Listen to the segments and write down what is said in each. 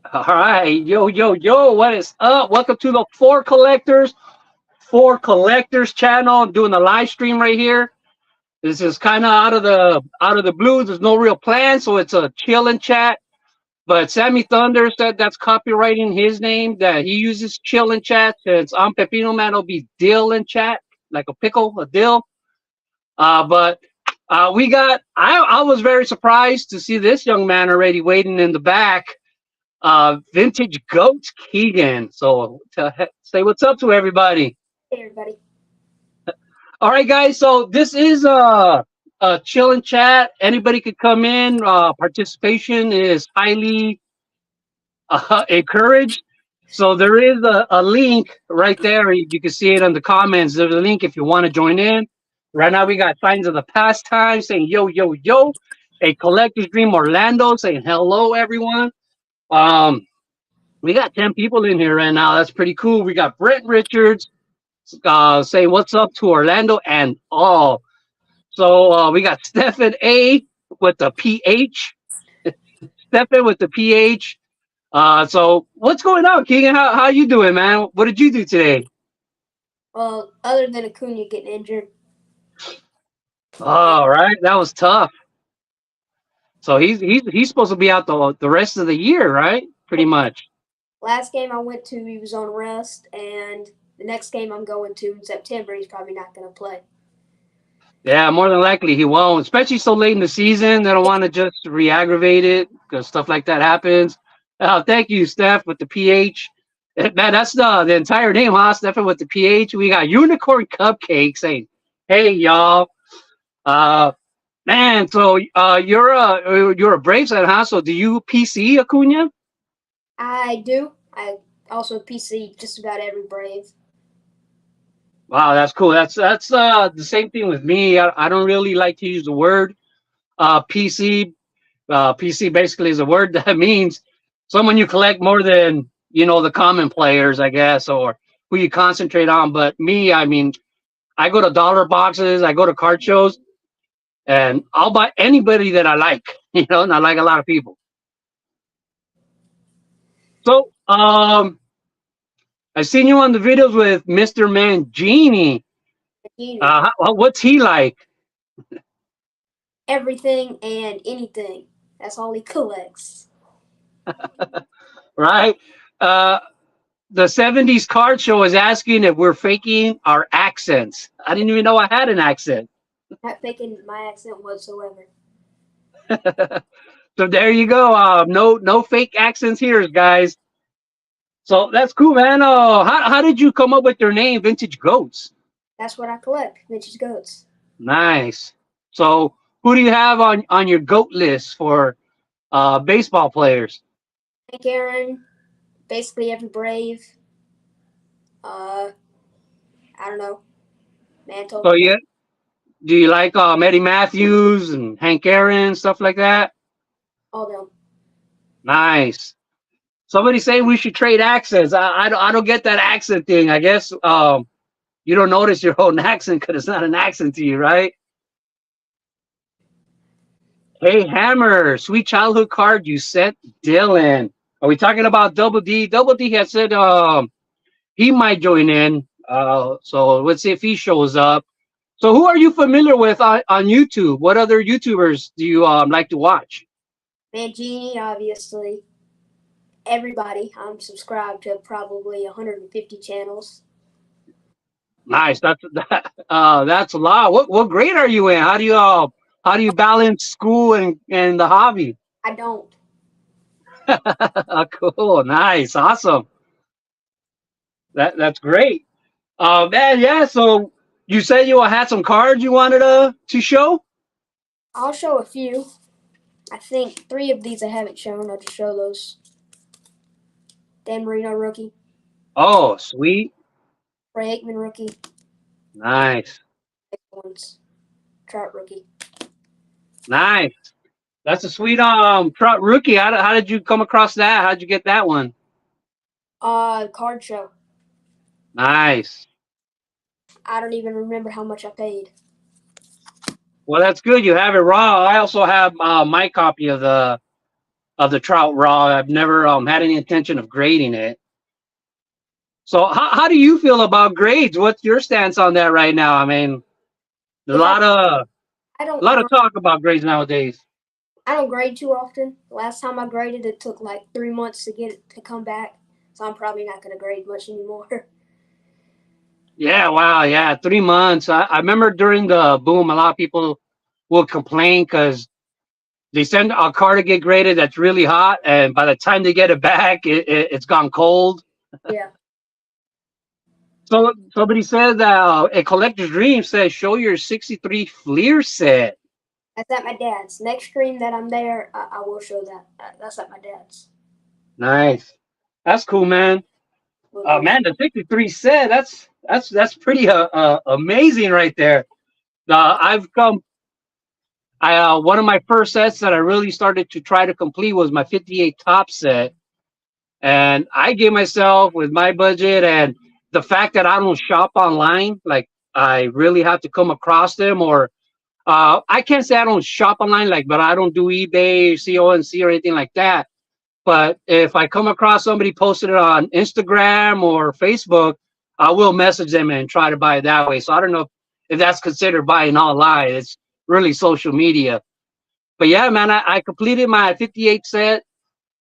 All right, yo, yo, yo, what is up? Welcome to the Four Collectors channel. I'm doing a live stream right here. This is kind of out of the blue. There's no real plan, so it's a chill and chat. But Sammy Thunder said that's copywriting his name, that he uses chill and chat. Since I'm Pepino man, it'll be dill and chat, like a pickle, a dill. But we got. I was very surprised to see this young man already waiting in the back. Vintage Goats Keegan. So say what's up to everybody. Hey everybody. All right, guys. So this is a chill and chat. Anybody could come in. Participation is highly encouraged. So there is a link right there. You can see it in the comments. There's a link if you want to join in. Right now we got signs of the pastime saying yo yo yo. A collector's dream Orlando saying hello everyone. Um, we got 10 people in here right now. That's pretty cool. We got Brent Richards saying what's up to Orlando and all. So we got Stefan A with the PH. Stefan with the PH. So what's going on, Keegan? How you doing, man? What did you do today? Well, other than Acuna getting injured, All right, that was tough. So he's supposed to be out the rest of the year, right? Pretty much. last game I went to, he was on rest, and the next game I'm going to in September, he's probably not going to play. Yeah, more than likely he won't, especially so late in the season. They don't want to just re-aggravate it because stuff like that happens. Thank you, Steph, with the PH. Man, that's the entire name, huh? Stephen with the PH. We got Unicorn Cupcake saying, "Hey, y'all." Uh, man, so you're a Braves fan, huh? So do you PC Acuna? I do. I also PC just about every Brave. Wow, that's cool. That's the same thing with me. I don't really like to use the word PC. PC basically is a word that means someone you collect more than the common players, I guess, or who you concentrate on. But me, I mean, I go to dollar boxes, I go to card shows, and I'll buy anybody that I like. And I like a lot of people. So, I've seen you on the videos with Mr. Mangini. What's he like? Everything and anything. That's all he collects. Right? Uh, the 70s card show is asking if we're faking our accents. I didn't even know I had an accent. Not faking my accent whatsoever. So there you go. No fake accents here, guys. So that's cool, man. How did you come up with your name, Vintage Goats? That's what I collect, vintage goats. Nice. So who do you have on your goat list for baseball players? Hank Aaron, basically every Brave. Uh, I don't know. Mantle. So yeah, do you like Eddie Matthews and Hank Aaron, stuff like that? All them. Nice. Somebody saying we should trade accents. I don't get that accent thing. I guess you don't notice your own accent because it's not an accent to you, right? Hey, Hammer, sweet childhood card you sent Dylan. Are we talking about Double D? Double D has said he might join in. So let's see if he shows up. So who are you familiar with on YouTube? What other YouTubers do you like to watch? Mangini, obviously. Everybody. I'm subscribed to probably 150 channels. Nice. That's a lot. What grade are you in? How do you balance school and the hobby? I don't. Cool. Nice. Awesome. That's great. Man, yeah. So you said you had some cards you wanted to show? I'll show a few. I think 3 of these I haven't shown. I'll just show those. Dan Marino rookie. Oh, sweet. Ray Aikman rookie. Nice. Ones. Trout rookie. Nice. That's a sweet Trout rookie. How did you come across that? How'd you get that one? Card show. Nice. I don't even remember how much I paid. Well, that's good. You have it raw. I also have my copy of of the Trout Raw. I've never had any intention of grading it. So how do you feel about grades? What's your stance on that right now? I mean, a If I lot of I a don't lot of talk about grades nowadays. I don't grade too often. Last time I graded, it took like 3 months to get it to come back. So I'm probably not gonna grade much anymore. Yeah, wow, yeah, 3 months. I remember during the boom, a lot of people will complain because they send a car to get graded that's really hot, and by the time they get it back, it's gone cold. Yeah, So somebody said that a collector's dream says show your '63 Fleer set. that's at my dad's. Next stream that I'm there, I will show that. That's at my dad's. Nice, that's cool, man. We'll do that. Man, the '63 set that's pretty amazing right there. I've come. I One of my first sets that I really started to try to complete was my '58 top set, and I gave myself with my budget and the fact that I don't shop online, like I really have to come across them, or I can't say I don't shop online, like, but I don't do eBay, CONC, or anything like that. But if I come across somebody posted it on Instagram or Facebook, I will message them and try to buy it that way. So I don't know if that's considered buying online. It's really social media. But yeah, man, I completed my '58 set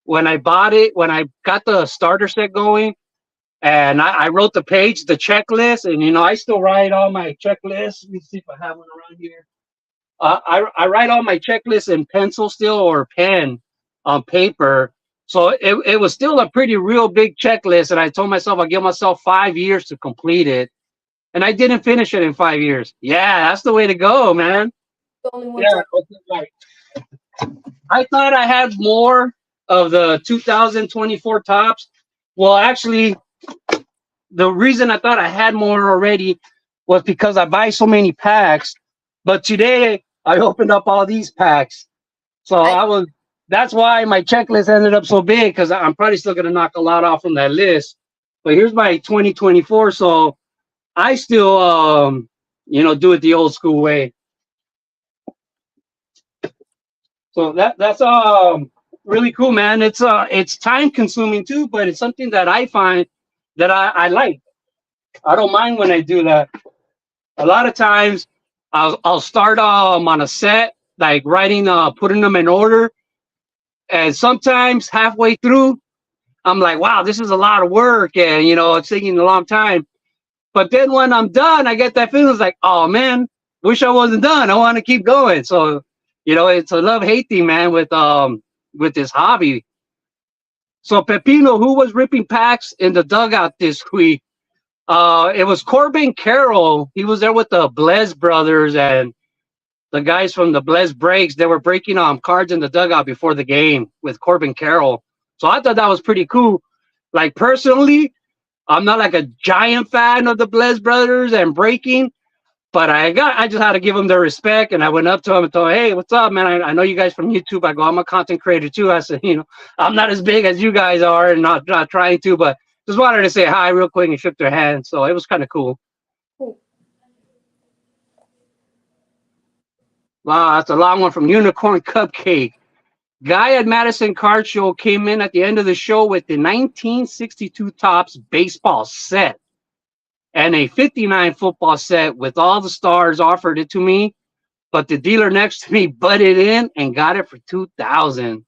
when I bought it, when I got the starter set going, and I wrote the page, the checklist, and I still write all my checklists. Let me see if I have one around here. I write all my checklists in pencil still or pen on paper. So it was still a pretty real big checklist. And I told myself I'll give myself 5 years to complete it. And I didn't finish it in 5 years. Yeah, that's the way to go, man. The only ones Yeah, okay, right. I thought I had more of the 2024 tops. Well, actually, the reason I thought I had more already was because I buy so many packs. But today I opened up all these packs. So I that's why my checklist ended up so big because I'm probably still going to knock a lot off from that list. But here's my 2024. So I still, do it the old school way. So that's really cool, man. It's time consuming too, but it's something that I find that I like. I don't mind when I do that. A lot of times I'll start on a set, like writing, putting them in order, and sometimes halfway through, I'm like, wow, this is a lot of work, and it's taking a long time. But then when I'm done, I get that feeling, it's like, oh man, wish I wasn't done. I want to keep going. So, it's a love hate thing, man, with this hobby. So Pepino, who was ripping packs in the dugout this week? It was Corbin Carroll. He was there with the Blez brothers and the guys from the Blez Breaks. They were breaking cards in the dugout before the game with Corbin Carroll. So I thought that was pretty cool. Like personally, I'm not like a giant fan of the Blez brothers and breaking, but I just had to give them their respect, and I went up to him and told, "Hey, what's up, man? I know you guys from YouTube." I go, "I'm a content creator too." I said, "I'm not as big as you guys are, and not trying to, but just wanted to say hi real quick and shook their hand." So it was kind of cool. Wow, that's a long one from Unicorn Cupcake. Guy at Madison Card Show came in at the end of the show with the 1962 Topps baseball set and a '59 football set with all the stars, offered it to me, but the dealer next to me butted in and got it for 2,000.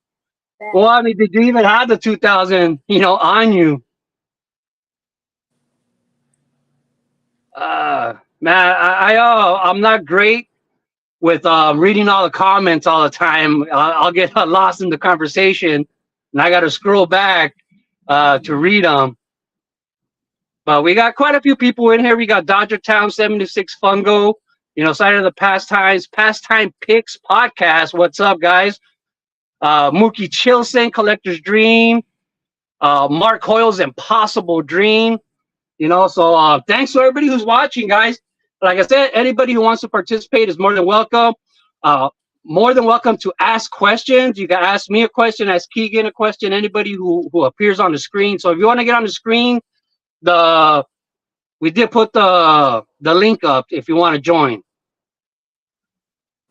Well, I mean, did you even have the 2,000, on you? Man, I'm not great with reading all the comments all the time. I'll get lost in the conversation, and I got to scroll back to read them. But we got quite a few people in here. We got Dodger Town 76 Fungo, side of the Pastime Picks podcast. What's up, guys? Mookie Chilson, Collector's Dream. Mark Hoyle's Impossible Dream. So thanks to everybody who's watching, guys. Like I said, anybody who wants to participate is more than welcome. More than welcome to ask questions. You can ask me a question, ask Keegan a question, anybody who appears on the screen. So if you want to get on the screen, we did put the link up if you want to join.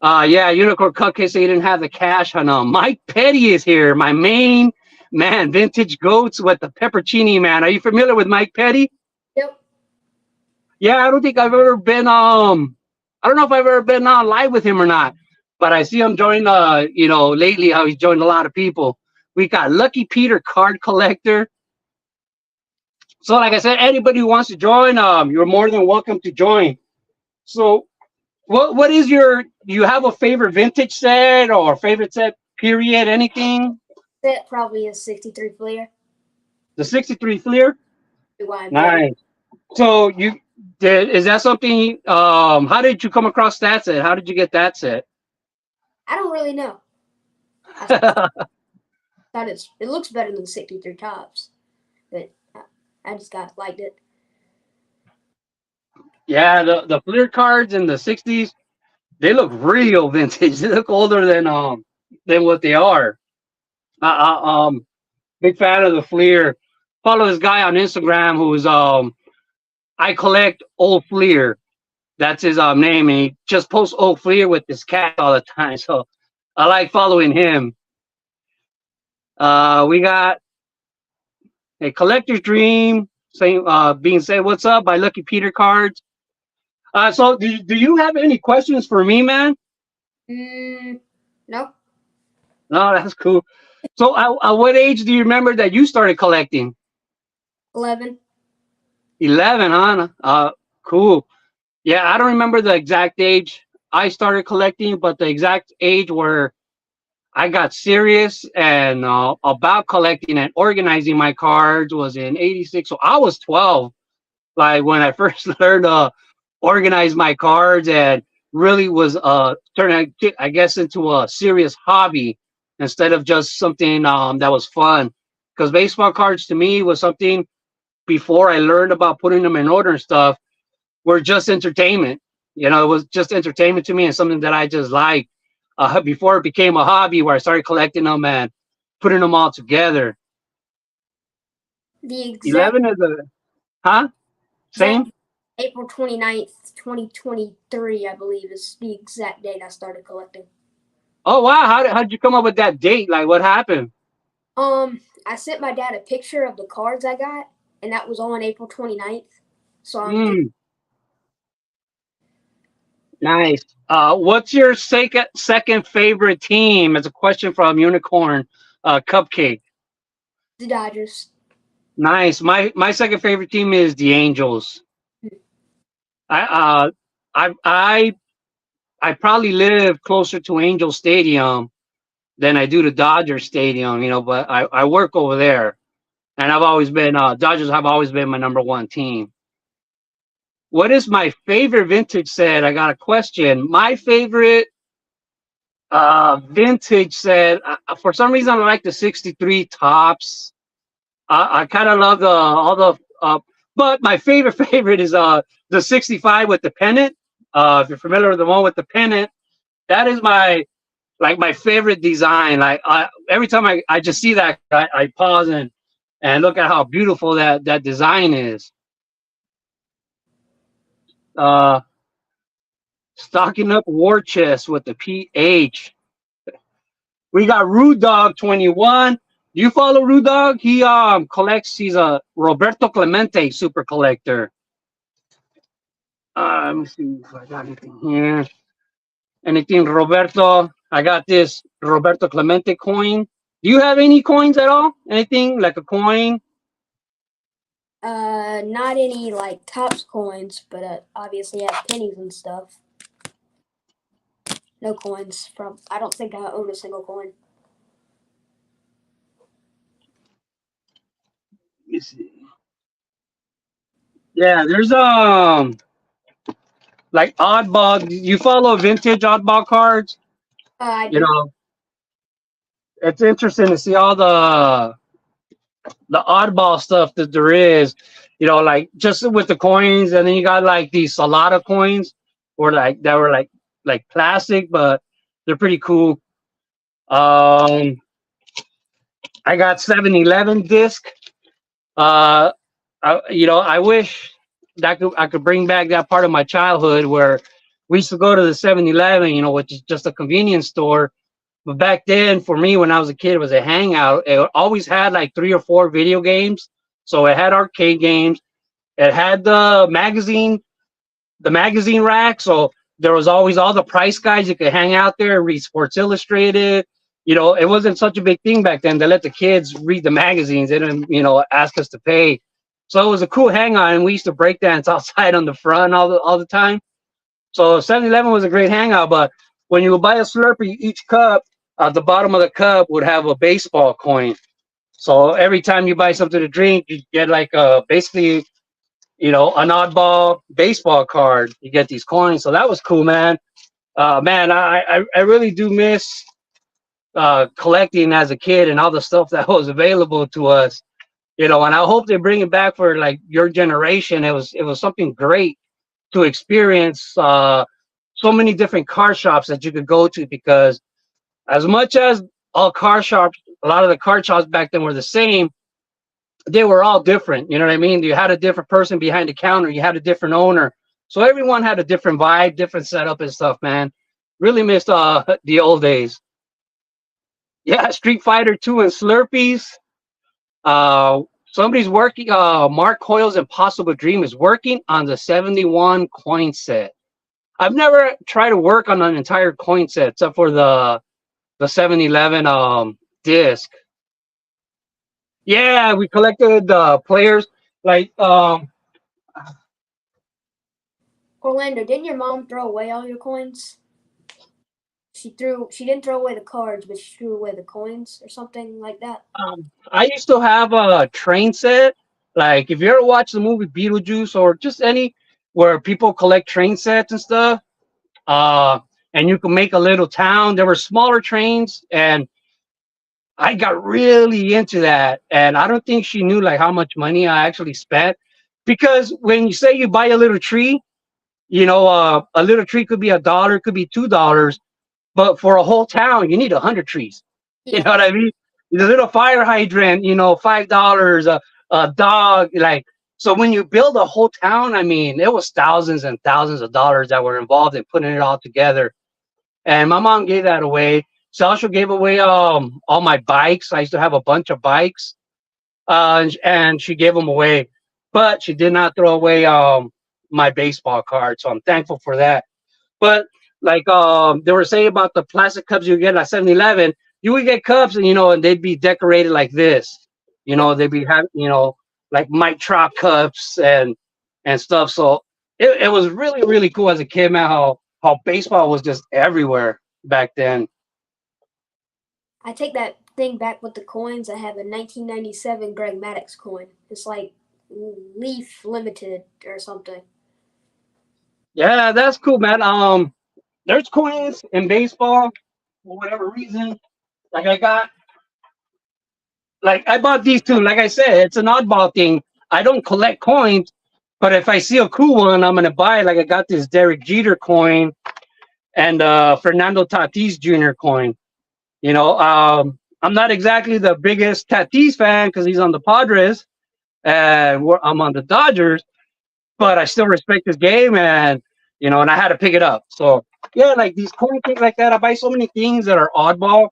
Yeah, Unicorn Cupcake said he didn't have the cash on him. Mike Petty is here, my main man, vintage goats with the peppercini man. Are you familiar with Mike Petty? Yep. Yeah, I don't think I've ever been I don't know if I've ever been on live with him or not, but I see him join lately how he's joined a lot of people. We got Lucky Peter card collector. So like I said, anybody who wants to join, you're more than welcome to join. So what is your do you have a favorite vintage set or favorite set period, anything? That probably is 63 Flair. The 63 Fleer? YMJ. Nice. So is that something how did you come across that set? How did you get that set? I don't really know. I thought it looks better than 63 Tops, but I just liked it. Yeah, the Fleer cards in the 60s, they look real vintage. They look older than what they are. Big fan of the Fleer. Follow this guy on Instagram who's I collect old Fleer. That's his name, and he just posts old Fleer with his cat all the time. So I like following him. We got a collector's dream saying being said, "What's up?" by Lucky Peter cards. So do you have any questions for me, man? No. No, that's cool. So at what age do you remember that you started collecting? 11. 11, huh? Cool. Yeah, I don't remember the exact age I started collecting, but the exact age where I got serious and about collecting and organizing my cards was in '86. So I was 12, like when I first learned to organize my cards and really was turning, I guess, into a serious hobby instead of just something that was fun. Because baseball cards to me was something before I learned about putting them in order and stuff were just entertainment. It was just entertainment to me and something that I just liked before it became a hobby where I started collecting them and putting them all together. The exact 11 is huh? exact Same? April 29th, 2023, I believe, is the exact date I started collecting. Oh, wow. How'd you come up with that date? Like, what happened? I sent my dad a picture of the cards I got, and that was on April 29th. So Nice. What's your second favorite team? It's a question from Unicorn Cupcake. the Dodgers. Nice. My second favorite team is the Angels. I I probably live closer to Angel Stadium than I do to Dodger Stadium, but I work over there. And I've always been Dodgers have always been my number one team. What is my favorite vintage set? I got a question. My favorite vintage set, for some reason, I like the 63 tops. I kind of love all the, but my favorite favorite is the 65 with the pennant. If you're familiar with the one with the pennant, that is my favorite design. Like every time I just see that, I pause and look at how beautiful that design is. Uh, Stocking up war chest with the PH. We got Rude Dog 21. Do you follow Rude Dog? He collects. He's a Roberto Clemente super collector. Let me see if I got anything here. Anything Roberto? I got this Roberto Clemente coin. Do you have any coins at all? Anything like a coin? Not any like Tops coins, but obviously I have pennies and stuff. No coins from. I don't think I own a single coin. Let me see. Yeah, there's like oddball. You follow vintage oddball cards? I You do. know, it's interesting to see all the oddball stuff that there is. Like just with the coins, and then you got like these Salada coins, or like that were like plastic, but they're pretty cool. Um, I got 7-Eleven disc. I wish that I could bring back that part of my childhood where we used to go to the 7-Eleven, which is just a convenience store. But back then, for me, when I was a kid, it was a Hangout. It always had like 3 or 4 video games. So it had arcade games. It had the magazine rack. So there was always all the price guides. You could hang out there, read Sports Illustrated. It wasn't such a big thing back then. They let the kids read the magazines. They didn't, ask us to pay. So it was a cool hangout, and we used to break dance outside on the front all the time. So 7-Eleven was a great hangout. But when you would buy a Slurpee, each cup at the bottom of the cup would have a baseball coin. So every time you buy something to drink, you get like basically an oddball baseball card. You get these coins. So that was cool, man. Man, I really do miss collecting as a kid and all the stuff that was available to us. And I hope they bring it back for like your generation. It was something great to experience. So many different car shops that you could go to, because as much as all car shops, a lot of the car shops back then were the same. They were all different. You know what I mean? You had a different person behind the counter. You had a different owner. So everyone had a different vibe, different setup and stuff, man. Really missed the old days. Yeah, Street Fighter 2 and Slurpees. Somebody's working. Mark Hoyle's Impossible Dream is working on the 71 coin set. I've never tried to work on an entire coin set except for the 7-Eleven disc. Yeah, we collected players like Orlando, didn't your mom throw away all your coins? She didn't throw away the cards, but she threw away the coins or something like that. I used to have a train set. Like if you ever watch the movie Beetlejuice or just any where people collect train sets and stuff, and you can make a little town. There were smaller trains, and I got really into that. And I don't think she knew like how much money I actually spent, because when you say you buy a little tree, a little tree could be $1, could be $2, but for a whole town, you need 100 trees. Yeah. You know what I mean? The little fire hydrant, $5, a dog, like. So when you build a whole town, I mean, it was thousands and thousands of dollars that were involved in putting it all together. And my mom gave that away. She also gave away all my bikes. I used to have a bunch of bikes, and she gave them away, but she did not throw away my baseball card. So I'm thankful for that. But like they were saying about the plastic cups you get at 7-Eleven, you would get cups, and they'd be decorated like this. They'd be having, like Mike Trout cups and stuff. So it was really, really cool as a kid, man, how baseball was just everywhere back then. I take that thing back with the coins. I have a 1997 Greg Maddux coin. It's like Leaf Limited or something. Yeah, that's cool, man. There's coins in baseball for whatever reason. Like I bought these two. Like I said, it's an oddball thing. I don't collect coins, but if I see a cool one, I'm gonna buy it. Like I got this Derek Jeter coin and Fernando Tatis Jr. coin. I'm not exactly the biggest Tatis fan because he's on the Padres and I'm on the Dodgers, but I still respect his game, and I had to pick it up. So yeah, like these coin things like that. I buy so many things that are oddball,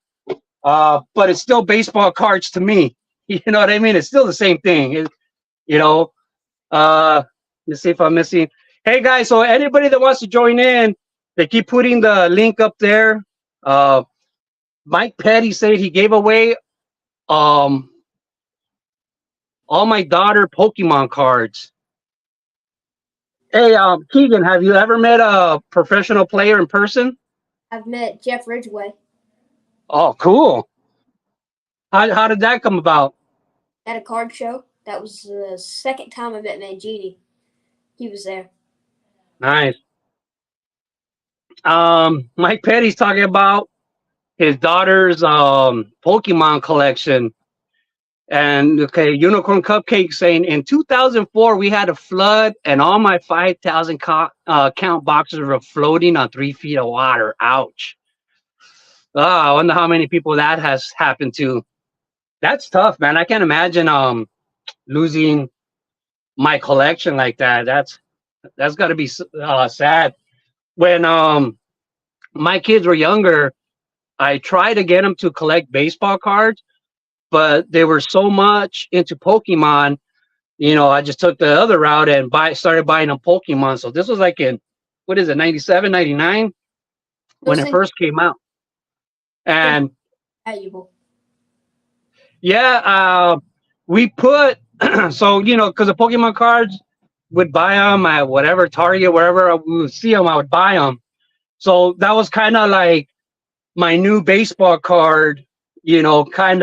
but it's still baseball cards to me. You know what I mean? It's still the same thing. You know, let's see if I'm missing. Hey guys, so anybody that wants to join in, they keep putting the link up there. Mike Petty said he gave away all my daughter Pokemon cards. Hey, Keegan, have you ever met a professional player in person? I've met Jeff Ridgway Oh, cool. How did that come about? at a card show. That was the second time I met Mangini. He was there. Nice. Mike Petty's talking about his daughter's Pokemon collection. And okay, Unicorn Cupcake saying in 2004 we had a flood and all my 5,000 count boxes were floating on 3 feet of water. Ouch. I wonder how many people that has happened to. That's tough, man. I can't imagine losing my collection like that. That's got to be sad. when my kids were younger, I tried to get them to collect baseball cards, but they were so much into Pokemon. I just took the other route and started buying them Pokemon. So this was like in, what is it, 97, 99, when Those it things first came out. are And valuable. yeah, we put, so, because the Pokemon cards would buy them at whatever Target, wherever we would see them, I would buy them. So that was kind of like my new baseball card, kind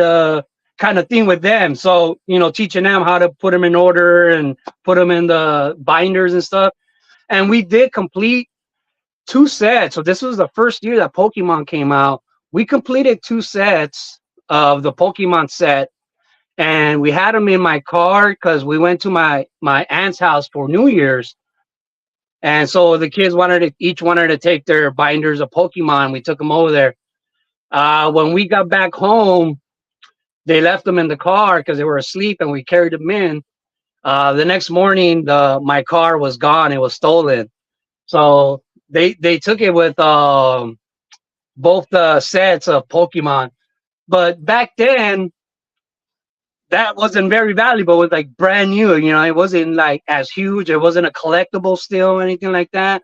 of thing with them. So, teaching them how to put them in order and put them in the binders and stuff. And we did complete 2 sets. So this was the first year that Pokemon came out. We completed 2 sets of the Pokemon set, and we had them in my car because we went to my aunt's house for New Year's. And so the kids each wanted to take their binders of Pokemon. We took them over there. When we got back home, they left them in the car because they were asleep, and we carried them in. The next morning, my car was gone. It was stolen. So they took it with both the sets of Pokemon. But back then, that wasn't very valuable. It was like brand new. It wasn't like as huge. It wasn't a collectible still or anything like that.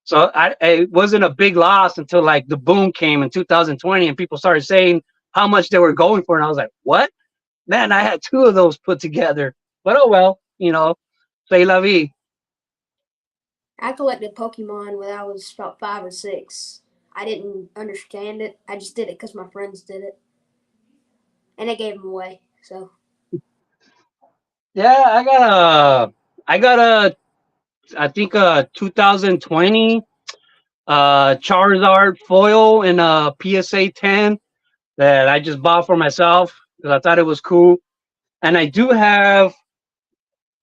So it wasn't a big loss until like the boom came in 2020, and people started saying how much they were going for, and I was like, "What? Man, I had 2 of those put together." But oh well, say la vie. I collected Pokemon when I was about 5 or 6. I didn't understand it. I just did it because my friends did it, and they gave them away. So Yeah, I think a 2020 Charizard foil in a PSA 10 that I just bought for myself because I thought it was cool. And I do have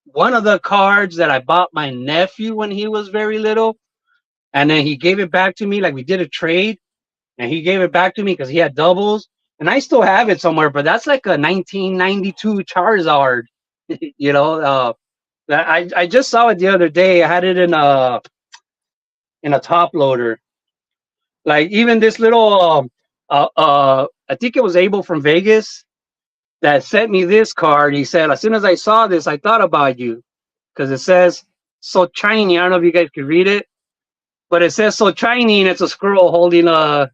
one of the cards that I bought my nephew when he was very little, and then he gave it back to me. Like we did a trade, and he gave it back to me because he had doubles, and I still have it somewhere. But that's like a 1992 Charizard. you know, uh, that I just saw it the other day. I had it in a top loader. Like even this little I think it was Abel from Vegas that sent me this card. He said, as soon as I saw this, I thought about you because it says so shiny. I don't know if you guys can read it, but it says so shiny, and it's a squirrel holding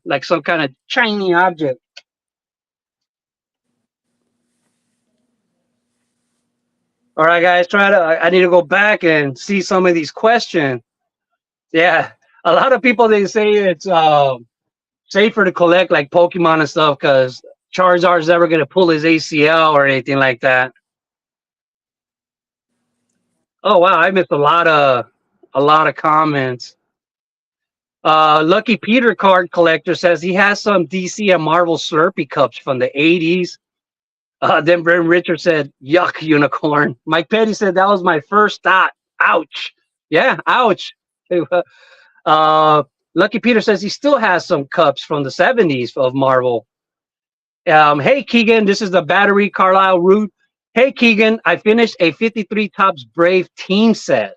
like some kind of shiny object. All right, guys, I need to go back and see some of these questions. Yeah, a lot of people they say it's safer to collect like Pokemon and stuff because Charizard's never gonna pull his ACL or anything like that. Oh wow, I missed a lot of comments. Lucky Peter card collector says he has some DC and Marvel Slurpee cups from the 80s. Then Brent Richard said, yuck, unicorn. Mike Petty said that was my first thought. Ouch. Yeah, ouch. uh, Lucky Peter says he still has some cups from the 70s of Marvel. Hey, Keegan, this is the Battery Carlisle Root. Hey, Keegan, I finished a 53 Tops Brave team set.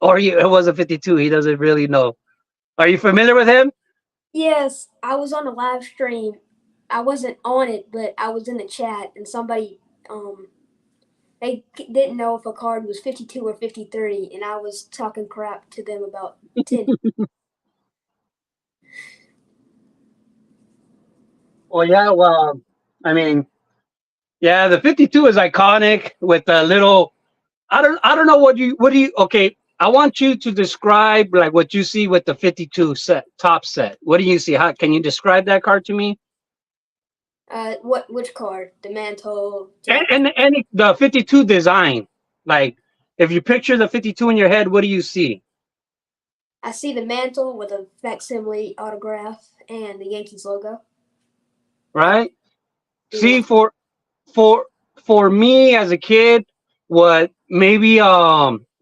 It was a 52. He doesn't really know. Are you familiar with him? yes, I was on a live stream. I wasn't on it, but I was in the chat, and somebody they didn't know if a card was 52 or 53, and I was talking crap to them about 10. Well, yeah, well, I mean, yeah, the 52 is iconic with the little. I don't know what do you. Okay, I want you to describe like what you see with the 52 top set. What do you see? How can you describe that card to me? Which card? The mantle. And the 52 design. Like if you picture the 52 in your head, what do you see? I see the mantle with a facsimile autograph and the Yankees logo. Right? Yeah. See, for for me as a kid, what maybe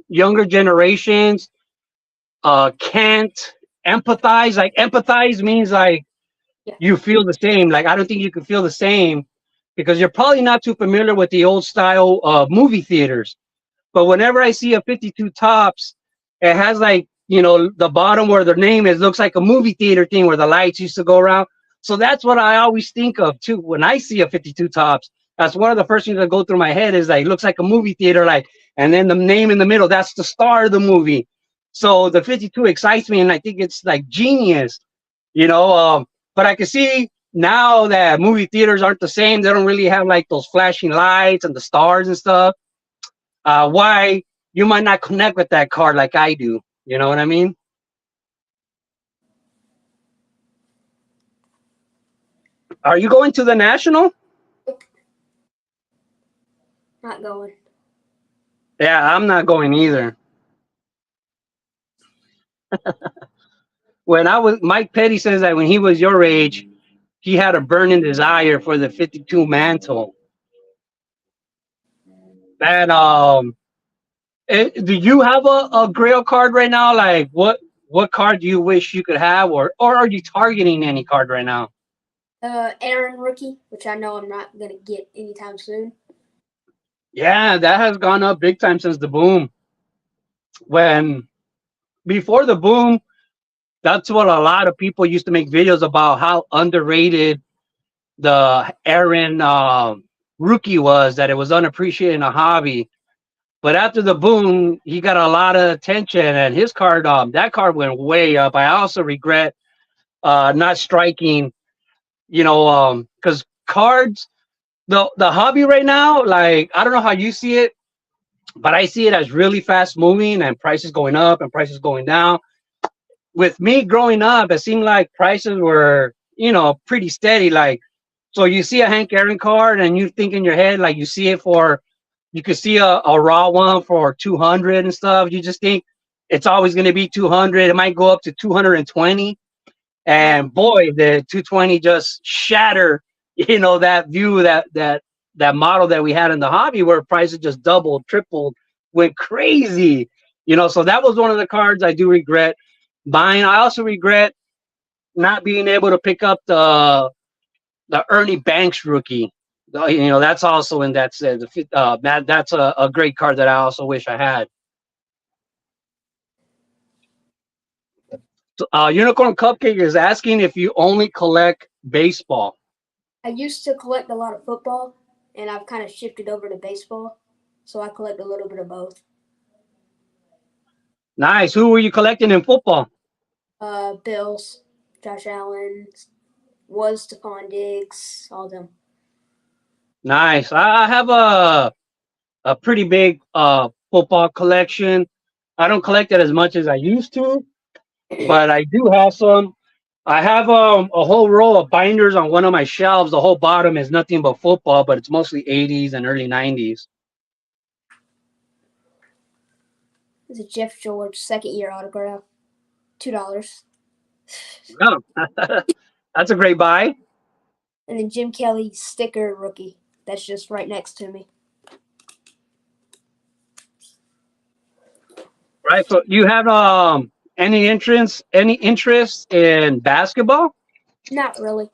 younger generations can't empathize. Like empathize means like Yeah. you feel the same. Like I don't think you can feel the same because you're probably not too familiar with the old style movie theaters. But whenever I see a 52 tops, it has like the bottom where their name is looks like a movie theater thing where the lights used to go around. So that's what I always think of too when I see a 52 tops. That's one of the first things that go through my head is like looks like a movie theater, like, and then the name in the middle, that's the star of the movie. So the 52 excites me, and I think it's like genius, you know. But I can see now that movie theaters aren't the same. They don't really have like those flashing lights and the stars and stuff. Why you might not connect with that card like I do. You know what I mean? Are you going to the National? Not going. Yeah, I'm not going either. When I was Mike Petty says that when he was your age, he had a burning desire for the 52 mantle. And do you have a Grail card right now? Like what card do you wish you could have, or are you targeting any card right now? Aaron rookie, which I know I'm not gonna get anytime soon. Yeah, that has gone up big time since the boom. When before the boom, that's what a lot of people used to make videos about how underrated the Aaron rookie was, that it was unappreciated in a hobby. But after the boom, he got a lot of attention, and his card, that card went way up. I also regret not striking, because cards, the hobby right now, like I don't know how you see it, but I see it as really fast moving and prices going up and prices going down. With me growing up, it seemed like prices were, pretty steady. Like, so you see a Hank Aaron card and you think in your head, like you see it for, you could see a raw one for 200 and stuff. You just think it's always going to be 200. It might go up to 220. And boy, the 220 just shatter, that view, that model that we had in the hobby where prices just doubled, tripled, went crazy. So that was one of the cards I do regret buying. I also regret not being able to pick up the Ernie Banks rookie. That's also in that set. That's a great card that I also wish I had. Unicorn Cupcake is asking if you only collect baseball. I used to collect a lot of football, and I've kind of shifted over to baseball, so I collect a little bit of both. Nice. Who were you collecting in football? Bills, Josh Allen, was Stephon Diggs, all them. Nice. I have a pretty big football collection. I don't collect it as much as I used to, but I do have some. I have a whole row of binders on one of my shelves. The whole bottom is nothing but football, but it's mostly 80s and early 90s. It's a Jeff George second-year autograph, $2. Oh, that's a great buy. And then Jim Kelly sticker rookie. That's just right next to me. Right. So you have any interest in basketball? Not really.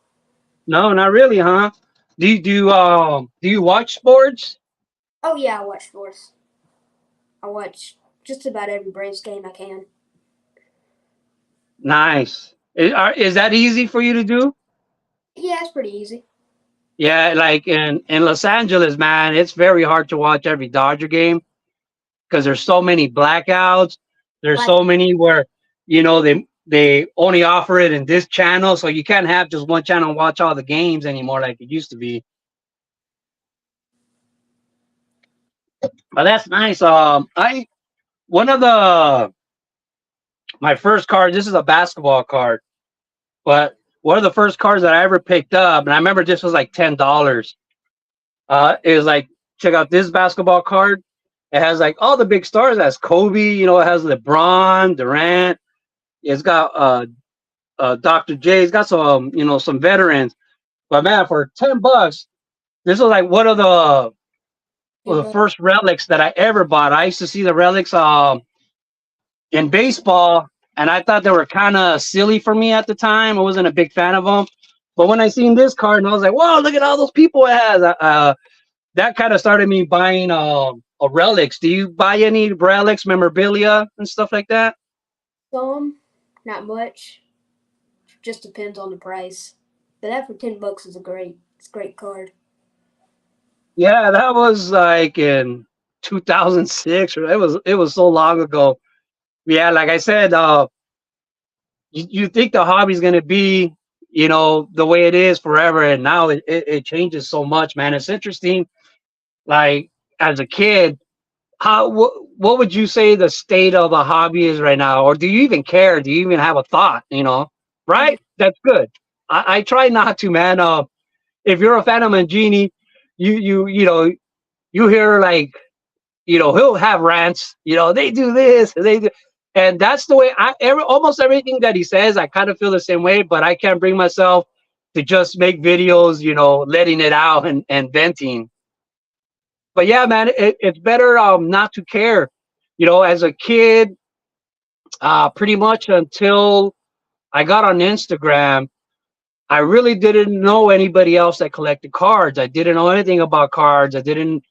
No, not really, huh? Do you watch sports? Oh yeah, I watch sports. I watch just about every Braves game I can. Nice. Is that easy for you to do? Yeah, it's pretty easy. Yeah, like in Los Angeles, man, it's very hard to watch every Dodger game because there's so many blackouts. There's Like so many where they only offer it in this channel, so you can't have just one channel and watch all the games anymore like it used to be. But that's nice. I one of the my first card. This is a basketball card, but one of the first cards that I ever picked up, and I remember this was like $10. Is like, check out this basketball card. It has like all the big stars. It has Kobe. It has LeBron, Durant. It's got Dr. J. It's got some veterans. But man, for $10, this was like one of the first relics that I ever bought. I used to see the relics in baseball, and I thought they were kind of silly for me at the time. I wasn't a big fan of them. But when I seen this card, and I was like, "Whoa, look at all those people it has!" That kind of started me buying relics. Do you buy any relics, memorabilia, and stuff like that? Some, not much. Just depends on the price. But that for $10 is it's a great card. Yeah, that was like in 2006. It was so long ago. Yeah, like I said, you think the hobby's gonna be, the way it is forever, and now it changes so much, man. It's interesting. Like as a kid, what would you say the state of a hobby is right now, or do you even care? Do you even have a thought? I do. Right? That's good. I try not to, man. If you're a fan of Mangini, you hear like he'll have rants. They do this, they do, and that's the way almost everything that he says. I kind of feel the same way, but I can't bring myself to just make videos, letting it out and venting. But yeah, man, it's better not to care. As a kid, pretty much until I got on Instagram, I really didn't know anybody else that collected cards. I didn't know anything about cards. I didn't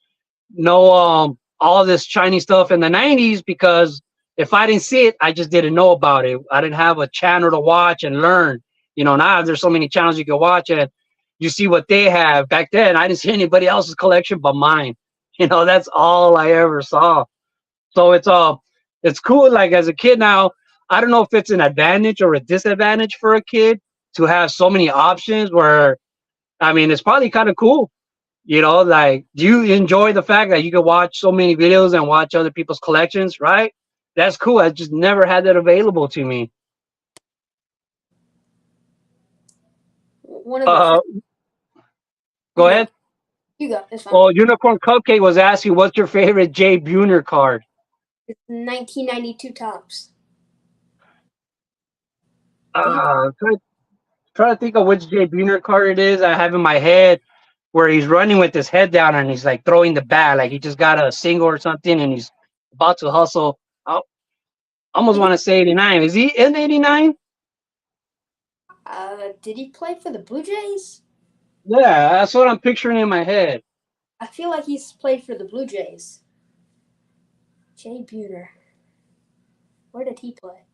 know all this Chinese stuff in the 90s because if I didn't see it, I just didn't know about it. I didn't have a channel to watch and learn. Now there's so many channels you can watch and you see what they have. Back then, I didn't see anybody else's collection but mine. That's all I ever saw. So it's cool. Like as a kid now, I don't know if it's an advantage or a disadvantage for a kid to have so many options where I mean it's probably kind of cool. Like, do you enjoy the fact that you can watch so many videos and watch other people's collections, right? That's cool. I just never had that available to me. One of the Uh, first, Go you go, ahead. you go. It's fine. Well, Unicorn Cupcake was asking, what's your favorite Jay Buhner card? It's 1992 tops. Did he? Try to think of which Jay Buhner card it is. I have in my head where he's running with his head down and he's like throwing the bat, like he just got a single or something, and he's about to hustle. I almost Did he? want to say 89. Is he in 89? Did he play for the Blue Jays? Yeah, that's what I'm picturing in my head. I feel like he's played for the Blue Jays. Jay Buhner. Where did he play?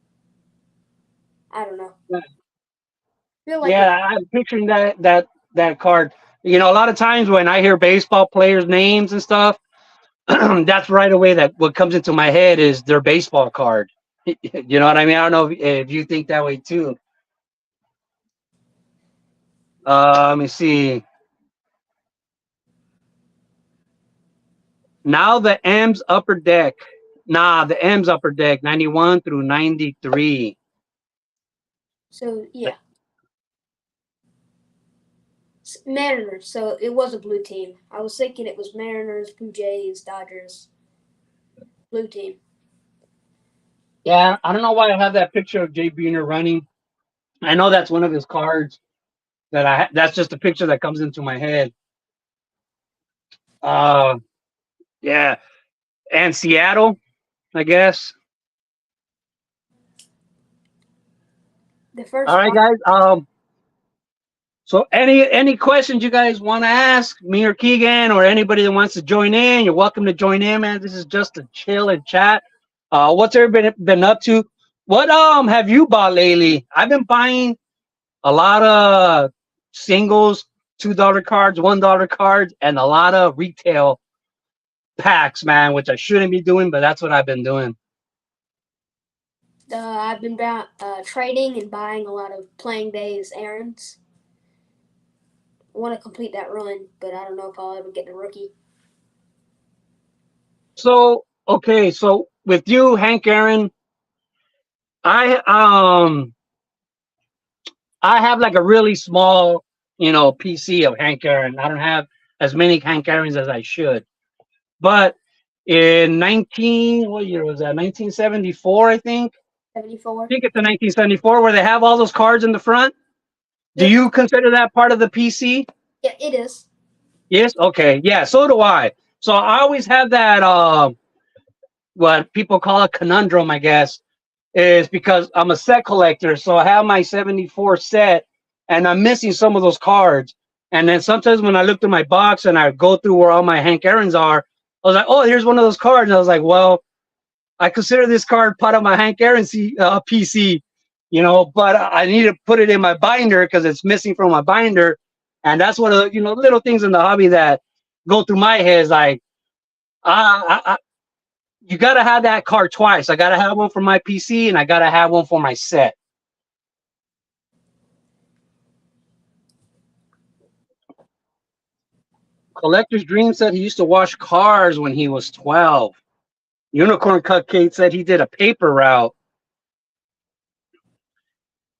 I don't know. Yeah. I feel like Yeah, I'm picturing that card. A lot of times when I hear baseball players' names and stuff, that's right away that what comes into my head is their baseball card. You know what I mean? I don't know if you think that way too. Let me see. Now the M's upper deck. Nah, the M's upper deck, 91 through 93. so. Yeah, Mariners. So it was a blue team. I was thinking it was Mariners, Blue Jays, Dodgers, blue team. Yeah, I don't know why I have that picture of Jay Buhner running. I know that's one of his cards that's just a picture that comes into my head. Uh, yeah, and Seattle, I guess. The first All right, five. guys. So any questions you guys want to ask me or Keegan or anybody that wants to join in, you're welcome to join in, man. This is just a chill and chat. What's everybody been up to? What have you bought lately? I've been buying a lot of singles, $2 cards, $1 cards, and a lot of retail packs, man, which I shouldn't be doing, but that's what I've been doing. I've been trading and buying a lot of playing days errands. I want to complete that run, but I don't know if I'll ever get the rookie. So okay, so with you, Hank Aaron, I I have like a really small, PC of Hank Aaron. I don't have as many Hank Aaron's as I should. But in what year was that? 1974, I think. I 74. think it's a 1974 where they have all those cards in the front. Do Yep. you consider that part of the PC? Yeah, it is. Yes. Okay. Yeah. So do I. So I always have that. What people call a conundrum, I guess, is because I'm a set collector. So I have my 74 set and I'm missing some of those cards. And then sometimes when I look through my box and I go through where all my Hank Aaron's are, I was like, oh, here's one of those cards. And I was like, well, I consider this card part of my Hank Aaron PC, but I need to put it in my binder because it's missing from my binder. And that's one of the, little things in the hobby that go through my head is like, you got to have that card twice. I got to have one for my PC and I got to have one for my set. Collector's Dream said he used to wash cars when he was 12. Unicorn Cupcake said he did a paper route.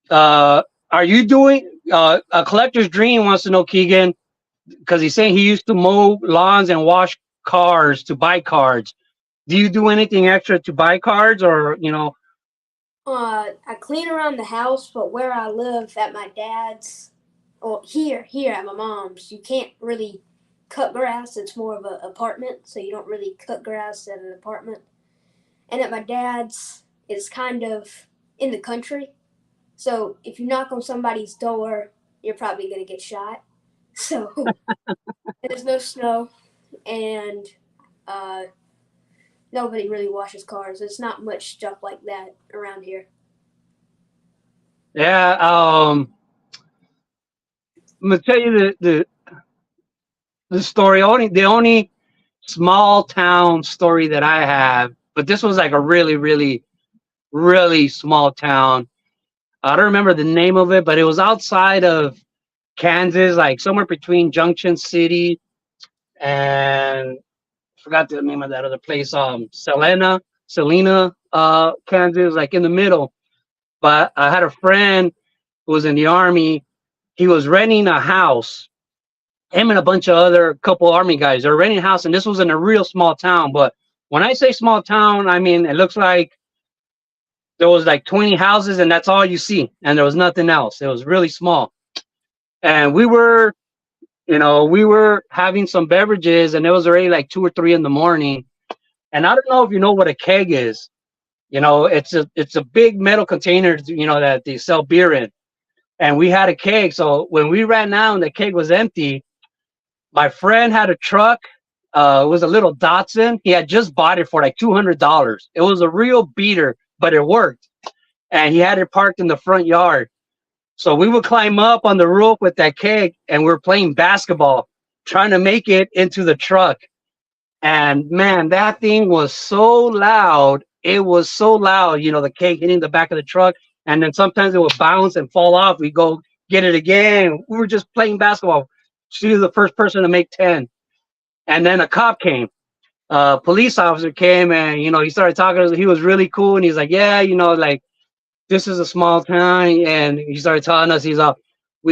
Are you doing a collector's dream? Wants to know, Keegan, because he's saying he used to mow lawns and wash cars to buy cards. Do you do anything extra to buy cards, or I clean around the house, but where I live at my dad's, or here at my mom's, you can't really cut grass. It's more of an apartment, so you don't really cut grass at an apartment. And at my dad's, it's kind of in the country. So if you knock on somebody's door, you're probably going to get shot. So there's no snow, and nobody really washes cars. There's not much stuff like that around here. Yeah, I'm gonna tell you the story. The only small town story that I have, but this was like a really, really, really small town. I don't remember the name of it, but it was outside of Kansas, like somewhere between Junction City and forgot the name of that other place. Selena, Kansas, like in the middle. But I had a friend who was in the army. He was renting a house. Him and a bunch of other couple army guys. They're renting a house, and this was in a real small town. But when I say small town, I mean it looks like there was like 20 houses, and that's all you see, and there was nothing else. It was really small, and we were having some beverages, and it was already like 2 or 3 in the morning. And I don't know if you know what a keg is. It's a big metal container, that they sell beer in. And we had a keg. So when we ran out and the keg was empty, my friend had a truck. It was a little Datsun. He had just bought it for like $200. It was a real beater, but it worked. And he had it parked in the front yard. So we would climb up on the roof with that keg, and we were playing basketball, trying to make it into the truck. And man, that thing was so loud. It was so loud, the keg hitting the back of the truck. And then sometimes it would bounce and fall off. We go get it again. We were just playing basketball. She was the first person to make 10. And then a cop came. Police officer came, and, he started talking to us. He was really cool. And he's like, yeah, like, this is a small town. And he started telling us,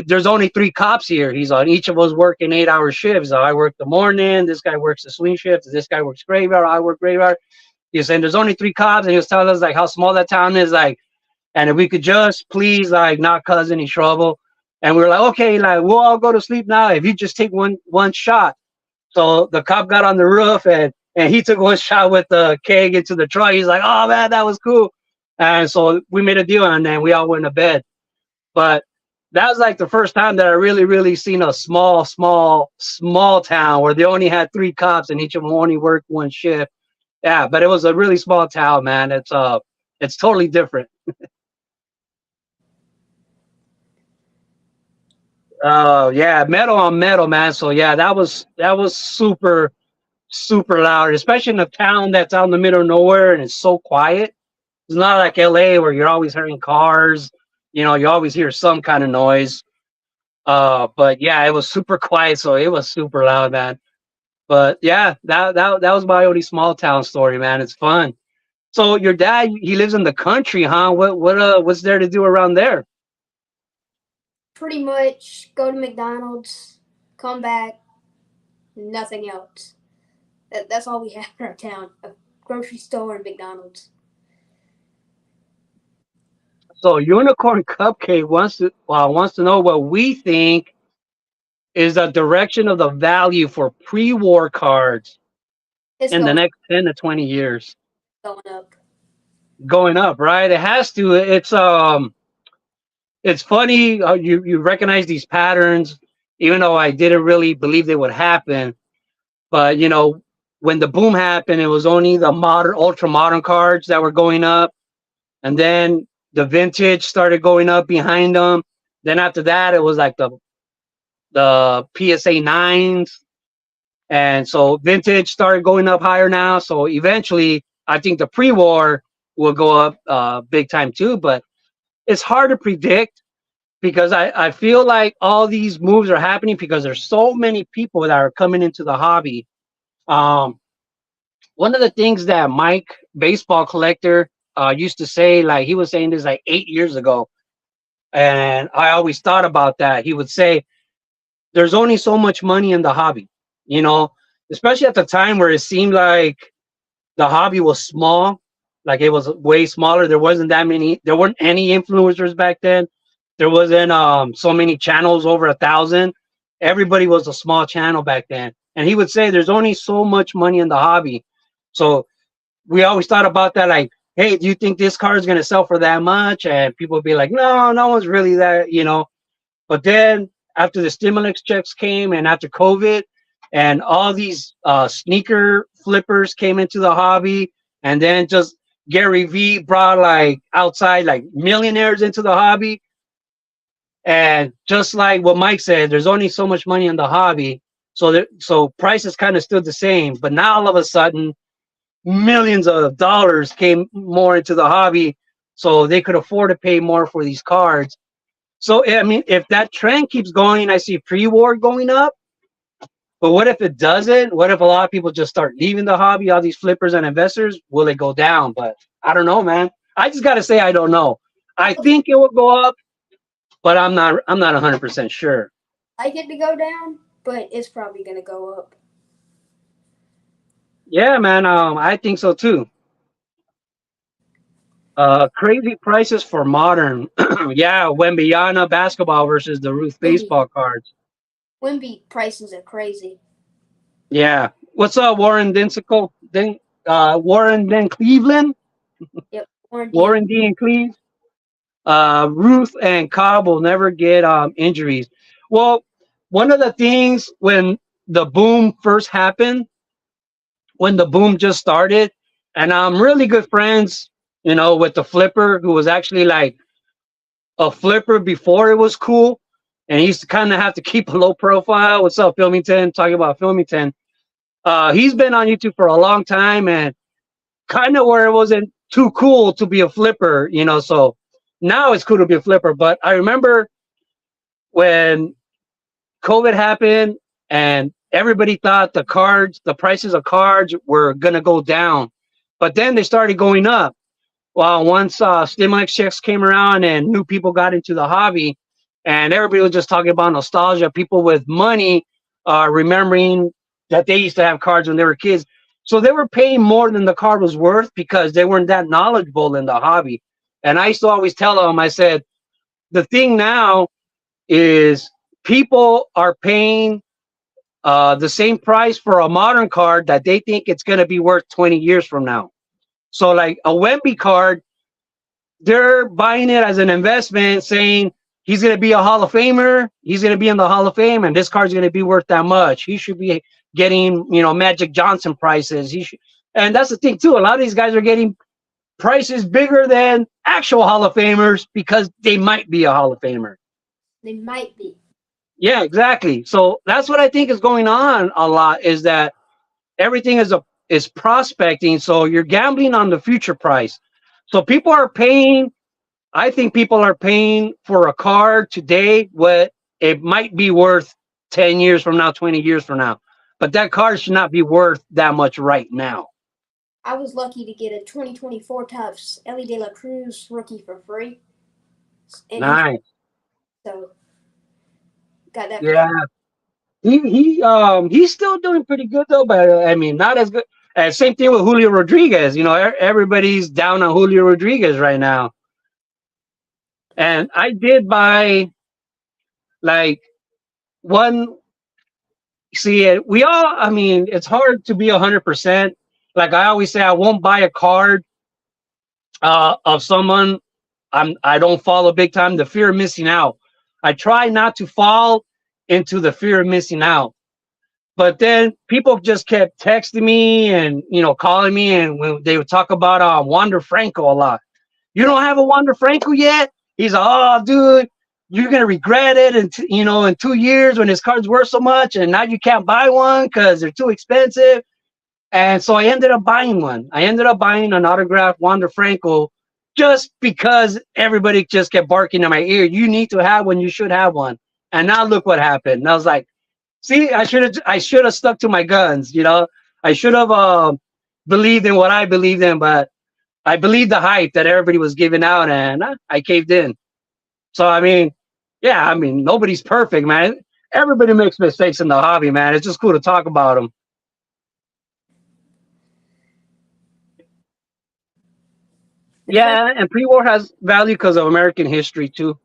there's only 3 cops here. He's on, each of us working 8-hour shifts. I work the morning. This guy works the swing shift. This guy works graveyard. I work graveyard. He's saying there's only 3 cops. And he was telling us like how small that town is. Like, and if we could just please like not cause any trouble. And we were like, okay, like we'll all go to sleep now if you just take one shot. So the cop got on the roof, and he took one shot with the keg into the truck. He's like, oh man, that was cool. And so we made a deal, and then we all went to bed. But that was like the first time that I really, really seen a small town where they only had 3 cops and each of them only worked one shift. Yeah, but it was a really small town, man. It's totally different. Yeah, metal on metal, man. So yeah, that was super, super loud, especially in a town that's out in the middle of nowhere and it's so quiet. It's not like LA where you're always hearing cars. You always hear some kind of noise. But yeah, it was super quiet, so it was super loud, man. But yeah, that was my only small town story, man. It's fun. So your dad, he lives in the country, huh? What's there to do around there? Pretty much go to McDonald's, come back, nothing else. That's all we have in our town: a grocery store and McDonald's. So Unicorn Cupcake wants to know what we think is the direction of the value for pre-war cards It's in the next 10 to 20 years. going up. Going up, right? It has to. It's funny. You recognize these patterns, even though I didn't really believe they would happen. But when the boom happened, it was only the modern, ultra modern cards that were going up, and then the vintage started going up behind them. Then after that, it was like the PSA nines, and so vintage started going up higher now. So eventually, I think the pre-war will go up big time too. But it's hard to predict because I feel like all these moves are happening because there's so many people that are coming into the hobby. Um, One of the things that Mike, baseball collector, used to say, like he was saying this like 8 years ago, and I always thought about that. He would say, "There's only so much money in the hobby," you know, especially at the time where it seemed like the hobby was small, like it was way smaller. There wasn't that many. There weren't any influencers back then. There wasn't so many channels, over 1,000. Everybody was a small channel back then, and he would say, "There's only so much money in the hobby." So we always thought about that, like, hey, do you think this car is going to sell for that much? And people would be like, no, no one's really that, you know. But then after the stimulus checks came and after COVID and all these sneaker flippers came into the hobby, and then just Gary Vee brought like outside like millionaires into the hobby. And just like what Mike said, there's only so much money in the hobby. So prices kind of stood the same. But now all of a sudden, millions of dollars came more into the hobby, so they could afford to pay more for these cards. So I mean, if that trend keeps going, I see pre-war going up. But what if it doesn't? What if a lot of people just start leaving the hobby? All these flippers and investors, will it go down? But I don't know, man. I just got to say I don't know. I think it will go up, but I'm not. I'm not 100% sure. I get to go down, but it's probably gonna go up. Yeah, man. I think so too. Crazy prices for modern. Yeah, Wembyana basketball versus the Ruth Wimby, baseball cards. Wimby prices are crazy. Yeah. What's up, Warren Densicle? Warren Den Cleveland? Yep, warranty. Warren D and Cleve? Ruth and Cobb will never get injuries. Well, one of the things when the boom first happened, when the boom just started, and I'm really good friends, with the flipper who was actually like a flipper before it was cool, and he used to kind of have to keep a low profile. What's up, Filmington? Talking about Filmington. He's been on YouTube for a long time, and kind of where it wasn't too cool to be a flipper, So now it's cool to be a flipper. But I remember when COVID happened, and everybody thought the prices of cards were gonna go down, but then they started going up. Well, once stimulus checks came around and new people got into the hobby, and everybody was just talking about nostalgia, people with money remembering that they used to have cards when they were kids. So they were paying more than the card was worth because they weren't that knowledgeable in the hobby. And I used to always tell them, I said, the thing now is people are paying the same price for a modern card that they think it's going to be worth 20 years from now. So, like a Wemby card, they're buying it as an investment, saying he's going to be a Hall of Famer. He's going to be in the Hall of Fame, and this card's going to be worth that much. He should be getting, Magic Johnson prices. And that's the thing too. A lot of these guys are getting prices bigger than actual Hall of Famers because they might be a Hall of Famer. They might be. Yeah, exactly. So that's what I think is going on a lot, is that everything is prospecting. So you're gambling on the future price. So people are paying. I think people are paying for a card today what it might be worth 10 years from now, 20 years from now. But that card should not be worth that much right now. I was lucky to get a 2024 Tufts Ellie De La Cruz rookie for free. Nice. So got that. Yeah. He's still doing pretty good though, but I mean not as good. Same thing with Julio Rodriguez. Everybody's down on Julio Rodriguez right now. And I did buy like one. See, we all. I mean, it's hard to be 100%. Like I always say, I won't buy a card of someone I don't follow big time. The fear of missing out. I try not to fall into the fear of missing out. But then people just kept texting me and calling me, and when they would talk about Wander Franco a lot. You Yeah. don't have a Wander Franco yet? He's like, oh, dude, you're gonna regret it, and in 2 years when his card's worth so much, and now you can't buy one because they're too expensive. And so I ended up buying one. I ended up buying an autographed Wander Franco just because everybody just kept barking in my ear. You need to have one. You should have one. And now look what happened. And I was like, see, I should have stuck to my guns. I should have believed in what I believed in, but I believed the hype that everybody was giving out, and I caved in. So I mean, yeah, I mean nobody's perfect, man. Everybody makes mistakes in the hobby, man. It's just cool to talk about them. The first Yeah, and pre-war has value because of American history too.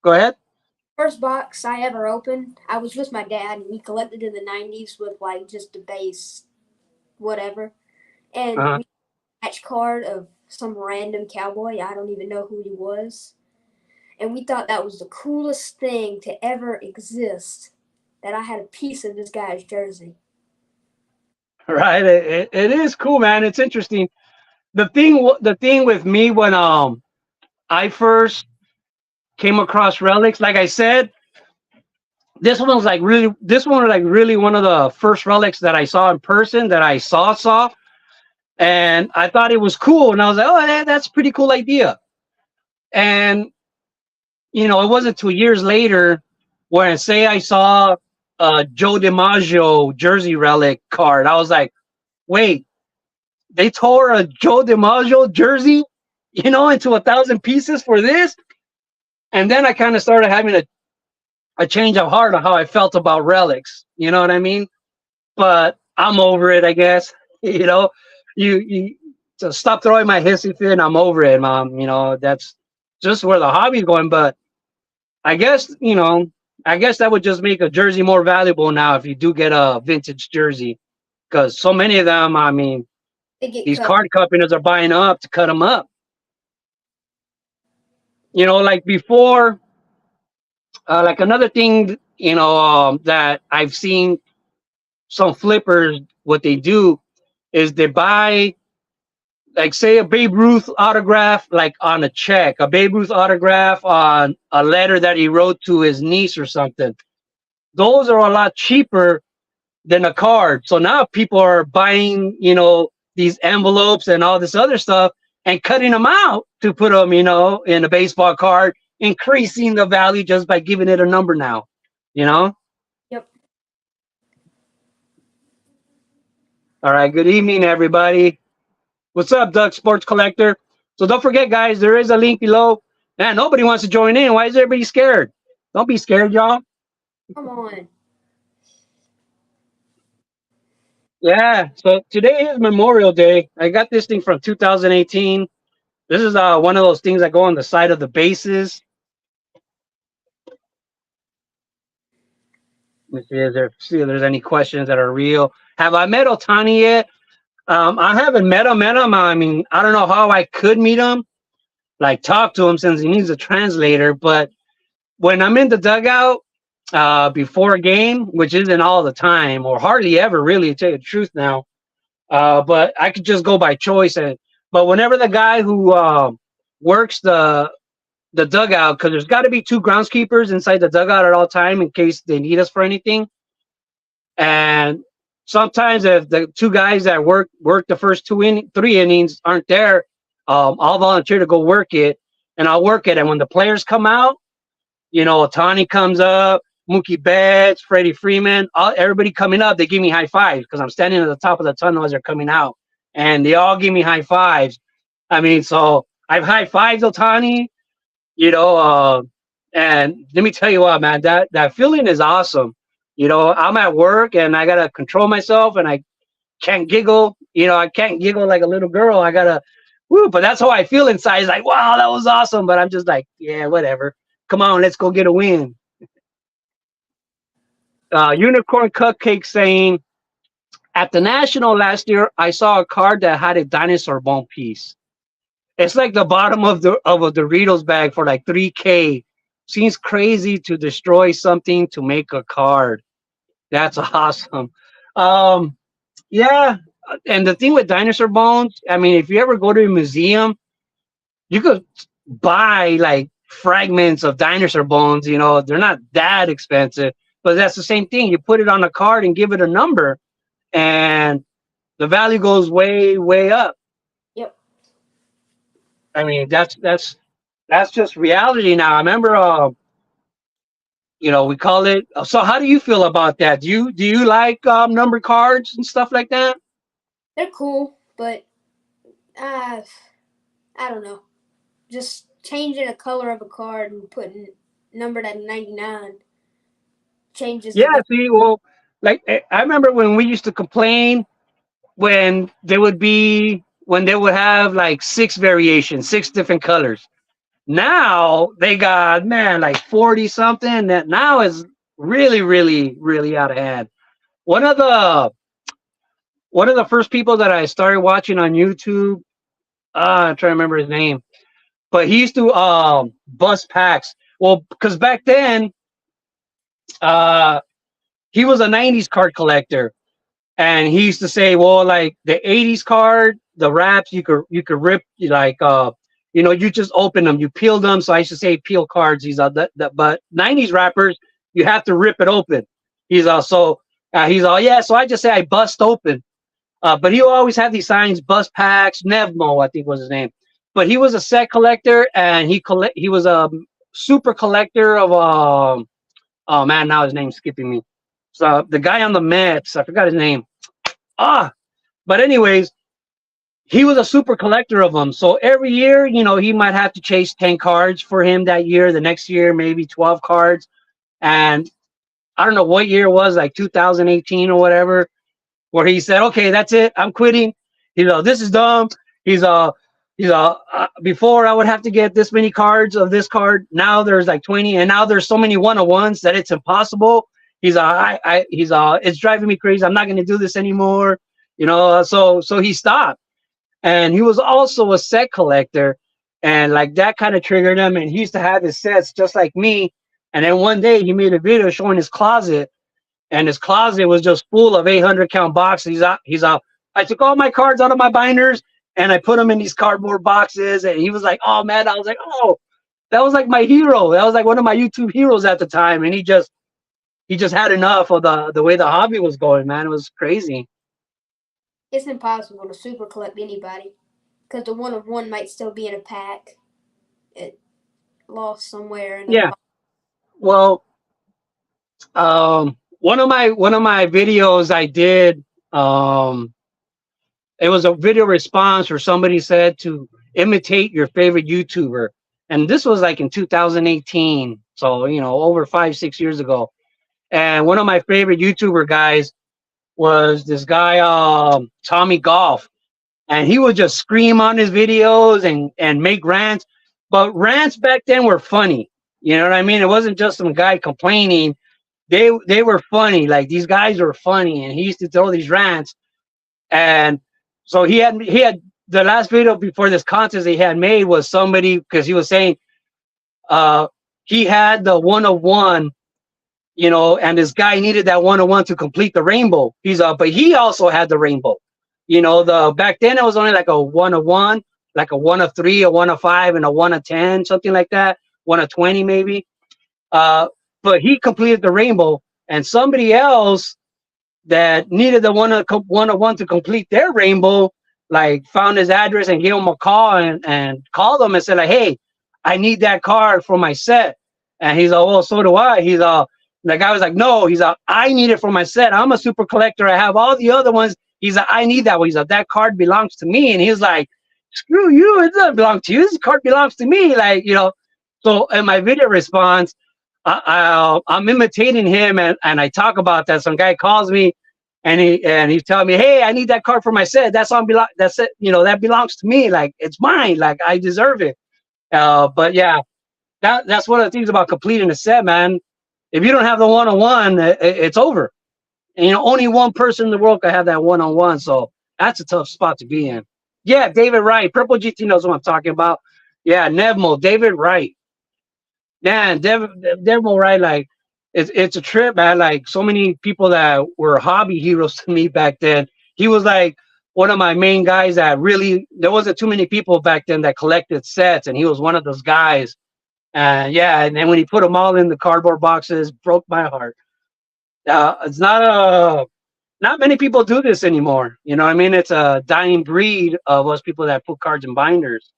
Go ahead. first box I ever opened, I was with my dad, and we collected in the '90s with like just the base, whatever, and Uh-huh. we match card of some random cowboy. I don't even know who he was, and we thought that was the coolest thing to ever exist. That I had a piece of this guy's jersey. Right. It is cool, man. It's interesting. The thing with me when I first came across relics, like I said, this one was like really one of the first relics that I saw in person that I saw, and I thought it was cool, and I was like, oh, that's a pretty cool idea. And it wasn't 2 years later when say I saw a Joe DiMaggio jersey relic card. I was like, wait, they tore a Joe DiMaggio jersey, into 1,000 pieces for this? And then I kind of started having a change of heart on how I felt about relics. You know what I mean? But I'm over it, I guess. You know, you so stop throwing my hissy fit. I'm over it, mom. That's just where the hobby's going. But I guess I guess that would just make a jersey more valuable now if you do get a vintage jersey, because so many of them. I mean, They get these cut. card companies are buying up to cut them up. Like before, like another thing, that I've seen some flippers, what they do is they buy, like, say, a Babe Ruth autograph, like on a check, a Babe Ruth autograph on a letter that he wrote to his niece or something. Those are a lot cheaper than a card. So now people are buying, these envelopes and all this other stuff and cutting them out to put them, in a baseball card, increasing the value just by giving it a number now, you know? Yep. All right. Good evening, everybody. What's up, Doug Sports Collector? So don't forget, guys, there is a link below. Man, nobody wants to join in. Why is everybody scared? Don't be scared, y'all. Come on. Yeah. So today is Memorial Day. I got this thing from 2018. This is one of those things that go on the side of the bases. Let me see if there's any questions that are real. Have I met Otani yet? I haven't met him. I mean, I don't know how I could meet him, like talk to him since he needs a translator. But when I'm in the dugout before a game, which isn't all the time or hardly ever, really, to tell you the truth now, but I could just go by choice. But whenever the guy who works the dugout, because there's got to be two groundskeepers inside the dugout at all time in case they need us for anything. And sometimes if the two guys that work the first 3 innings aren't there, I'll volunteer to go work it, and I'll work it. And when the players come out, Otani comes up, Mookie Betts, Freddie Freeman, everybody coming up, they give me high fives because I'm standing at the top of the tunnel as they're coming out, and they all give me high fives. I mean, so I've high fived Otani, you know, uh, and let me tell you what, man, that feeling is awesome. I'm at work and I gotta control myself, and I can't giggle. I can't giggle like a little girl. I gotta, woo, but that's how I feel inside. It's like, wow, that was awesome. But I'm just like, yeah, whatever. Come on, let's go get a win. Unicorn Cupcake saying, at the National last year, I saw a card that had a dinosaur bone piece. It's like the bottom of a Doritos bag for like 3K. Seems crazy to destroy something to make a card. That's awesome. Um, yeah, and the thing with dinosaur bones, I mean, if you ever go to a museum, you could buy like fragments of dinosaur bones. You know, they're not that expensive, but that's the same thing. You put it on a card and give it a number, and the value goes way, way up. Yep. I mean, that's just reality now. I remember, we call it. So, how do you feel about that? Do you like number cards and stuff like that? They're cool, but uh, I don't know. Just changing the color of a card and putting numbered at 99 changes Yeah. the value. See, well, like I remember when we used to complain when they would have like six variations, six different colors. Now they got, man, like 40 something. That now is really, really, really out of hand. One of the one of the first people that I started watching on YouTube, I'm trying to remember his name, but he used to bust packs. Well, because back then, uh, he was a '90s card collector, and he used to say, well, like the '80s card, the wraps you could rip, like you just open them, you peel them. So I used to say peel cards. But '90s wrappers, you have to rip it open. He's all yeah. So I just say I bust open. But he always had these signs, bust packs, Nevmo, I think was his name. But he was a set collector, and he was a super collector of oh man, now his name's skipping me. So the guy on the Mets, I forgot his name. Ah, but anyways, he was a super collector of them. So every year, he might have to chase 10 cards for him that year. The next year, maybe 12 cards. And I don't know what year it was, like 2018 or whatever, where he said, "Okay, that's it. I'm quitting." This is dumb. He's before I would have to get this many cards of this card. Now there's like 20, and now there's so many one-on-ones that it's impossible. It's driving me crazy. I'm not going to do this anymore. So he stopped, and he was also a set collector, and like that kind of triggered him. And he used to have his sets just like me. And then one day he made a video showing his closet, and his closet was just full of 800 count boxes. He's out. I took all my cards out of my binders and I put them in these cardboard boxes. And he was like, "Oh man," I was like, "Oh, that was like my hero. That was like one of my YouTube heroes at the time." And he just had enough of the way the hobby was going. Man, it was crazy. It's impossible to super collect anybody because the one of one might still be in a pack. It lost somewhere in a Yeah. box. Well, one of my videos I did, it was a video response where somebody said to imitate your favorite YouTuber. And this was like in 2018. So, over 5, 6 years ago. And one of my favorite YouTuber guys was this guy, Tommy Golf. And he would just scream on his videos and make rants. But rants back then were funny. You know what I mean? It wasn't just some guy complaining. They were funny. Like these guys were funny. And he used to throw these rants. And so he had the last video before this contest he had made was somebody, because he was saying uh he had the one of one, and this guy needed that one of one to complete the rainbow. But he also had the rainbow. The back then it was only like a one of one, like a one of three, a one of five, and a one of 10, something like that, one of 20 maybe. Uh, but he completed the rainbow, and somebody else that needed the one to complete their rainbow, like found his address and gave him a call and called him and said like, "Hey, I need that card for my set." And he's like, "Oh, so do I." The guy was like, "No," "I need it for my set. I'm a super collector. I have all the other ones." He's like, "I need that one." He's like, "That card belongs to me." And he was like, "Screw you. It doesn't belong to you. This card belongs to me." So in my video response, I'm imitating him, and I talk about that. Some guy calls me, and he's telling me, "Hey, I need that card for my set. That's it. That belongs to me. Like it's mine. Like I deserve it." But yeah, that's one of the things about completing a set, man. If you don't have the one-on-one, it's over. And only one person in the world can have that one-on-one. So that's a tough spot to be in. Yeah, David Wright, Purple GT knows what I'm talking about. Yeah, Nevmo, David Wright. Man, Devil, right? Like, it's a trip, man. Like so many people that were hobby heroes to me back then. He was like one of my main guys that really there wasn't too many people back then that collected sets, and he was one of those guys. And yeah, and then when he put them all in the cardboard boxes, broke my heart. It's not many people do this anymore. You know what I mean? It's a dying breed of us people that put cards in binders.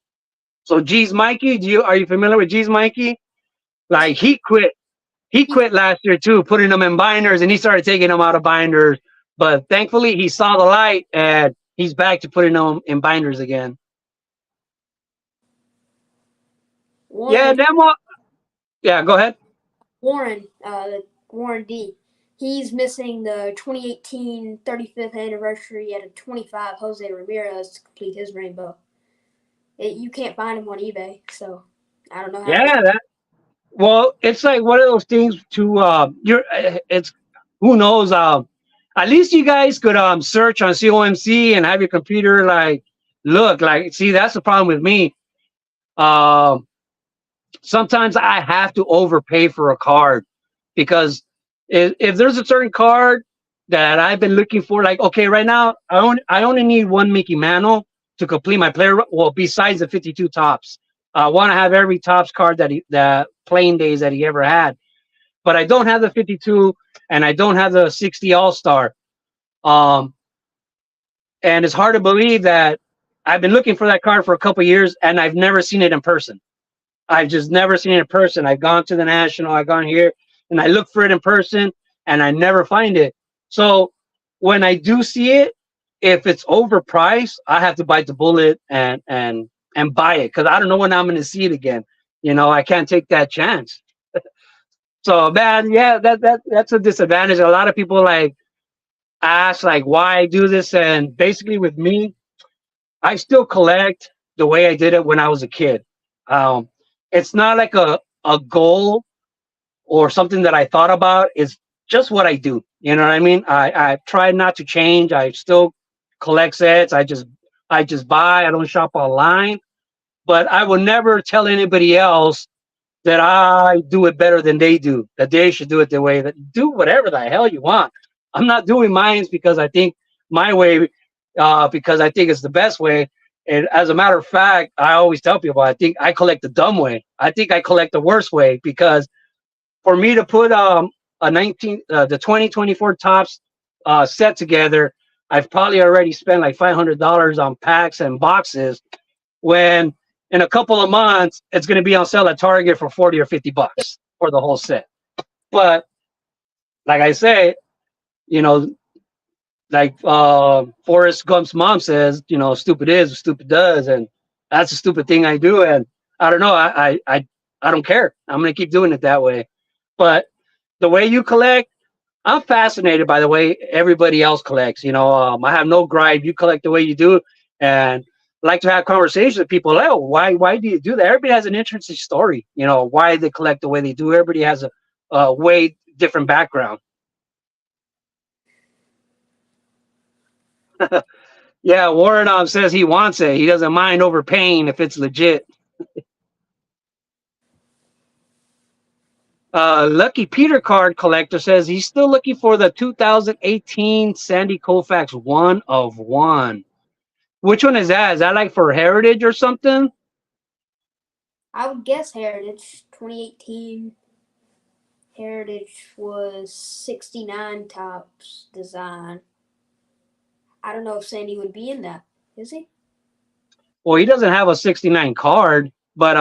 So G's Mikey, are you familiar with G's Mikey? Like he quit last year too, putting them in binders, and he started taking them out of binders. But thankfully, he saw the light, and he's back to putting them in binders again. Yeah, Warren, demo. Yeah, go ahead. Warren D. He's missing the 2018 35th anniversary at a 25 Jose Ramirez to complete his rainbow. You can't find him on eBay, so I don't know how. Yeah, well, it's like one of those things to it's who knows. At least you guys could search on COMC and have your computer like look like. See, that's the problem with me. Um, Sometimes I have to overpay for a card because if there's a certain card that I've been looking for, like okay, right now I only need one Mickey Mantle to complete my player. Well, besides the 52 tops, I want to have every tops card that playing days that he ever had, but I don't have the 52 and I don't have the 60 All Star. Um, and it's hard to believe that I've been looking for that card for a couple years and I've never seen it in person. I've just never seen it in person. I've gone to the National, I've gone here, and I look for it in person, and I never find it. So when I do see it, if it's overpriced, I have to bite the bullet and buy it because I don't know when I'm going to see it again. You know, I can't take that chance. So man, yeah, that's a disadvantage. A lot of people like ask like why I do this, and basically with me, I still collect the way I did it when I was a kid. Um, it's not like a goal or something that I thought about. It's just what I do. You know what I mean? I try not to change. I still collect sets. I just buy. I don't shop online. But I will never tell anybody else that I do it better than they do. That they should do it the way that do whatever the hell you want. I'm not doing mine because I think my way, because I think it's the best way. And as a matter of fact, I always tell people I think I collect the dumb way. I think I collect the worst way because for me to put the 2024 tops set together, I've probably already spent like $500 on packs and boxes. When in a couple of months it's going to be on sale at Target for 40 or $50 for the whole set. But like I say, you know, like Forrest Gump's mom says, you know, stupid is, stupid does, and that's a stupid thing I do, and I don't know, I don't care. I'm gonna keep doing it that way. But the way you collect, I'm fascinated by the way everybody else collects. You know, I have no gripe. You collect the way you do, and I like to have conversations with people. Like, oh, why do you do that? Everybody has an interesting story. You know, why they collect the way they do. Everybody has a way different background. Yeah, Warren says he wants it. He doesn't mind overpaying if it's legit. Lucky Peter card collector says he's still looking for the 2018 Sandy Koufax 1 of 1. Which one is that? Is that like for Heritage or something? I would guess Heritage 2018. Heritage was 69 tops design. I don't know if Sandy would be in that. Is he? Well, he doesn't have a 69 card, but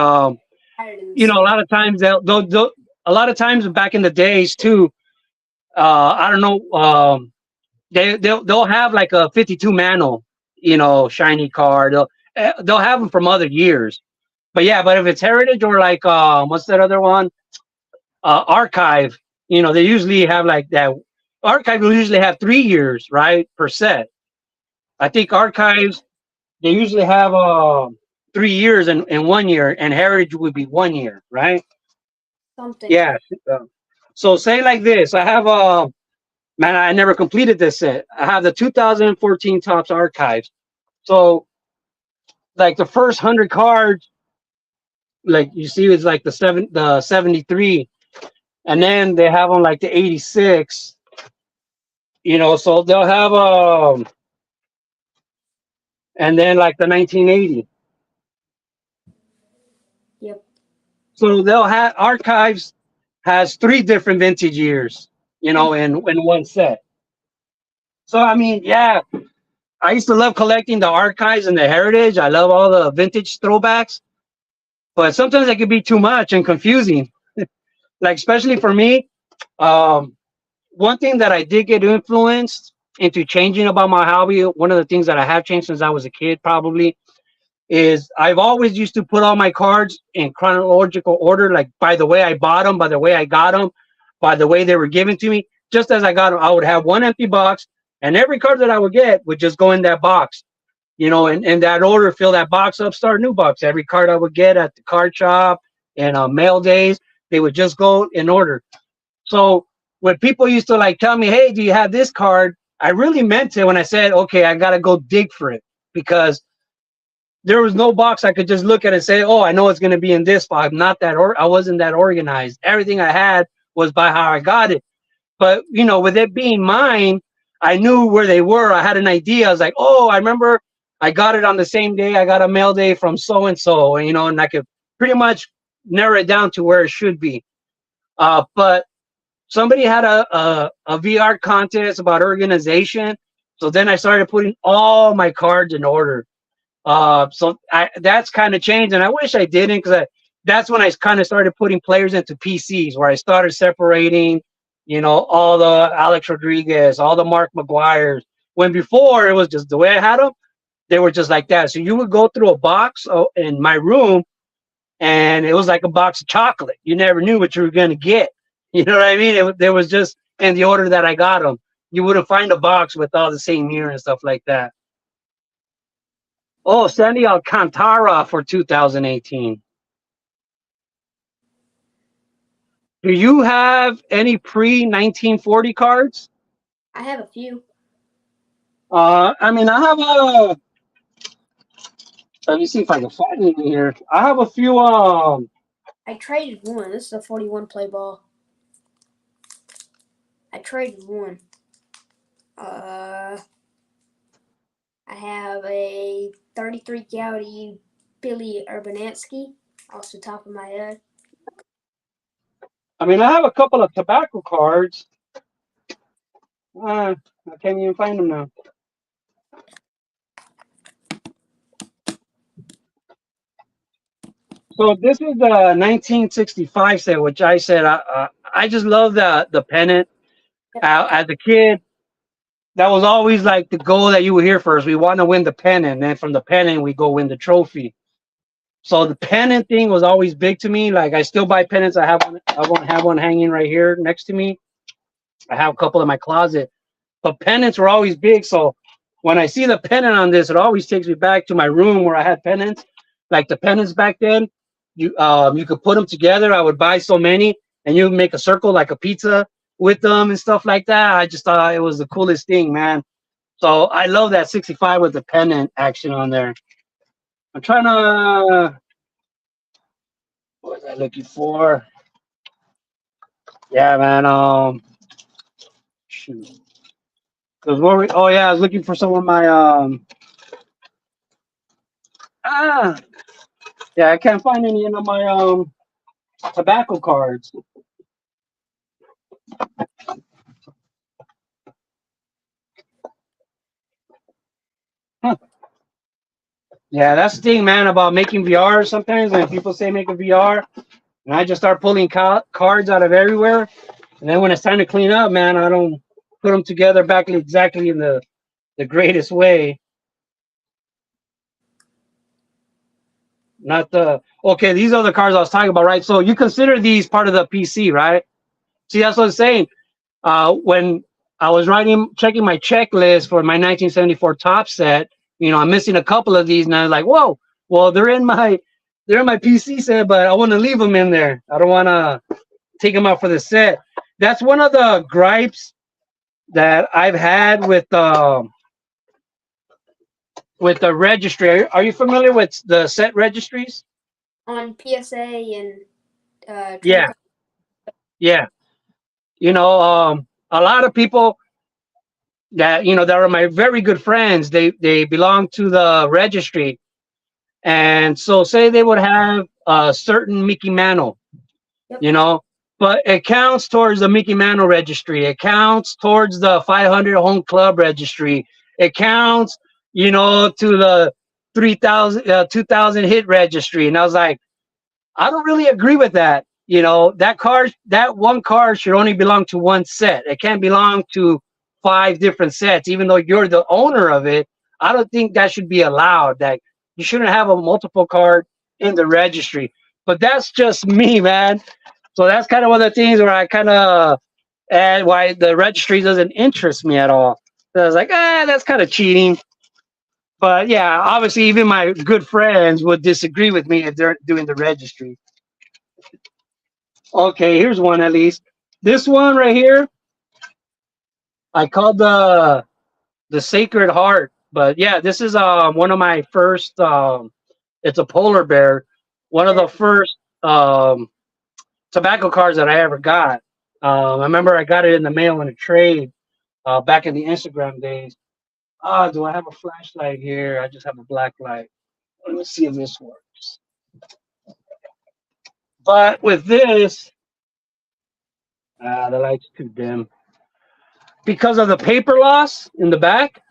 you know, a lot of times they'll a lot of times back in the days too. I don't know. They'll have like a 52 Mantle, you know, shiny card. They'll have them from other years. But yeah, but if it's Heritage or like what's that other one? Archive. You know, they usually have like that. Archive will usually have 3 years, right, per set. I think archives they usually have 3 years and 1 year, and Heritage would be 1 year, right? Something. Yeah. So say like this, I have man, I never completed this set. I have the 2014 Tops Archives. So like the first 100 cards, like you see, it's like the 73. and then they have them like the 86. So they'll have and then like the 1980. Yep. So they'll have archives has three different vintage years, in one set. So I mean, yeah, I used to love collecting the archives and the heritage. I love all the vintage throwbacks, but sometimes it could be too much and confusing. Like especially for me, um, one thing that I did get influenced into changing about my hobby. One of the things that I have changed since I was a kid, probably, is I've always used to put all my cards in chronological order, like by the way I bought them, by the way I got them, by the way they were given to me. Just as I got them, I would have one empty box, and every card that I would get would just go in that box, and in that order, fill that box up, start a new box. Every card I would get at the card shop and mail days, they would just go in order. So when people used to like tell me, "Hey, do you have this card?" I really meant it when I said, "Okay, I gotta go dig for it," because there was no box I could just look at and say, "Oh, I know it's going to be in this box." I'm not that, or I wasn't that organized. Everything I had was by how I got it. But with it being mine, I knew where they were. I had an idea. I was like, "Oh, I remember I got it on the same day. I got a mail day from so and so," and I could pretty much narrow it down to where it should be. But somebody had a VR contest about organization, so then I started putting all my cards in order. That's kind of changed, and I wish I didn't, because that's when I kind of started putting players into PCs, where I started separating, all the Alex Rodriguez, all the Mark McGuire's. When before it was just the way I had them, they were just like that. So you would go through a box in my room, and it was like a box of chocolate. You never knew what you were going to get. You know what I mean? There was just in the order that I got them. You wouldn't find a box with all the same year and stuff like that. Oh, Sandy Alcantara for 2018. Do you have any pre 1940 cards? I have a few. I mean, I have a. Let me see if I can find it in here. I have a few. I traded one. This is a 41 play ball. I traded one. Uh, I have a 33 Gaudy Billy Urbanetsky off the top of my head. I mean, I have a couple of tobacco cards. I can't even find them now. So this is the 1965 set, which I said I just love the pennant. As a kid, that was always like the goal that you would hear first. We want to win the pennant, and then from the pennant we go win the trophy. So the pennant thing was always big to me. Like I still buy pennants. I have one. I won't have one hanging right here next to me. I have a couple in my closet, but pennants were always big. So when I see the pennant on this, it always takes me back to my room where I had pennants. Like the pennants back then, you could put them together. I would buy so many, and you would make a circle like a pizza with them and stuff like that. I just thought it was the coolest thing, man. So I love that 65 with the pennant action on there. I'm trying to. What was I looking for? Yeah, man. Shoot. Cause what? Oh yeah, I was looking for some of my Ah. Yeah, I can't find any of my tobacco cards. Huh. Yeah, that's the thing, man, about making VR. Sometimes when people say make a VR, and I just start pulling cards out of everywhere, and then when it's time to clean up, man, I don't put them together back exactly in the greatest way. Not the okay. These are the cards I was talking about, right? So you consider these part of the PC, right? See, that's what I'm saying. When I was checking my checklist for my 1974 top set, I'm missing a couple of these, and I was like, whoa, well, they're in my PC set, but I want to leave them in there. I don't want to take them out for the set. That's one of the gripes that I've had with the registry. Are you familiar with the set registries? On PSA and Yeah. Yeah, a lot of people that that are my very good friends. They belong to the registry, and so say they would have a certain Mickey Mantle, Yep. you know, but it counts towards the Mickey Mantle registry. It counts towards the 500 home club registry. It counts, to the 3,000, 2,000 hit registry. And I was like, I don't really agree with that. That one card should only belong to one set. It can't belong to five different sets, even though you're the owner of it. I don't think that should be allowed. That you shouldn't have a multiple card in the registry. But that's just me, man. So that's kind of one of the things where I kind of and why the registry doesn't interest me at all. So I was like, that's kind of cheating. But yeah, obviously, even my good friends would disagree with me if they're doing the registry. Okay, here's one at least. This one right here, I called the Sacred Heart. But yeah, this is one of my first. It's a polar bear. One of the first tobacco cards that I ever got. I remember I got it in the mail in a trade back in the Instagram days. Do I have a flashlight here? I just have a black light. Let me see if this works. But with this, the light's too dim. Because of the paper loss in the back,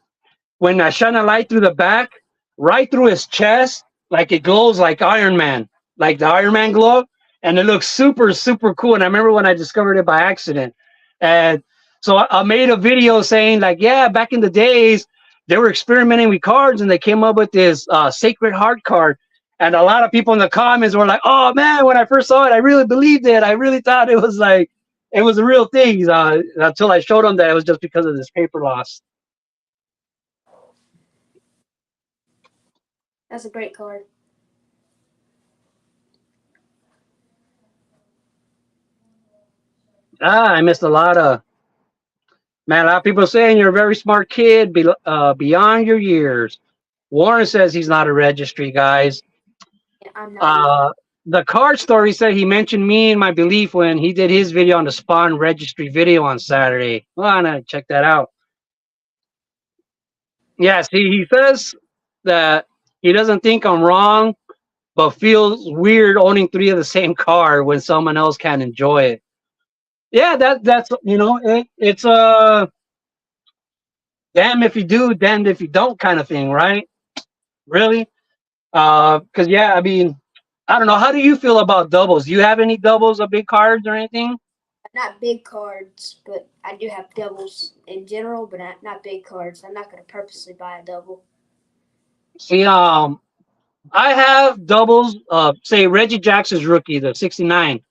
when I shine a light through the back, right through his chest, like it glows like Iron Man, like the Iron Man glow, and it looks super, super cool. And I remember when I discovered it by accident. And so I made a video saying, like, yeah, back in the days, they were experimenting with cards and they came up with this Sacred Heart card. And a lot of people in the comments were like, oh man, when I first saw it, I really believed it. I really thought it was like, it was a real thing until I showed them that it was just because of this paper loss. That's a great card. I missed a lot of man. A lot of people saying you're a very smart kid, beyond your years. Warren says he's not a registry, guys. Yeah, I'm not either. Uh, the card story said he mentioned me and my belief when he did his video on the Spawn registry video on Saturday. Well, I'm gonna check that out. Yeah, see, he says that he doesn't think I'm wrong, but feels weird owning three of the same card when someone else can enjoy it. Yeah, that's it's a damn if you do, damned if you don't kind of thing, right? Really? Because yeah, I mean, I don't know. How do you feel about doubles? Do you have any doubles of big cards or anything? Not big cards, but I do have doubles in general, but not big cards. I'm not going to purposely buy a double. See, I have doubles of say Reggie Jackson's rookie, the 69.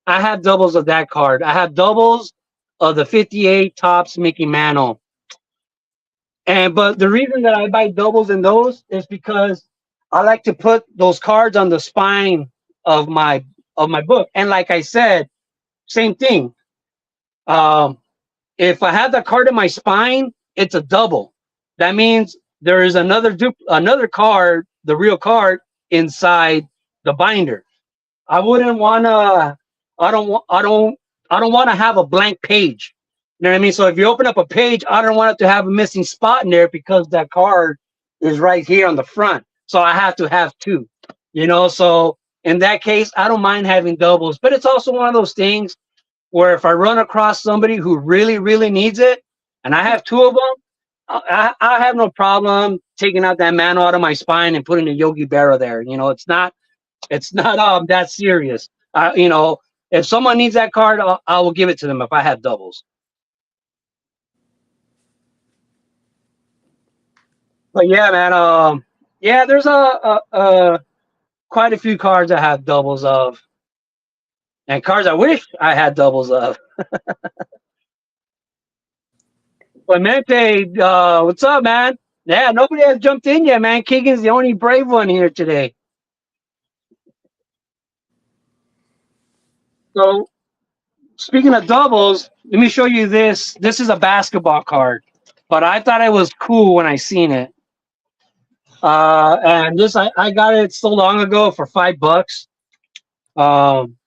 I have doubles of that card. I have doubles of the 58 tops Mickey Mantle. And but the reason that I buy doubles in those is because I like to put those cards on the spine of my book. And like I said, same thing. Um, if I have the card in my spine, it's a double. That means there is another card, the real card inside the binder. I wouldn't want to. I don't want. I don't. I don't want to have a blank page. You know what I mean? So if you open up a page, I don't want it to have a missing spot in there because that card is right here on the front. So I have to have two. So in that case, I don't mind having doubles. But it's also one of those things where if I run across somebody who really, really needs it, and I have two of them, I have no problem taking out that man out of my spine and putting a Yogi Berra there. It's not that serious. If someone needs that card, I will give it to them if I have doubles. But yeah, man. Yeah, there's quite a few cards I have doubles of, and cards I wish I had doubles of. Clemente, what's up, man? Yeah, nobody has jumped in yet, man. Keegan's the only brave one here today. So speaking of doubles, let me show you this. This is a basketball card, but I thought it was cool when I seen it. And this I got it so long ago for $5. Um,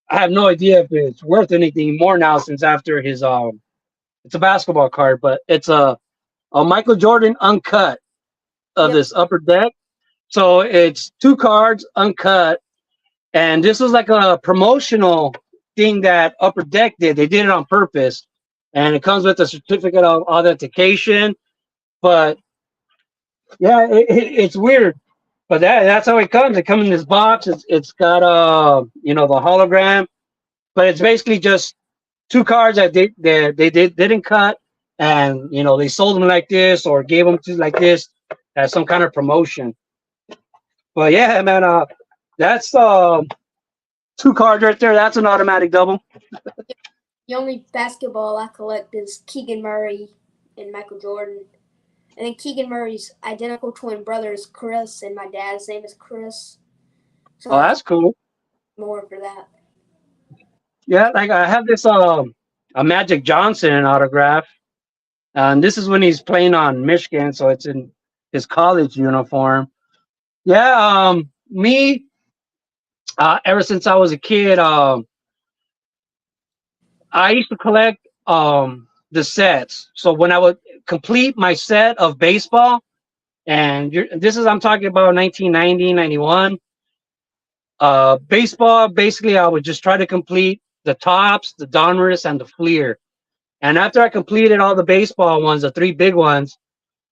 I have no idea if it's worth anything more now since after his it's a basketball card, but it's a Michael Jordan uncut of Yep. this upper deck. So it's two cards uncut, and this was like a promotional thing that Upper Deck did. They did it on purpose, and it comes with a certificate of authentication. But yeah, it's weird. But that's how it comes. It comes in this box. It's got the hologram, but it's basically just two cards that didn't cut, and they sold them like this or gave them to like this as some kind of promotion. But yeah, man, that's two cards right there. That's an automatic double. The only basketball I collect is Keegan Murray and Michael Jordan. And then Keegan Murray's identical twin brother is Chris, and my dad's name is Chris. So Oh, that's cool. more for that. Yeah, like I have this a Magic Johnson autograph, and this is when he's playing on Michigan, so it's in his college uniform. Yeah, me ever since I was a kid, I used to collect the sets. So when I would complete my set of baseball, and this is I'm talking about 1990, 91. Baseball, basically, I would just try to complete the tops, the Donruss, and the Fleer. And after I completed all the baseball ones, the three big ones,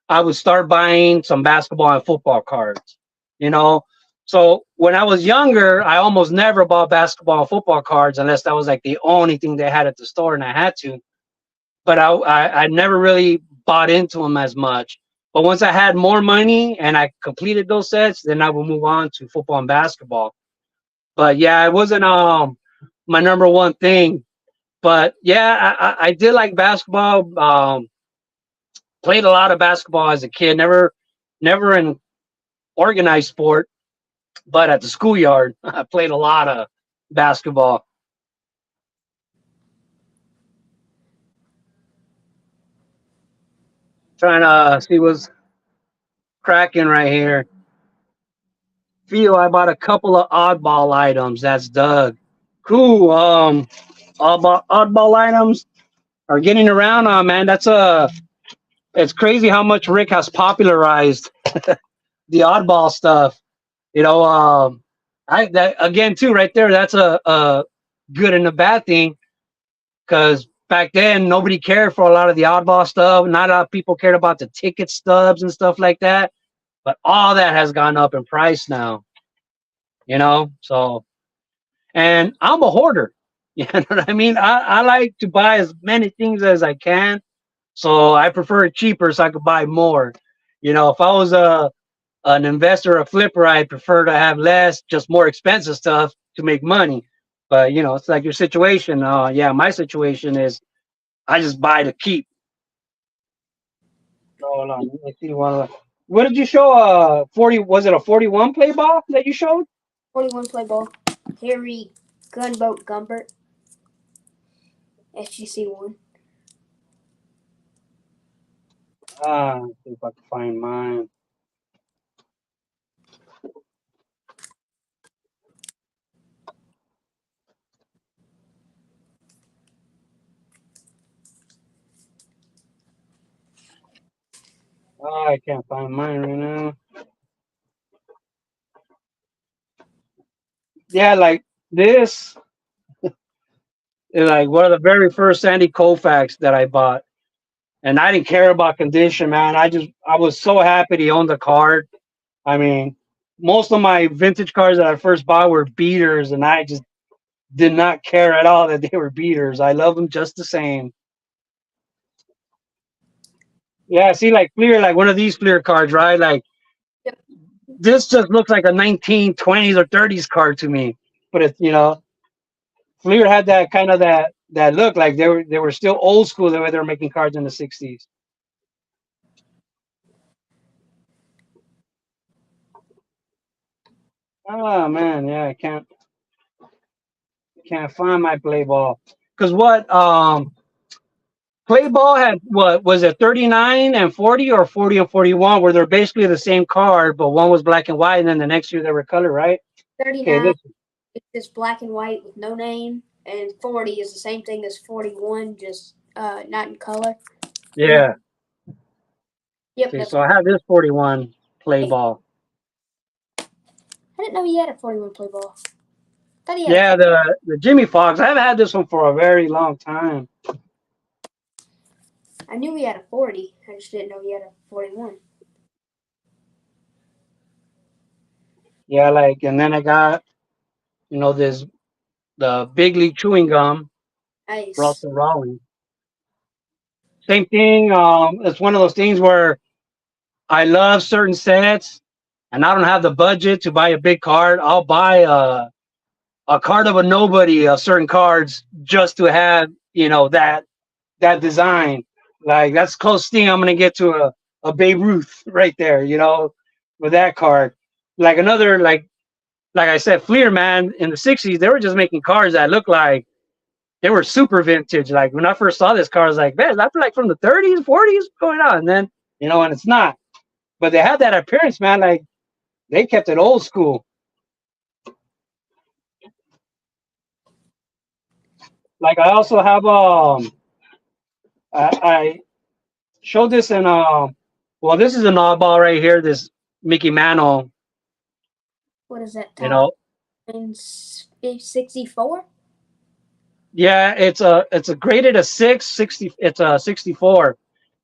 I would start buying some basketball and football cards. You know, so when I was younger, I almost never bought basketball and football cards unless that was like the only thing they had at the store and I had to. But I never really bought into them as much. But once I had more money and I completed those sets, then I would move on to football and basketball. But yeah, it wasn't my number one thing. But yeah, I did like basketball. Played a lot of basketball as a kid. Never in organized sport, but at the schoolyard, I played a lot of basketball. Trying to see what's cracking right here. Feel I bought a couple of oddball items. That's Doug. Cool. Oddball items are getting around. Man, it's crazy how much Rick has popularized the oddball stuff. I that again too right there. That's a good and a bad thing because back then nobody cared for a lot of the oddball stuff. Not a lot of people cared about the ticket stubs and stuff like that. But all that has gone up in price now. So and I'm a hoarder. You know what I mean? I like to buy as many things as I can. So I prefer it cheaper so I could buy more. If I was an investor, a flipper, I'd prefer to have less, just more expensive stuff to make money. But it's like your situation. Yeah, my situation is I just buy to keep. Hold on, let me see one. What did you show? 40? Was it a 41 play ball that you showed? 41 play ball. Harry Gunboat Gumbert. SGC 1. Let's see if I can find mine. Oh, I can't find mine right now. Yeah, like this is like one of the very first Sandy Koufax that I bought. And I didn't care about condition, man. I was so happy he owned the card. I mean, most of my vintage cars that I first bought were beaters, and I just did not care at all that they were beaters. I love them just the same. Yeah, see, like Fleer, like one of these Fleer cards, right? Like Yep. this just looks like a 1920s or 30s card to me. But Fleer had that kind of that look, like they were still old school the way they were making cards in the 60s. Oh man, yeah, I can't find my play ball. Cause what play ball had, what was it, 39 and 40 or 40 and 41, where they're basically the same card, but one was black and white, and then the next year they were color, right? Okay, 39. this It's just black and white with no name, and 40 is the same thing as 41, just not in color. Yeah. Yep, See, that's. so I have this 41 play ball. I didn't know he had a 41 play ball. Thought he had. Yeah, the Jimmy Fox. I haven't had this one for a very long time. I knew he had a 40. I just didn't know he had a 41. Yeah, like, and then I got, this the Big League chewing gum, Nice. Russell Rollins. Same thing. It's one of those things where I love certain sets, and I don't have the budget to buy a big card. I'll buy a card of a nobody of certain cards just to have, that design. Like that's close thing I'm gonna get to a Babe Ruth right there, with that card. Like another like I said, Fleer man in the '60s, they were just making cars that looked like they were super vintage. Like when I first saw this car, I was like, man, that's like from the '30s, '40s going on. And then, and it's not. But they had that appearance, man. Like they kept it old school. Like I also have I showed this in well, this is an oddball right here, this Mickey Mantle, What is that? you Top know. 64? Yeah, it's a graded a 660, it's a 64.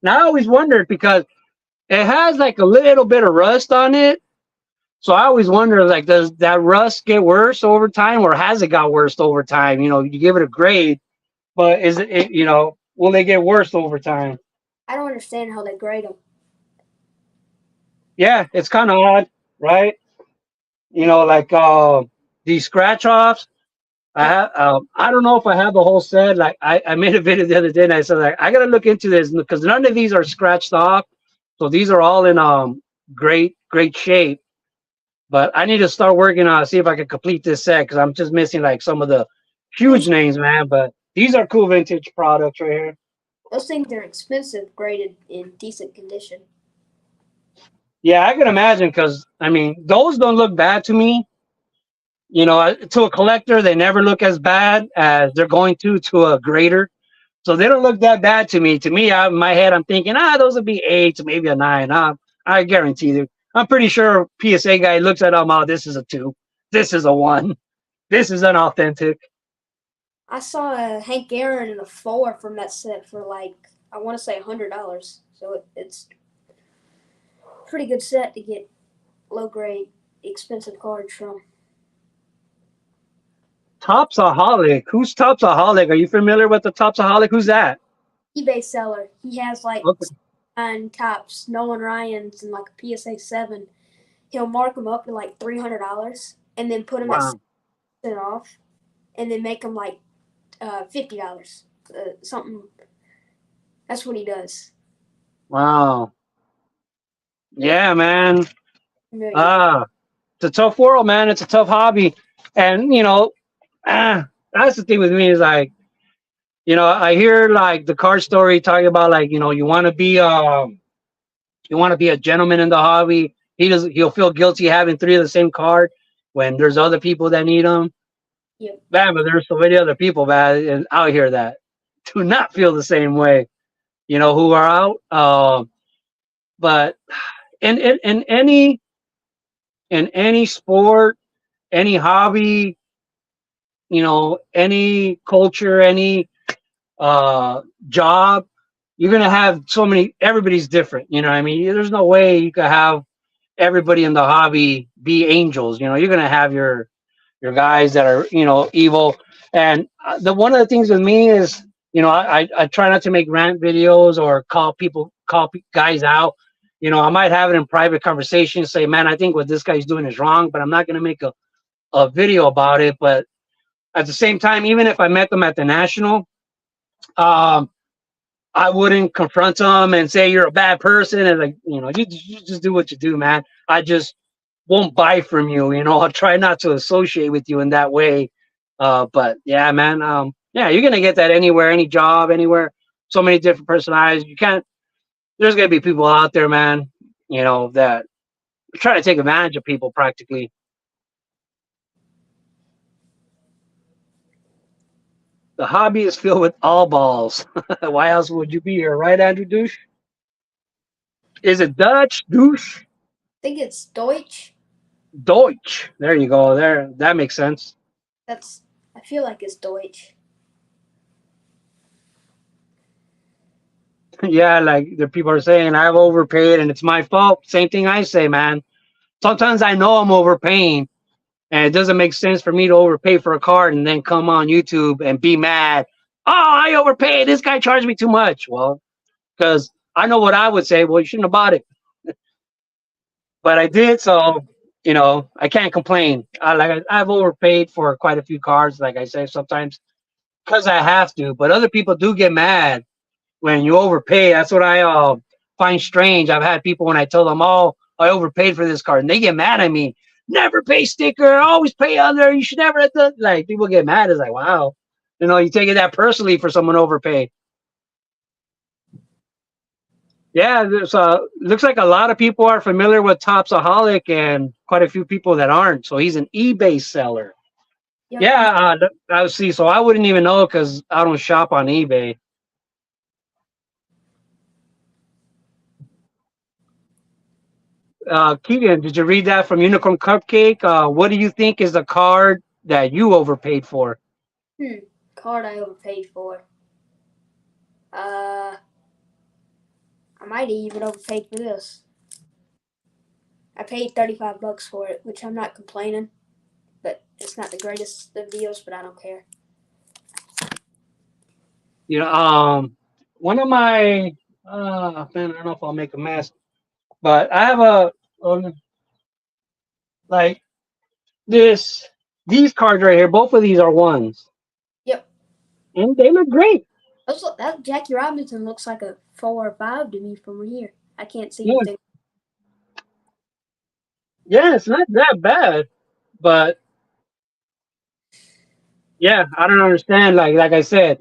Now I always wondered because it has like a little bit of rust on it. So I always wonder, like, does that rust get worse over time, or has it got worse over time? You give it a grade, but is will they get worse over time? I don't understand how they grade them. Yeah, it's kind of odd, right? Like these scratch offs. I don't know if I have the whole set. Like I made a video the other day, and I said like I gotta look into this because none of these are scratched off, so these are all in great shape. But I need to start working on see if I can complete this set because I'm just missing like some of the huge Those names, man. But these are cool vintage products right here. those things are expensive, graded in decent condition. Yeah, I can imagine because I mean those don't look bad to me. To a collector, they never look as bad as they're going to a grader. So they don't look that bad to me. To me, in my head, I'm thinking, those would be 8, maybe a 9. I guarantee you. I'm pretty sure PSA guy looks at them, this is a 2. This is a 1. This is unauthentic. I saw a Hank Aaron and a 4 from that set for like I want to say $100. So it's a pretty good set to get low grade, expensive cards from. Topsaholic. Who's Topsaholic? Are you familiar with the Topsaholic? Who's that? eBay seller. He has like Okay. 9 tops, Nolan Ryan's, and like a PSA 7. He'll mark them up to like $300 and then put them at Wow. 6% off, and then make them like $50. Something. That's what he does. Wow. Yeah, man. Familiar. Ah, it's a tough world, man. It's a tough hobby. And, that's the thing with me is like, I hear like the car story talking about like, you want to be a gentleman in the hobby. He'll feel guilty having 3 of the same card when there's other people that need them. Yep. Man, but there's so many other people, man, and out here that do not feel the same way. Who are out. But in any sport, any hobby, any culture, any job, you're gonna have so many. Everybody's different. You know what I mean? There's no way you could have everybody in the hobby be angels. You're gonna have your guys that are evil. And the one of the things with me is I try not to make rant videos or call guys out. I might have it in private conversation, say, man, I think what this guy's doing is wrong, but I'm not gonna make a video about it. But at the same time, even if I met them at the national, um, I wouldn't confront them and say you're a bad person and like you just do what you do, man. I just won't buy from you. I'll try not to associate with you in that way. But yeah, man. Yeah, you're gonna get that anywhere, any job, anywhere. So many different personalities. You can't. There's gonna be people out there, man. That try to take advantage of people practically. The hobby is filled with all balls. Why else would you be here, right, Andrew Douche? Is it Dutch? Douche? I think it's Deutsch. Deutsch. There you go. There, that makes sense. That's. I feel like it's Deutsch. Yeah, like the people are saying I've overpaid and it's my fault. Same thing I say, man. Sometimes I know I'm overpaying, and it doesn't make sense for me to overpay for a card and then come on YouTube and be mad. Oh, I overpaid. This guy charged me too much. Well, because I know what I would say. Well, you shouldn't have bought it, but I did. So, I can't complain. I've overpaid for quite a few cards. Like I say, sometimes because I have to, but other people do get mad when you overpay. That's what I find strange. I've had people when I tell them, "Oh, I overpaid for this card," and they get mad at me. Never pay sticker, always pay under. You should never have done. Like people get mad. It's like, wow, you take it that personally for someone overpaid. Yeah, there's looks like a lot of people are familiar with Topsaholic and quite a few people that aren't. So he's an eBay seller. Yep. Yeah, I see. So I wouldn't even know because I don't shop on eBay. Keegan, did you read that from Unicorn Cupcake? What do you think is the card that you overpaid for? Card I overpaid for. I might even overpaid for this. I paid $35 for it, which I'm not complaining, but it's not the greatest of deals, but I don't care. One of my man, I don't know if I'll make a mess, but I have like these cards right here. Both of these are ones. Yep. And they look great. That Jackie Robinson looks like a 4 or 5 to me from here. I can't see Yeah. anything. Yeah, it's not that bad, but yeah, I don't understand. Like I said,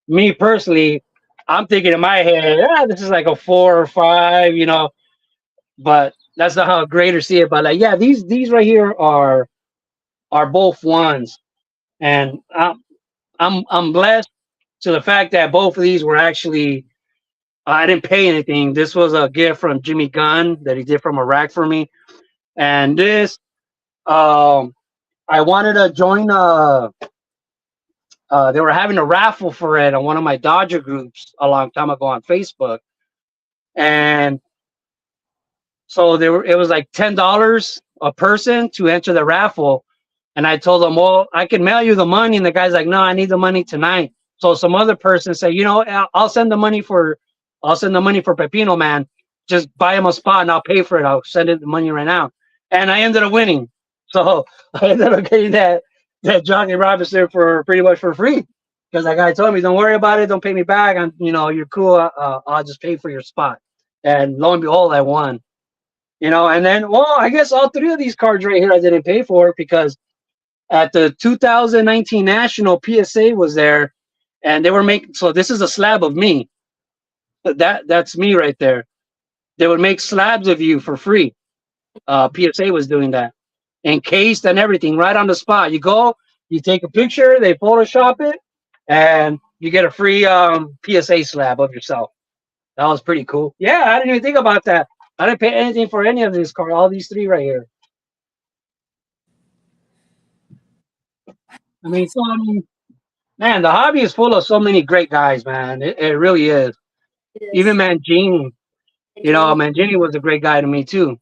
me personally, I'm thinking in my head, yeah, this is like a 4 or 5, but that's not how a grader see it. But like, yeah, these right here are both ones, and I'm blessed to the fact that both of these were actually I didn't pay anything. This was a gift from Jimmy Gunn that he did from Iraq for me, and this I wanted to join they were having a raffle for it on one of my Dodger groups a long time ago on Facebook, and so it was like $10 a person to enter the raffle. And I told them, well, I can mail you the money. And the guy's like, no, I need the money tonight. So some other person said, I'll send the money for Pepino, man. Just buy him a spot and I'll pay for it. I'll send it the money right now. And I ended up winning. So I ended up getting that Johnny Robinson for pretty much for free. Because that guy told me, don't worry about it. Don't pay me back. You're cool. I'll just pay for your spot. And lo and behold, I won. And then, well, I guess all three of these cards right here I didn't pay for because at the 2019 National, PSA was there, and they were making. So this is a slab of me. That's me right there. They would make slabs of you for free. PSA was doing that, encased and everything, right on the spot. You go, you take a picture, they Photoshop it, and you get a free PSA slab of yourself. That was pretty cool. Yeah, I didn't even think about that. I didn't pay anything for any of these cards. All these three right here. Man, the hobby is full of so many great guys, man. It really is. It is. Even Mangini, Mangini was a great guy to me too.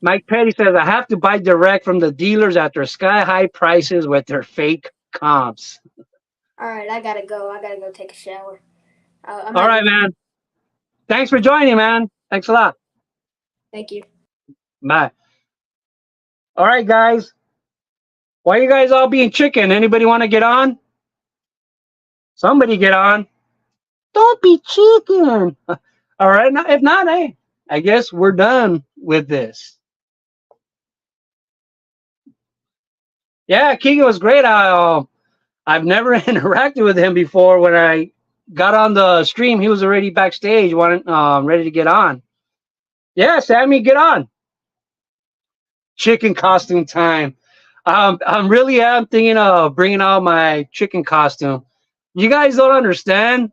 Mike Petty says, I have to buy direct from the dealers at their sky high prices with their fake comps. All right, I gotta go. I gotta go take a shower. All right, man. Thanks for joining, man. Thanks a lot. Thank you. Bye. All right, guys. Why are you guys all being chicken? Anybody want to get on? Somebody get on. Don't be chicken. All right. Now, if not, hey, I guess we're done with this. Yeah, Keegan was great. I've never interacted with him before. When I got on the stream, he was already backstage, ready to get on. Yeah, Sammy, get on. Chicken costume time. I'm really am thinking of bringing out my chicken costume. You guys don't understand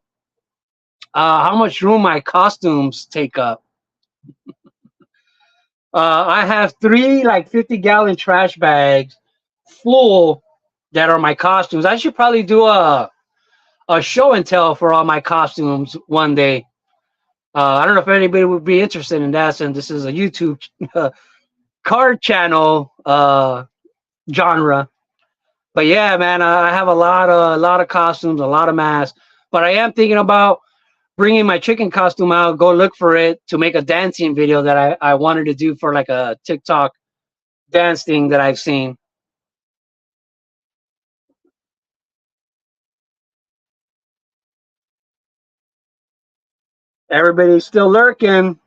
how much room my costumes take up. I have three like 50-gallon trash bags full that are my costumes. I should probably do a show and tell for all my costumes one day. I don't know if anybody would be interested in that, since this is a YouTube card channel genre. But yeah, man, I have a lot of costumes, a lot of masks. But I am thinking about bringing my chicken costume out. Go look for it to make a dancing video that I wanted to do for like a TikTok dance thing that I've seen. Everybody's still lurking,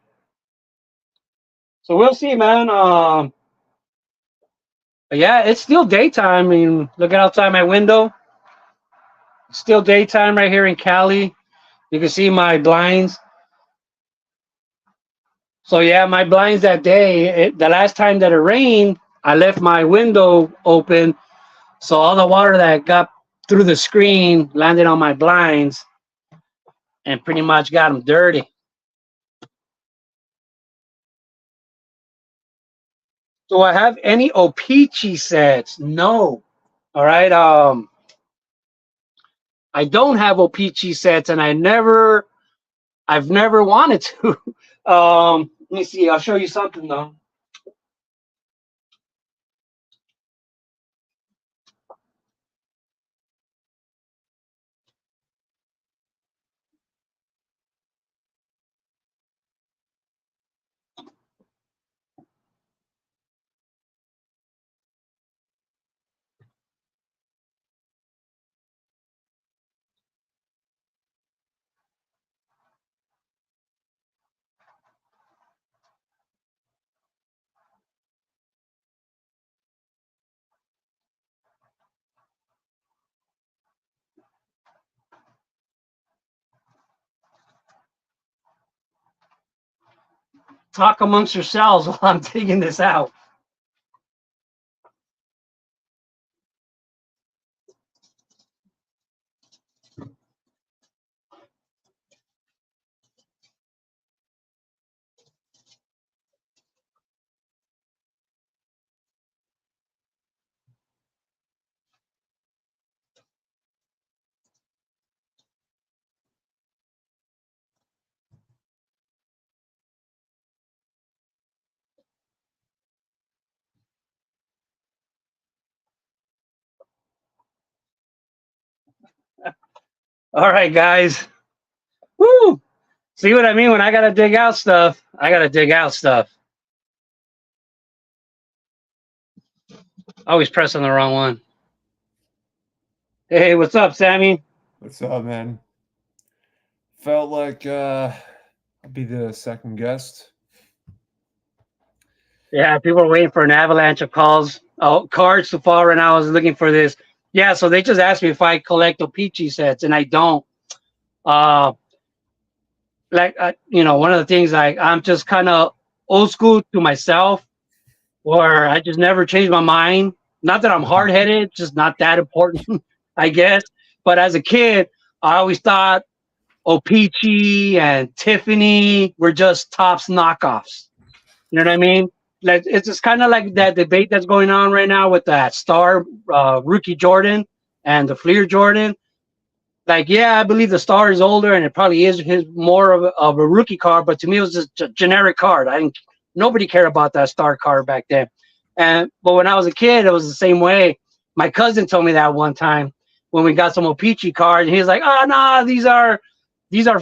so we'll see, man. Yeah, it's still daytime. I mean, looking outside my window, it's still daytime right here in Cali. You can see my blinds. So yeah, my blinds that day, the last time that it rained, I left my window open, so all the water that got through the screen landed on my blinds and pretty much got them dirty. Do I have any Opeachy sets? No. All right. I don't have Opeachy sets, and I've never wanted to. Let me see. I'll show you something though. Talk amongst yourselves while I'm digging this out. All right, guys. Woo! See what I mean? When I gotta dig out stuff, I gotta dig out stuff. Always pressing the wrong one. Hey, what's up, Sammy? What's up, man? Felt like I'll be the second guest. Yeah, people are waiting for an avalanche of calls. Oh, cards to fall right now. I was looking for this. Yeah, so they just asked me if I collect Opeachy sets, and I don't. Uh, one of the things I'm just kind of old school to myself, where I just never change my mind. Not that I'm hard headed, just not that important, I guess. But as a kid, I always thought Opeachy and Tiffany were just Tops knockoffs. You know what I mean? Like it's just kind of like that debate that's going on right now with that star rookie Jordan and the Fleer Jordan. Like, yeah, I believe the star is older and it probably is his more of a rookie card, but to me it was just a generic card. I didn't Nobody cared about that star card back then. But when I was a kid, it was the same way. My cousin told me that one time when we got some Opeachy cards, and he was like, "Oh no, these are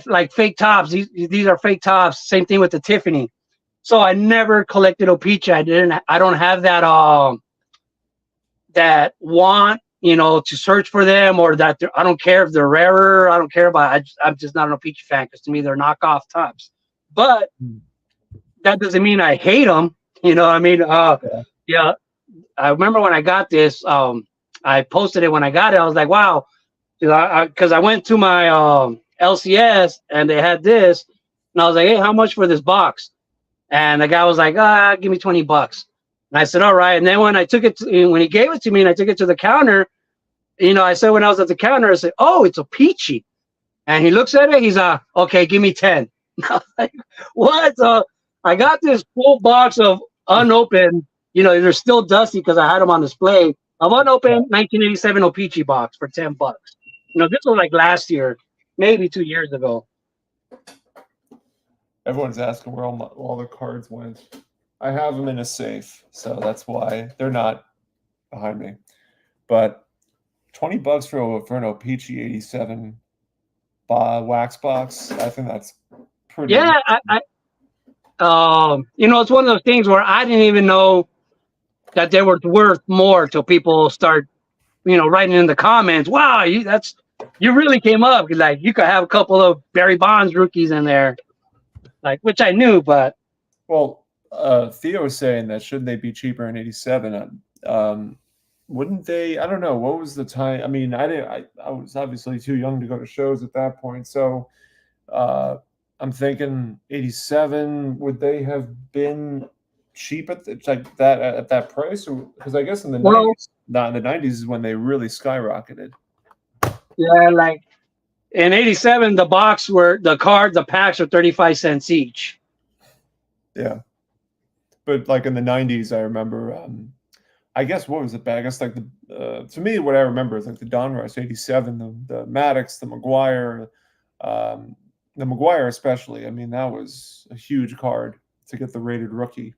like fake tops. These are fake tops." Same thing with the Tiffany. So I never collected Opeachy. I don't have that want, to search for them, or that I don't care if they're rarer. I don't care about. I'm just not an Opeachy fan, because to me they're knockoff tops. But that doesn't mean I hate them. You know what I mean? Yeah. I remember when I got this. I posted it when I got it. I was like, wow, because I went to my LCS and they had this, and I was like, hey, how much for this box? And the guy was like, give me $20. And And I said, all right. And then when I took it, when he gave it to me and I took it to the counter, I said when I was at the counter, I said, oh, it's a peachy. And he looks at it. He's okay, give me 10. I was like, what? So I got this full box of unopened. They're still dusty because I had them on display of unopened 1987 Opeachy box for $10. This was like last year, maybe 2 years ago. Everyone's asking where all the cards went. I have them in a safe, so that's why they're not behind me. But $20 for an Opeachy 87 wax box, I think that's pretty. Yeah, it's one of those things where I didn't even know that they were worth more till people start, writing in the comments. Wow, you really came up. Like you could have a couple of Barry Bonds rookies in there, like which I knew, but Theo was saying that shouldn't they be cheaper in '87? Wouldn't they? I don't know. What was the time? I mean, I was obviously too young to go to shows at that point, so I'm thinking '87. Would they have been cheap at that price? Because I guess in the 90s, not in the 90s is when they really skyrocketed. Yeah, like in '87, the packs were 35 cents each. Yeah, but like in the 90s, I remember. I guess what was it? I guess like to me, what I remember is like the Donruss '87, the Maddox, the McGuire, the McGuire especially. I mean, that was a huge card to get the rated rookie.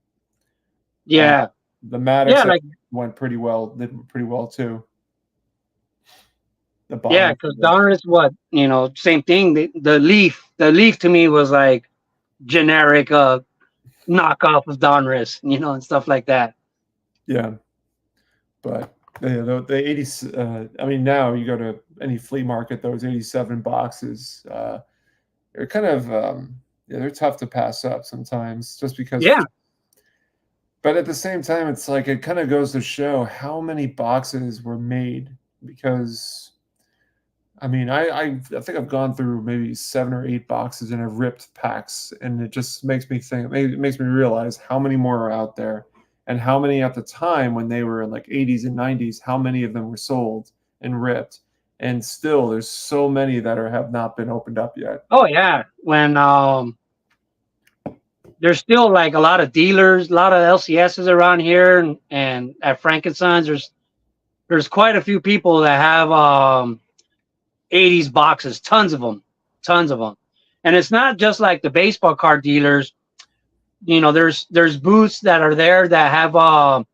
Yeah, the Maddox went pretty well. Did pretty well too. Yeah, because Donruss, same thing. The Leaf to me was like generic knockoff of Donruss, and stuff like that. Yeah. But the 80s, I mean, now you go to any flea market, those 87 boxes, they're kind of, they're tough to pass up sometimes just because. Yeah. But at the same time, it's like it kind of goes to show how many boxes were made because, I mean, I think I've gone through maybe 7 or 8 boxes and I've ripped packs, and it just makes me think, it makes me realize how many more are out there. And how many at the time when they were in like 80s and 90s, how many of them were sold and ripped. And still there's so many that have not been opened up yet. Oh, yeah. When there's still like a lot of dealers, a lot of LCSs around here. And at Frankenson's, there's quite a few people that have 80s boxes, tons of them. And it's not just like the baseball card dealers. There's booths that are there that have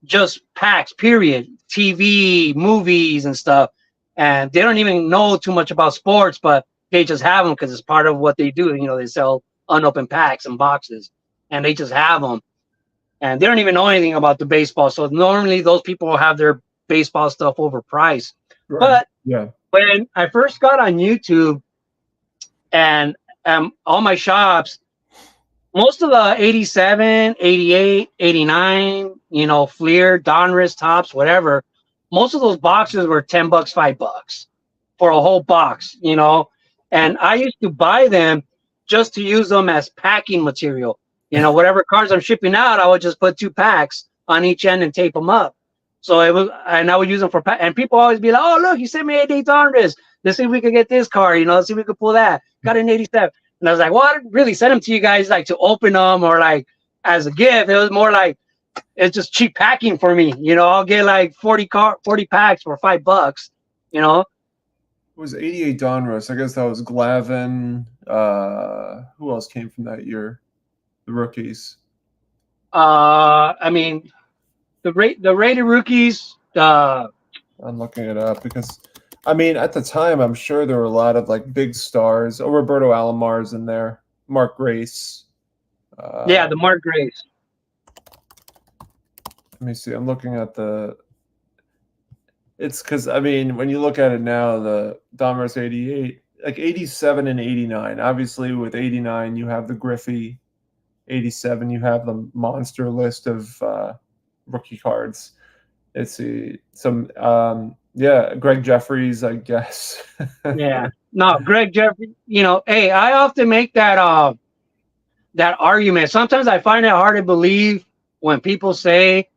just packs, period, TV, movies, and stuff, and they don't even know too much about sports, but they just have them because it's part of what they do. They sell unopened packs and boxes, and they just have them, and they don't even know anything about the baseball. So normally those people will have their baseball stuff overpriced. Right. But yeah, when I first got on YouTube and all my shops, most of the 87, 88, 89, Fleer, Donruss, Tops, whatever, most of those boxes were $10, $5 for a whole box, and I used to buy them just to use them as packing material. Whatever cards I'm shipping out, I would just put 2 packs on each end and tape them up. So and I would use them for and people always be like, oh, look, you sent me 88 Donruss. Let's see if we could get this card, let's see if we could pull that. Got an 87. And I was like, well, I didn't really send them to you guys like to open them or like as a gift. It was more like it's just cheap packing for me. I'll get like 40 packs for $5. It was 88 Donruss. I guess that was Glavin. Who else came from that year? The rookies. I mean, the rated rookies. I'm looking it up because. I mean, at the time, I'm sure there were a lot of like big stars. Oh, Roberto Alomar's in there. Mark Grace. Yeah, the Mark Grace. Let me see. I'm looking at it's because, I mean, when you look at it now, the Donruss 88, like 87 and 89. Obviously, with 89, you have the Griffey. 87, you have the monster list of rookie cards. Let's see. Yeah, Greg Jeffries, I guess. Yeah. No, Greg Jeffries, hey, I often make that argument. Sometimes I find it hard to believe when people say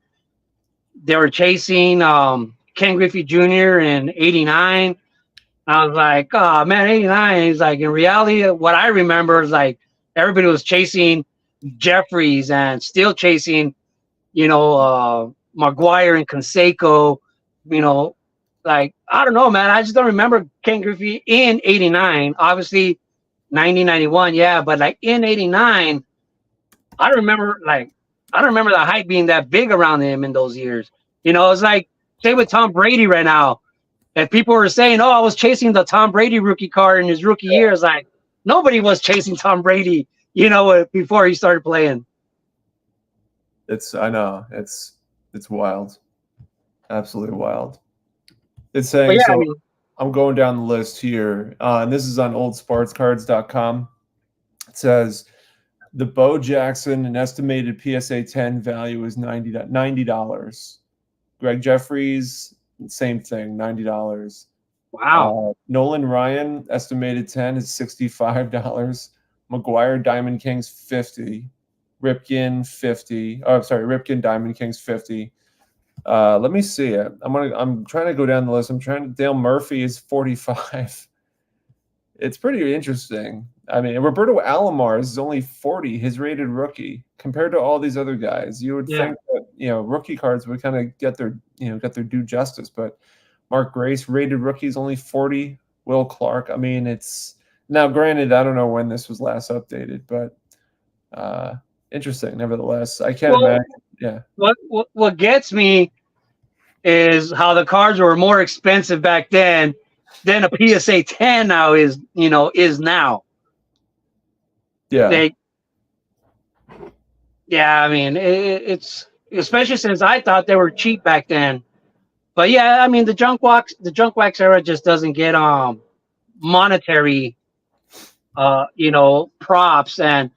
they were chasing Ken Griffey Jr. in '89. I was like, oh man, '89. He's like, in reality, what I remember is like everybody was chasing Jeffries and still chasing, Maguire and Canseco, like, I don't know, man. I just don't remember Ken Griffey in '89. Obviously, 1991, yeah, but like in '89, I don't remember the hype being that big around him in those years. It's like say with Tom Brady right now. If people were saying, "Oh, I was chasing the Tom Brady rookie card in his rookie year," it's like nobody was chasing Tom Brady, before he started playing. I know it's wild, absolutely wild. It's saying But yeah, so. I'm going down the list here, and this is on oldspartscards.com. It says the Bo Jackson, an estimated PSA 10 value is $90. Greg Jeffries, same thing, $90. wow. Nolan Ryan, estimated 10 is $65. Maguire Diamond Kings 50. Ripken 50. Oh, sorry, Ripken Diamond Kings 50. Let me see it. I'm trying to go down the list. Dale Murphy is 45. It's pretty interesting. I mean, Roberto Alomar is only 40, his rated rookie, compared to all these other guys. You would think that, rookie cards would kind of get their due justice, but Mark Grace rated rookie is only 40. Will Clark. I mean, it's now granted, I don't know when this was last updated, but interesting nevertheless. I can't imagine. Yeah. What gets me is how the cards were more expensive back then than a PSA 10 now is now. Yeah. I mean, it's especially since I thought they were cheap back then. But yeah, I mean, the junk wax era just doesn't get monetary props and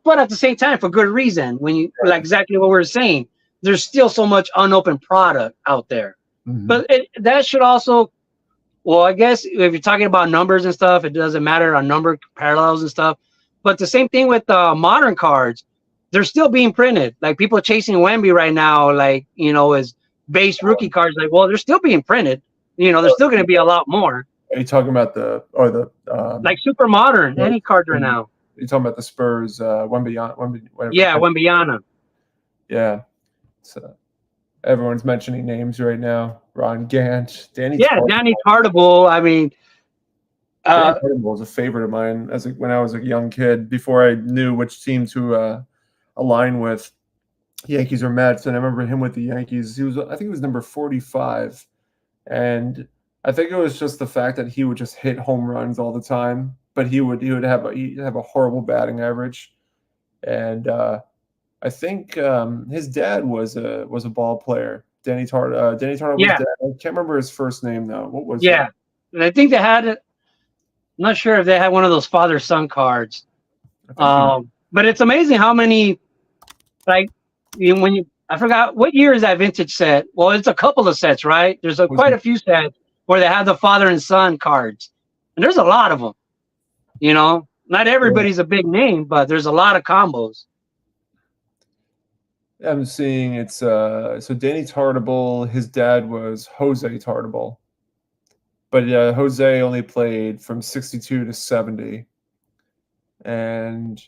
but at the same time for good reason. When you like exactly what we're saying, there's still so much unopened product out there. Mm-hmm. But that should also, well, I guess if you're talking about numbers and stuff, it doesn't matter on number parallels and stuff. But the same thing with modern cards, they're still being printed. Like people chasing Wemby right now, like as base rookie cards. Like, well, they're still being printed. There's still going to be a lot more. Are you talking about the like super modern any card right now? You're talking about the Spurs Wemby. Yeah, Wembyana. Yeah. So everyone's mentioning names right now. Ron Gant, Danny Tartable. I mean, Danny Tartable was a favorite of mine when I was a young kid before I knew which team to align with, Yankees or Mets. And I remember him with the Yankees. I think he was number 45, and I think it was just the fact that he would just hit home runs all the time, but he'd have a horrible batting average, and I think his dad was a ball player. Danny Tartable. Danny Tartable. Yeah. Dad. I can't remember his first name though. What was? Yeah, and I think they had. I'm not sure if they had one of those father-son cards. But it's amazing how many, like, I forgot what year is that vintage set. Well, it's a couple of sets, right? There's quite a few sets where they have the father and son cards, and there's a lot of them. Not everybody's a big name, but there's a lot of combos. I'm seeing it's so Danny Tartable, his dad was Jose Tartable, but Jose only played from 62 to 70, and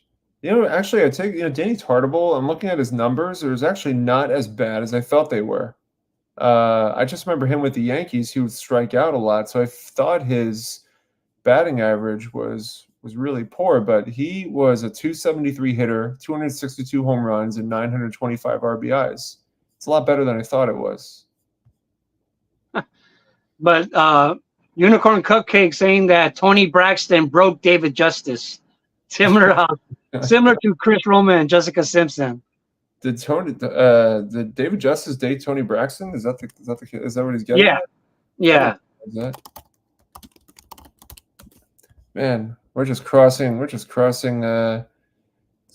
actually I take Danny Tartable. I'm looking at his numbers. It was actually not as bad as I thought they were. I just remember him with the Yankees. He would strike out a lot, so I thought his batting average was really poor, but he was a 273 hitter, 262 home runs, and 925 RBIs. It's a lot better than I thought it was. But Unicorn Cupcake saying that Tony Braxton broke David Justice, similar to Chris Roman and Jessica Simpson. Did David Justice date Tony Braxton? Is that what he's getting? Yeah, at? Yeah. Is that? Man, we're just crossing so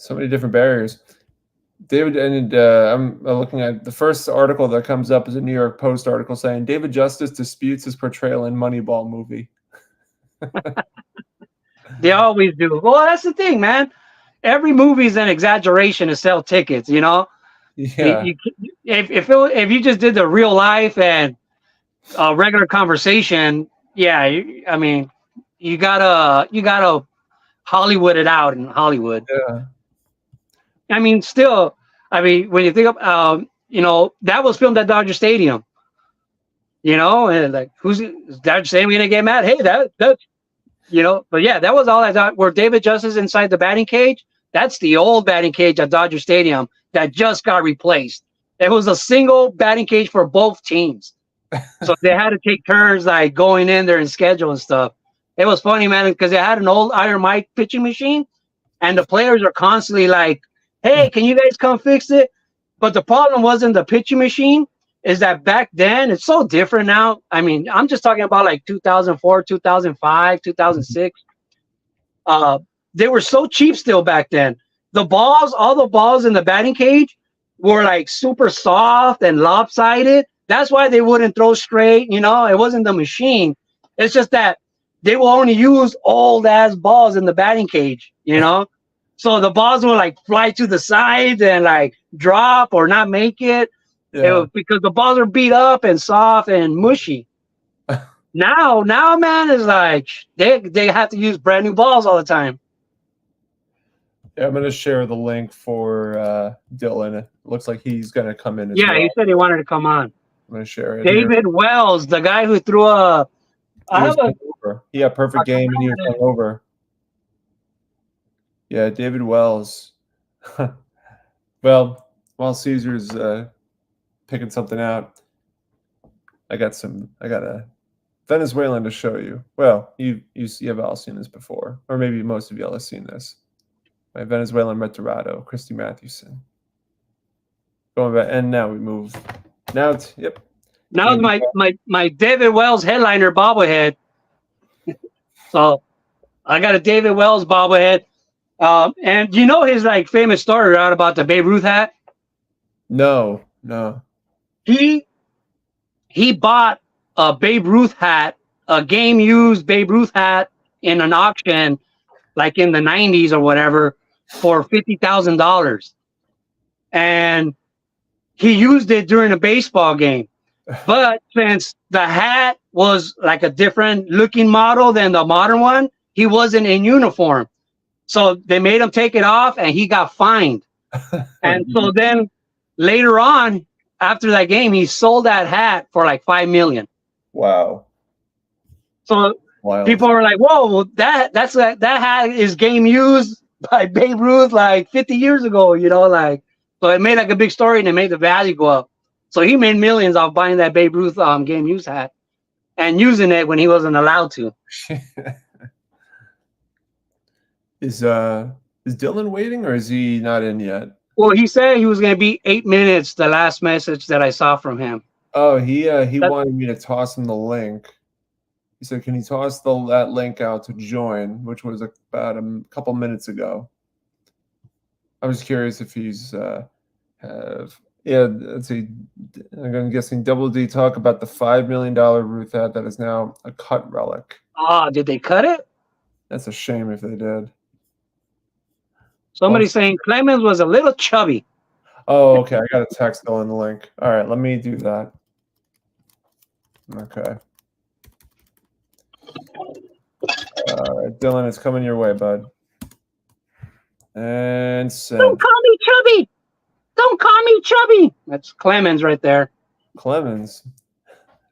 many different barriers. David, and I'm looking at the first article that comes up is a New York Post article saying David Justice disputes his portrayal in Moneyball movie. They always do. Well, that's the thing, man. Every movie is an exaggeration to sell tickets, Yeah. If you just did the real life and regular conversation, yeah, I mean, you gotta Hollywood it out in Hollywood. Yeah. I mean, still, I mean, when you think of, that was filmed at Dodger Stadium, and like, is Dodger Stadium gonna get mad? Hey, that's, but yeah, that was all I thought. Where David Justice inside the batting cage, that's the old batting cage at Dodger Stadium that just got replaced. It was a single batting cage for both teams. So they had to take turns like going in there and schedule and stuff. It was funny, man, because they had an old Iron Mike pitching machine, and the players are constantly like, "Hey, can you guys come fix it?" But the problem wasn't the pitching machine. Is that back then it's so different now. I mean, I'm just talking about like 2004, 2005, 2006. They were so cheap still back then. All the balls in the batting cage were like super soft and lopsided. That's why they wouldn't throw straight. It wasn't the machine. It's just that they will only use old ass balls in the batting cage. So the balls will like fly to the sides and like drop or not make it. Yeah. It was because the balls are beat up and soft and mushy. Now, man, is like they have to use brand new balls all the time. Yeah, I'm gonna share the link for Dylan. It looks like he's gonna come in as Yeah, well. he said he wanted to come on. I'm gonna share it. David Wells, the guy who threw He had perfect game and he was over. Yeah, David Wells. Well, while Cesar's picking something out, I got a Venezuelan to show you. Well, you have all seen this before, or maybe most of y'all have seen this. My Venezuelan retirado, Christy Mathewson. Going back, and now we move. Now it's yep. Now it's my David Wells headliner bobblehead. So I got a David Wells bobblehead. And his like famous story right about the Babe Ruth hat? No. He bought a Babe Ruth hat, a game used Babe Ruth hat in an auction, like in the 90s or whatever, for $50,000. And he used it during a baseball game. But since the hat was like a different looking model than the modern one, he wasn't in uniform. So they made him take it off and he got fined. And so then later on, after that game, he sold that hat for like $5 million. Wow. So Wild. People are like, whoa, well, that hat is game used by Babe Ruth like 50 years ago, so it made like a big story and it made the value go up. So he made millions off buying that Babe Ruth game used hat and using it when he wasn't allowed to. Is Dylan waiting or is he not in yet? Well, he said he was going to be 8 minutes. The last message that I saw from him. Oh, he wanted me to toss him the link. He said, "Can you toss that link out to join?" Which was about a couple minutes ago. I was curious if he's let's see. I'm guessing Double D talk about the $5 million Ruth hat that is now a cut relic. Oh, did they cut it? That's a shame if they did. Somebody's saying Clemens was a little chubby. Oh, okay. I got to text Dylan the link. All right, let me do that. Okay. All right, Dylan, it's coming your way, bud. And send. Don't call me chubby. Don't call me chubby. That's Clemens right there. Clemens.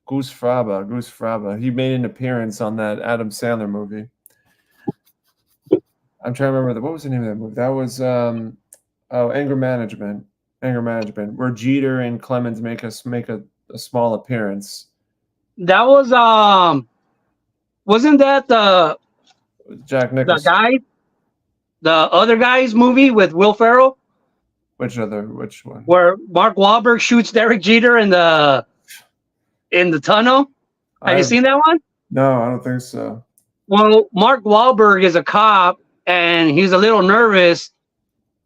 Goose Fraba. He made an appearance on that Adam Sandler movie. I'm trying to remember what was the name of that movie? That was Anger Management, where Jeter and Clemens make a small appearance. That was wasn't that the Jack Nicholson? The other guy's movie with Will Ferrell? Which one? Where Mark Wahlberg shoots Derek Jeter in the tunnel. Have you seen that one? No, I don't think so. Well, Mark Wahlberg is a cop and he's a little nervous,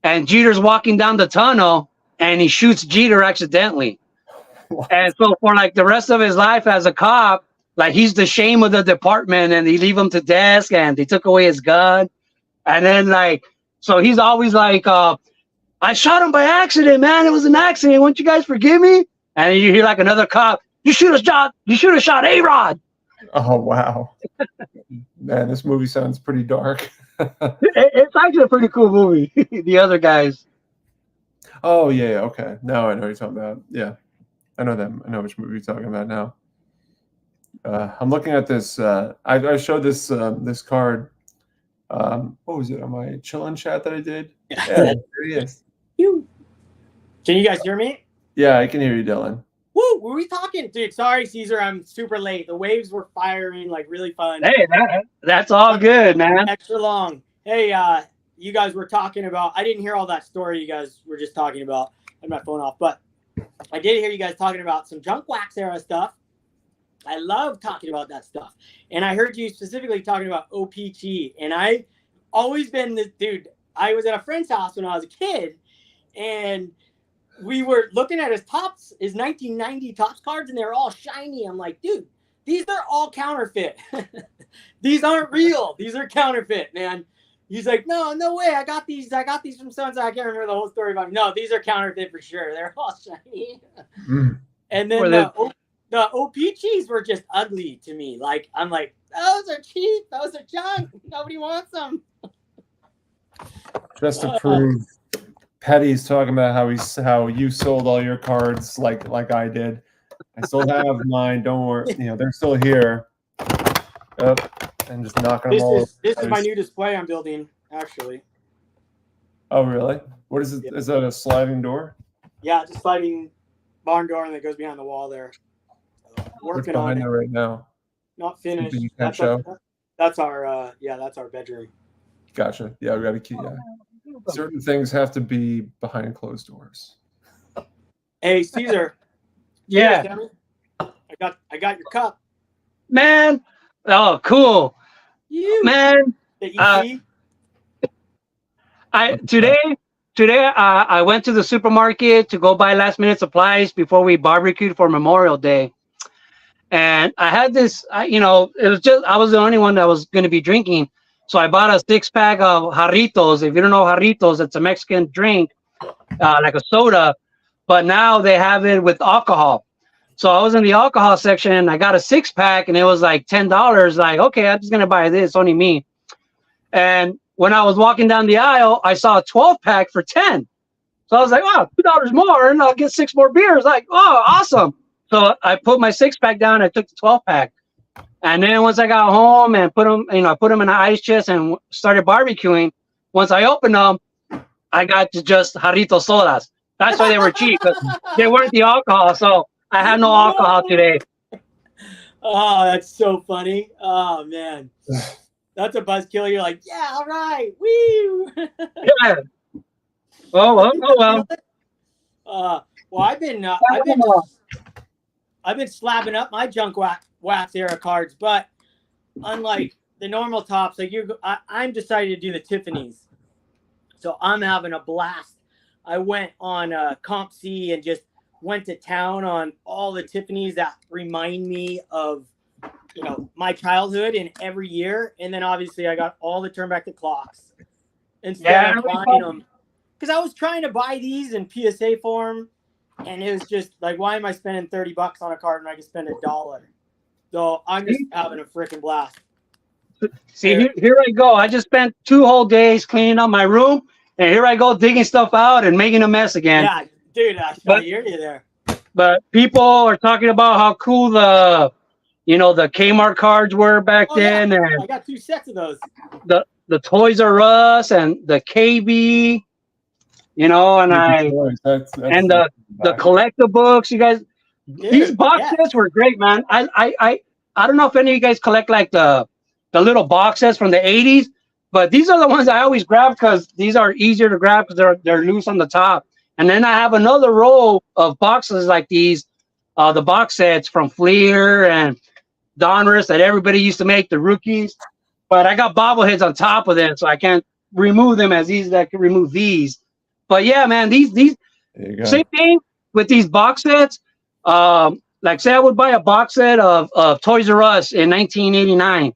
and Jeter's walking down the tunnel and he shoots Jeter accidentally. What? And so for like the rest of his life as a cop, like he's the shame of the department and they leave him to desk and they took away his gun. And then so he's always like, I shot him by accident, man. It was an accident. Won't you guys forgive me? And you hear like another cop, you should have shot A-Rod. Oh, wow. Man, this movie sounds pretty dark. It's actually a pretty cool movie. The other guys. Oh, yeah, okay. Now I know what you're talking about. Yeah, I know them. I know which movie you're talking about now. I'm looking at this. I showed this this card. What was it on my chill-in chat that I did? Yeah, there he is. Can you guys hear me? Yeah, I can hear you, Dylan. Woo! Were we talking? Dude, sorry, Cesar. I'm super late. The waves were firing, like really fun. Hey, that's all good, man. Extra long. Hey, you guys were talking about, I didn't hear all that story you guys were just talking about. I had my phone off, but I did hear you guys talking about some junk wax era stuff. I love talking about that stuff. And I heard you specifically talking about OPG. And I always been this dude. I was at a friend's house when I was a kid, and we were looking at his 1990 Topps cards, and they were all shiny. I'm like, dude, these are all counterfeit. These aren't real. These are counterfeit, man. He's like, no way. I got these from so-and-so. I can't remember the whole story about it. No, these are counterfeit for sure. They're all shiny. And then the OPGs were just ugly to me. Like, I'm like, those are cheap. Those are junk. Nobody wants them. Just to prove, Petty's talking about how you sold all your cards like I did. I still have mine. Don't worry. They're still here. And just knocking them all. This is my new display I'm building, actually. Oh, really? What is it? Yeah. Is that a sliding door? Yeah, it's a sliding barn door, and it goes behind the wall there. Working on it right now. Not finished. That's our bedroom. Gotcha. Yeah, we got to keep. Yeah. Certain things have to be behind closed doors. Hey, Cesar. Yeah. I got your cup. Man. Oh, cool. Man. Today I went to the supermarket to go buy last minute supplies before we barbecued for Memorial Day. And I had this, it was just, I was the only one that was going to be drinking. So I bought a 6-pack of jarritos. If you don't know jarritos, it's a Mexican drink, like a soda, but now they have it with alcohol. So I was in the alcohol section. I got a 6-pack and it was like $10. Like, okay, I'm just going to buy this, only me. And when I was walking down the aisle, I saw a 12-pack for $10. So I was like, wow, $2 more and I'll get 6 more beers. Like, oh, awesome. So I put my 6-pack down. I took the 12-pack. And then once I got home and put them in an ice chest and started barbecuing, once I opened them, I got to just jarrito sodas. That's why they were cheap, because they weren't the alcohol. So I had no alcohol today. Oh, that's so funny. Oh, man. That's a buzzkill. You're like, yeah, all right. Woo. Yeah. Oh, well. Well, I've been slapping up my junk wax era cards, but unlike the normal Topps, like I'm decided to do the Tiffany's, so I'm having a blast. I went on Comp C and just went to town on all the Tiffany's that remind me of my childhood and every year, and then obviously I got all the turn back the clocks instead of buying them, because I was trying to buy these in PSA form. And it was just like, why am I spending $30 on a card when I can spend $1? So I'm just having a freaking blast. See, here I go. I just spent 2 whole days cleaning up my room, and here I go digging stuff out and making a mess again. Yeah, dude, I hear you there. But people are talking about how cool the Kmart cards were back then, and I got 2 sets of those. The Toys R Us and the KB. And the collector books, you guys. Dude, these box sets were great, man. I don't know if any of you guys collect like the little box sets from the 80s, but these are the ones I always grab because these are easier to grab because they're loose on the top. And then I have another row of boxes like these, the box sets from Fleer and Donruss that everybody used to make, the rookies. But I got bobbleheads on top of them, so I can't remove them as easy as I can remove these. But yeah, man, these same thing with these box sets. Like say I would buy a box set of Toys R Us in 1989,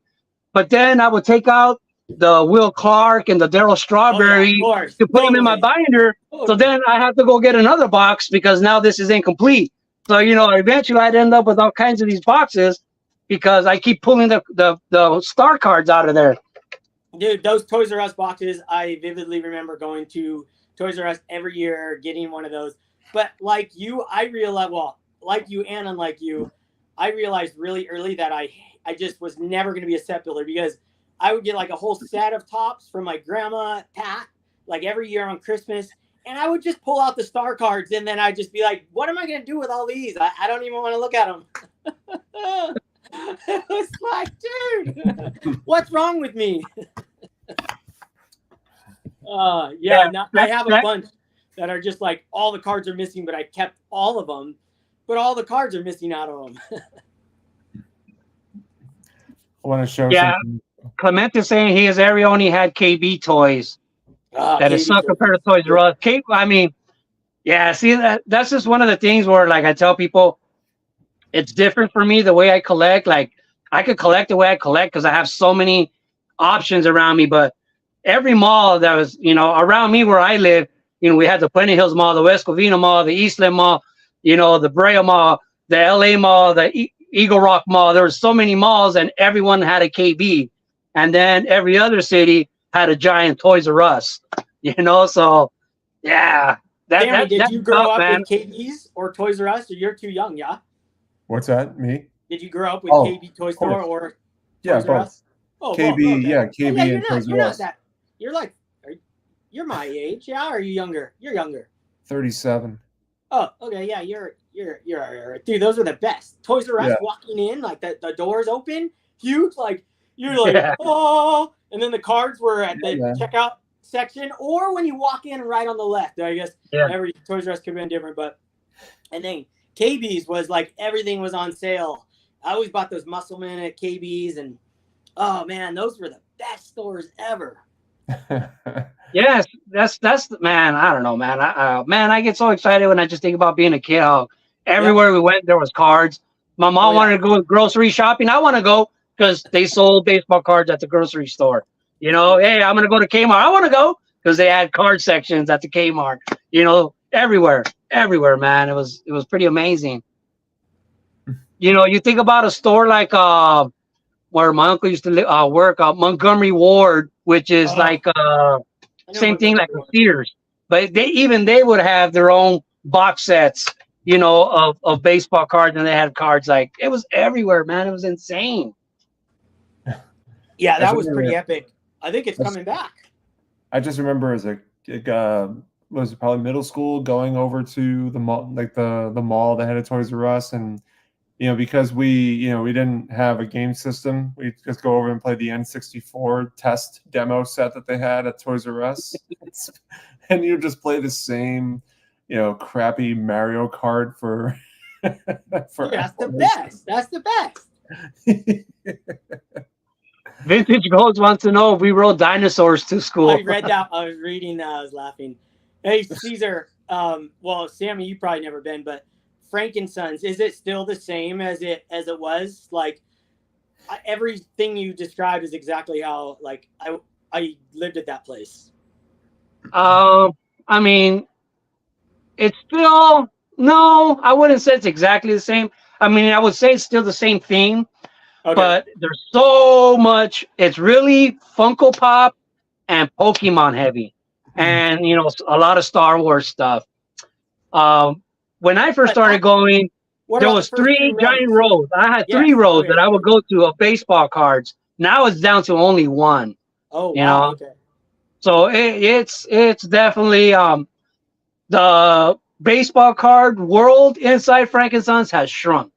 but then I would take out the Will Clark and the Daryl Strawberry course. to put them in my Totally. binder. So then I have to go get another box because now this is incomplete. So, you know, eventually I'd end up with all kinds of these boxes because I keep pulling the star cards out of there. Dude, those Toys R Us boxes, I vividly remember going to Toys R Us every year, getting one of those. But like you, I realized, well, like you and unlike you, I realized really early that I just was never going to be a set builder because I would get like a whole set of tops from my grandma, Pat, like every year on Christmas. And I would just pull out the star cards and then I'd just be like, what am I going to do with all these? I don't even want to look at them. It was like, dude, what's wrong with me? I have a bunch that are just like all the cards are missing, but I kept all of them, but all the cards are missing out of them. I want to show Yeah. something. Clement is saying his area only had KB toys. That is not compared to Toys R Us. I mean, yeah, see, that's just one of the things where, like, I tell people it's different for me the way I collect. Like, I could collect the way I collect because I have so many options around me. But every mall that was, you know, around me where I live, you know, we had the Puente Hills Mall, the West Covina Mall, the Eastland Mall, you know, the Brea Mall, the LA Mall, the Eagle Rock Mall. There were so many malls, and everyone had a KB. And then every other city had a giant Toys R Us, you know? So, yeah. Sammy, did you grow up man. with KBs or Toys R Us, or you're too young, yeah? What's that? Me? Did you grow up with KB Toy Store or Yeah, Toys R both. Us? Oh, KB, both, okay. yeah, KB you're and not, Toys you're R not Us. that. You're like, you're my age, yeah? Or are you younger? You're younger. 37. Oh, okay, yeah, you're dude. Those are the best. Toys R Us, Yeah. walking in, like the doors open, huge, like you're like, oh, and then the cards were at the checkout section, or when you walk in right on the left. I guess every Toys R Us could have been different, but and then KB's was like everything was on sale. I always bought those Musclemen at KB's, and oh man, those were the best stores ever. Yes, that's man. I don't know, man. I get so excited when I just think about being a kid. How everywhere we went, there was cards. My mom wanted to go grocery shopping. I want to go because they sold baseball cards at the grocery store. You know, hey, I'm gonna go to Kmart. I want to go because they had card sections at the Kmart. You know, everywhere, man. It was pretty amazing. You know, you think about a store like where my uncle used to work, Montgomery Ward, which is like same thing like the Sears, but they would have their own box sets, you know, of baseball cards, and they had cards like it was everywhere, man. It was insane. Yeah, that was pretty epic. I think it's coming back. I just remember as was probably middle school going over to the mall, like the mall that had a Toys R Us, and you know, because we didn't have a game system, we just go over and play the N64 test demo set that they had at Toys R Us, and you just play the same, you know, crappy Mario Kart for. That's the best. That's the best. Vintage Goals wants to know if we rode dinosaurs to school. I read that. I was reading that. I was laughing. Hey, Cesar. Well, Sammy, you probably never been, but Frankensons, is it still the same as it was? Like everything you described is exactly how like I lived at that place. I mean, it's still no. I wouldn't say it's exactly the same. I mean, I would say it's still the same theme. Okay. But there's so much. It's really Funko Pop and Pokemon heavy, and you know, a lot of Star Wars stuff. When I first started going, there was three giant rows. I had three rows that I would go to of baseball cards. Now it's down to only one. Oh, you know? Okay. So it's definitely the baseball card world inside Frankensons has shrunk,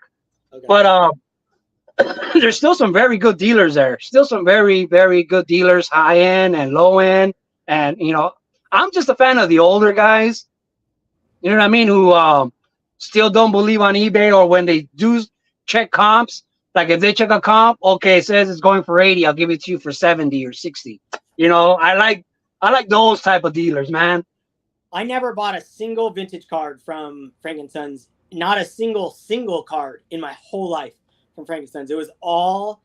but there's still some very good dealers there. Still some very, very good dealers, high end and low end. And, you know, I'm just a fan of the older guys, you know what I mean, who still don't believe on eBay, or when they do check comps, like if they check a comp, okay, it says it's going for 80, I'll give it to you for 70 or 60. You know, I like those type of dealers, man. I never bought a single vintage card from Frankensons. Not a single card in my whole life from Frankensons. It was all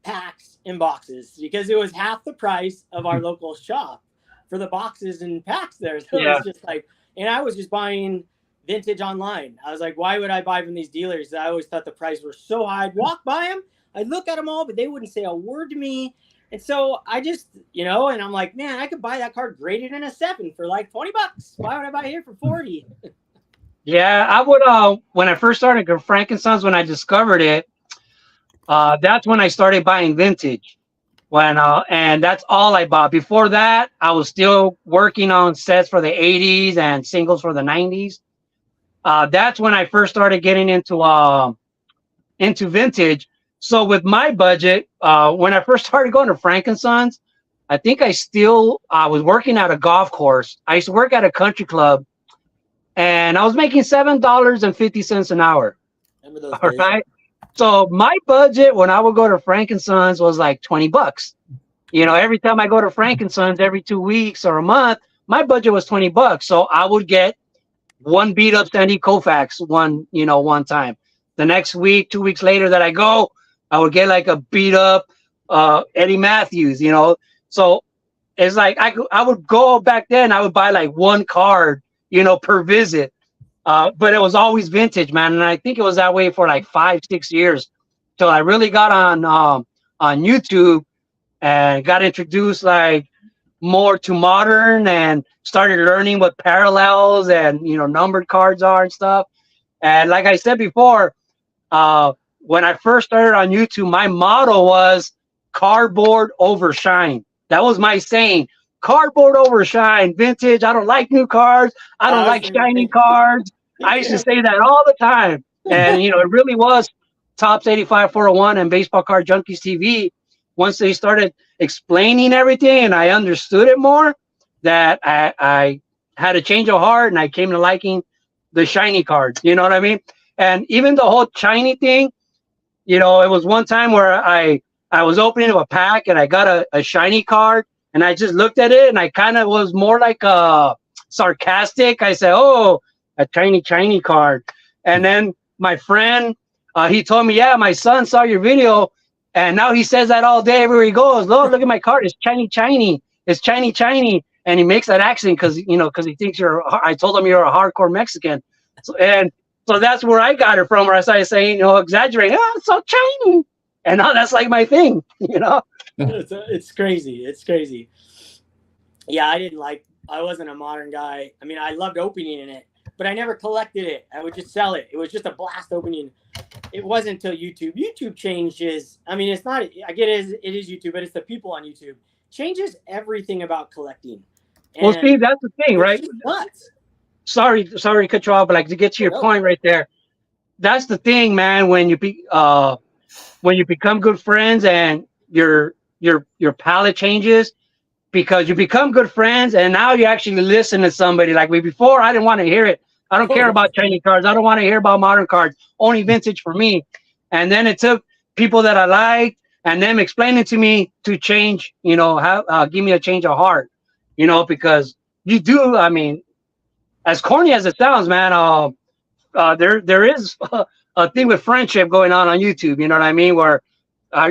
packs and boxes because it was half the price of our local shop for the boxes and packs there. So it was just like, and I was just buying vintage online. I was like, why would I buy from these dealers? I always thought the price were so high. I'd walk by them, I'd look at them all, but they wouldn't say a word to me. And so I just, and I'm like, man, I could buy that card graded in a 7 for like $20. Why would I buy it here for 40? Yeah, I would. When I first started Frank and Sons, when I discovered it, that's when I started buying vintage. And that's all I bought. Before that, I was still working on sets for the 80s and singles for the 90s. That's when I first started getting into vintage. So with my budget, when I first started going to Frank and Sons, I think I was working at a golf course. I used to work at a country club, and I was making $7.50 an hour. Remember those All days? right. So my budget when I would go to Frank and Sons was like $20. Every time I go to Frank and Sons every 2 weeks or a month, my budget was $20. So I would get one beat up Sandy Koufax one time. The next week, 2 weeks later that I go, I would get like a beat up Eddie Matthews, So it's like I would go back then, I would buy like one card, per visit. But it was always vintage, man. And I think it was that way for like 5-6 years till I really got on YouTube and got introduced like more to modern and started learning what parallels and, numbered cards are and stuff. And like I said before, when I first started on YouTube, my motto was cardboard over shine. That was my saying. Cardboard over shine, vintage. I don't like new cards. I don't like shiny cards. I used to say that all the time. And, it really was Tops 85 401 and Baseball Card Junkies TV. Once they started explaining everything and I understood it more, that I had a change of heart and I came to liking the shiny cards. You know what I mean? And even the whole shiny thing, it was one time where I was opening up a pack and I got a shiny card. And I just looked at it and I kind of was more like sarcastic. I said, oh, a shiny card. And then my friend, he told me, yeah, my son saw your video. And now he says that all day everywhere he goes. Look at my card. It's shiny. It's shiny. And he makes that accent because he thinks I told him you're a hardcore Mexican. So that's where I got it from, where I started saying, exaggerating. Oh, it's so shiny. And now that's like my thing, It's crazy. It's crazy. Yeah, I wasn't a modern guy. I mean, I loved opening in it, but I never collected it. I would just sell it. It was just a blast opening. It wasn't until YouTube. YouTube changes. I mean, it's not, I get it is YouTube, but it's the people on YouTube. Changes everything about collecting. Well, see, that's the thing, right? Nuts. Sorry to cut you off, but like to get to your point right there. That's the thing, man, when you become good friends and your palate changes, because you become good friends and now you actually listen to somebody. Like before, I didn't want to hear it. I don't care about shiny cards. I don't want to hear about modern cards. Only vintage for me. And then it took people that I liked and them explaining to me to change, give me a change of heart, because you do. I mean, as corny as it sounds, man, there is a thing with friendship going on YouTube. You know what I mean? Where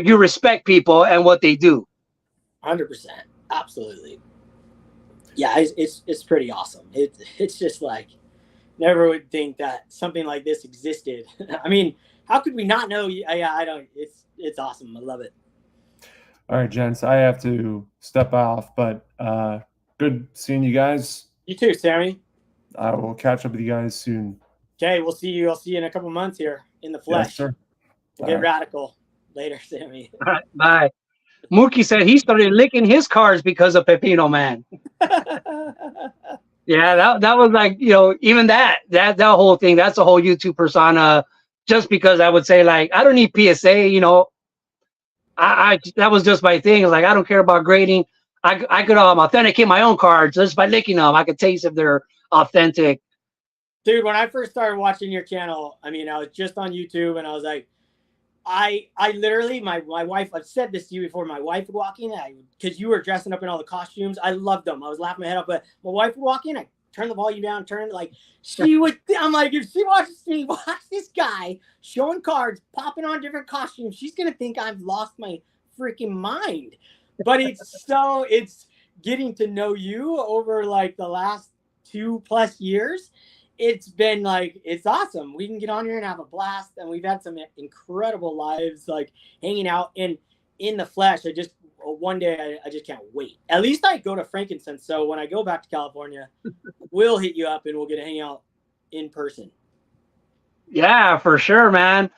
you respect people and what they do. 100%. Absolutely. Yeah, it's pretty awesome. It's just like, never would think that something like this existed. I mean, how could we not know? Yeah, I don't. It's awesome. I love it. All right, gents, I have to step off, but good seeing you guys. You too, Sammy. I will catch up with you guys soon. Okay, we'll see you. I'll see you in a couple months here in the flesh. Yes, sir. We'll get radical later, Sammy. All right, bye. Mookie said he started licking his cards because of Pepino, man. Yeah, that was like, even that whole thing, that's a whole YouTube persona. Just because I would say, like, I don't need PSA, I that was just my thing. It's like, I don't care about grading. I could authenticate my own cards just by licking them. I could taste if they're authentic. Dude, when I first started watching your channel, I mean, I was just on YouTube and I was like, I literally, my wife, I've said this to you before, my wife would walk in, because you were dressing up in all the costumes. I loved them. I was laughing my head off, but my wife would walk in, I turn the volume down, I'm like, if she watches me watch this guy showing cards, popping on different costumes, she's going to think I've lost my freaking mind. But it's getting to know you over like the last 2+ years. It's been like, it's awesome. We can get on here and have a blast, and we've had some incredible lives, like hanging out in the flesh. One day I just can't wait. At least I go to Frankincense, so when I go back to California, we'll hit you up and we'll get to hang out in person. Yeah, for sure, man.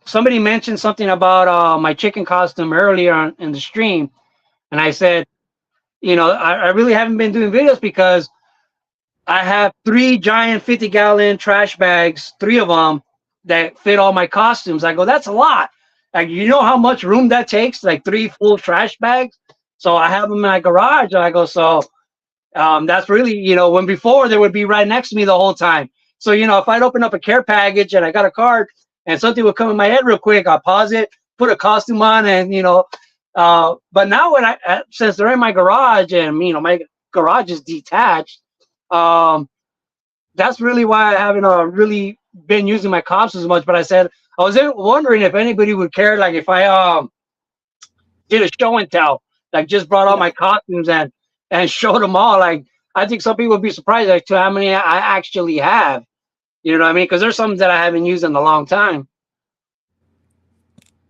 Somebody mentioned something about my chicken costume earlier in the stream, and I said, I really haven't been doing videos because I have 3 giant 50-gallon trash bags, 3 of them that fit all my costumes. I go, that's a lot. Like, you know how much room that takes? Like 3 full trash bags. So I have them in my garage. I go, so that's really, when before they would be right next to me the whole time. So, if I'd open up a care package and I got a card and something would come in my head real quick, I'll pause it, put a costume on, and, but now since they're in my garage and, my garage is detached, that's really why I haven't really been using my costumes as much. But I was wondering if anybody would care, like if I did a show and tell, like just brought all my costumes and showed them all. Like, I think some people would be surprised like to how many I actually have. You know what I mean? Because there's some that I haven't used in a long time.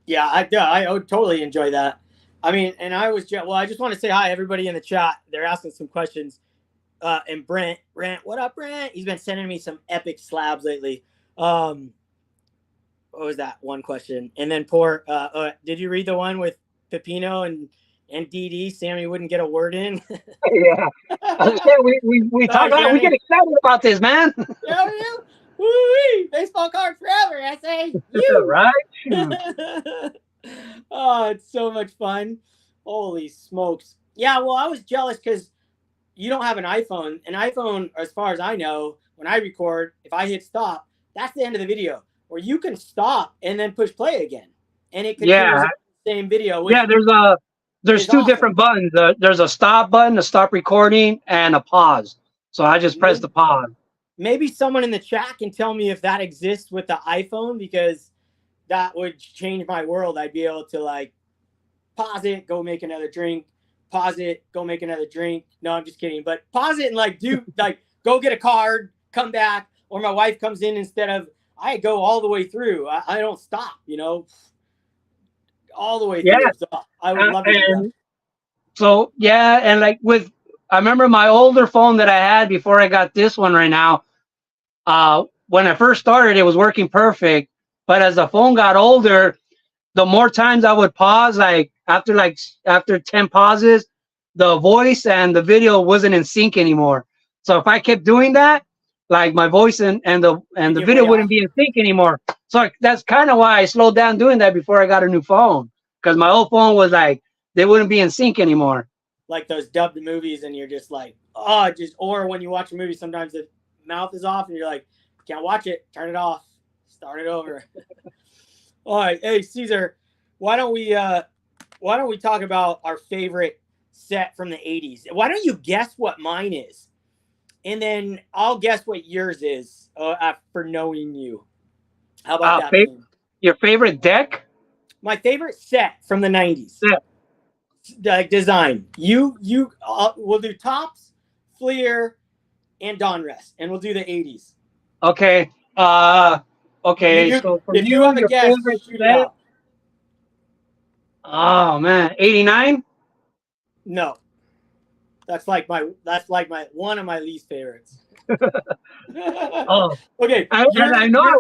Yeah, I would totally enjoy that. I mean, and I just want to say hi, everybody in the chat. They're asking some questions. And Brent, what up, Brent? He's been sending me some epic slabs lately. What was that one question? And then did you read the one with Pepino and DD? Sammy wouldn't get a word in. Yeah, we talk about, we get excited about this, man. Yeah. Woo-wee! Baseball card forever, I say. You. Right? Oh, it's so much fun. Holy smokes. Yeah, well, I was jealous because you don't have an iPhone. An iPhone, as far as I know, when I record, if I hit stop, that's the end of the video. Or you can stop and then push play again. And it continues the same video. Yeah, there's 2 different buttons. There's a stop button, a stop recording, and a pause. So I just press the pause. Maybe someone in the chat can tell me if that exists with the iPhone, because that would change my world. I'd be able to like pause it, go make another drink, pause it, go make another drink. No, I'm just kidding. But pause it and like go get a card, come back, or my wife comes in instead of I go all the way through. I don't stop, all the way through. So I would love to do that. So yeah, and like I remember my older phone that I had before I got this one right now. When I first started, it was working perfect. But as the phone got older, the more times I would pause, like after 10 pauses, the voice and the video wasn't in sync anymore. So if I kept doing that, like my voice and the video wouldn't be in sync anymore. So that's kind of why I slowed down doing that before I got a new phone, because my old phone was like, they wouldn't be in sync anymore. Like those dubbed movies, and you're just like, or when you watch a movie, sometimes the mouth is off and you're like, can't watch it, turn it off, start it over. All right, hey Cesar, why don't we talk about our favorite set from the 80s? Why don't you guess what mine is, and then I'll guess what yours is for knowing you. How about that? Your favorite deck? My favorite set from the 90s. Design. We'll do Tops, Fleer, and Donruss, and we'll do the 80s. Okay. Okay. If you have a guess, shoot it out. Oh man, 89? No. That's like my one of my least favorites. Oh, okay. I know I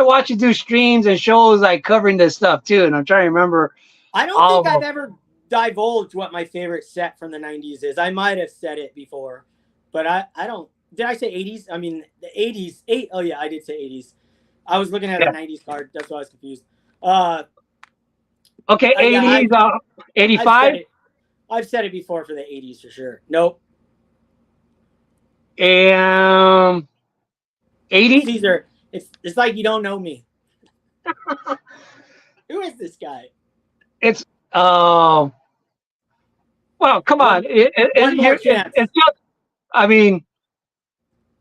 watch you do streams and shows like covering this stuff too, and I'm trying to remember. I don't think I've ever divulged what my favorite set from the 90s is. I might have said it before, but I don't. Did I say 80s? I mean, the 80s. Oh, yeah, I did say 80s. I was looking at a 90s card. That's why I was confused. Okay, 80s, 85? I've said it before for the 80s for sure. Nope. 80? Cesar, it's like you don't know me. Who is this guy? It's well, come on. It's just, I mean,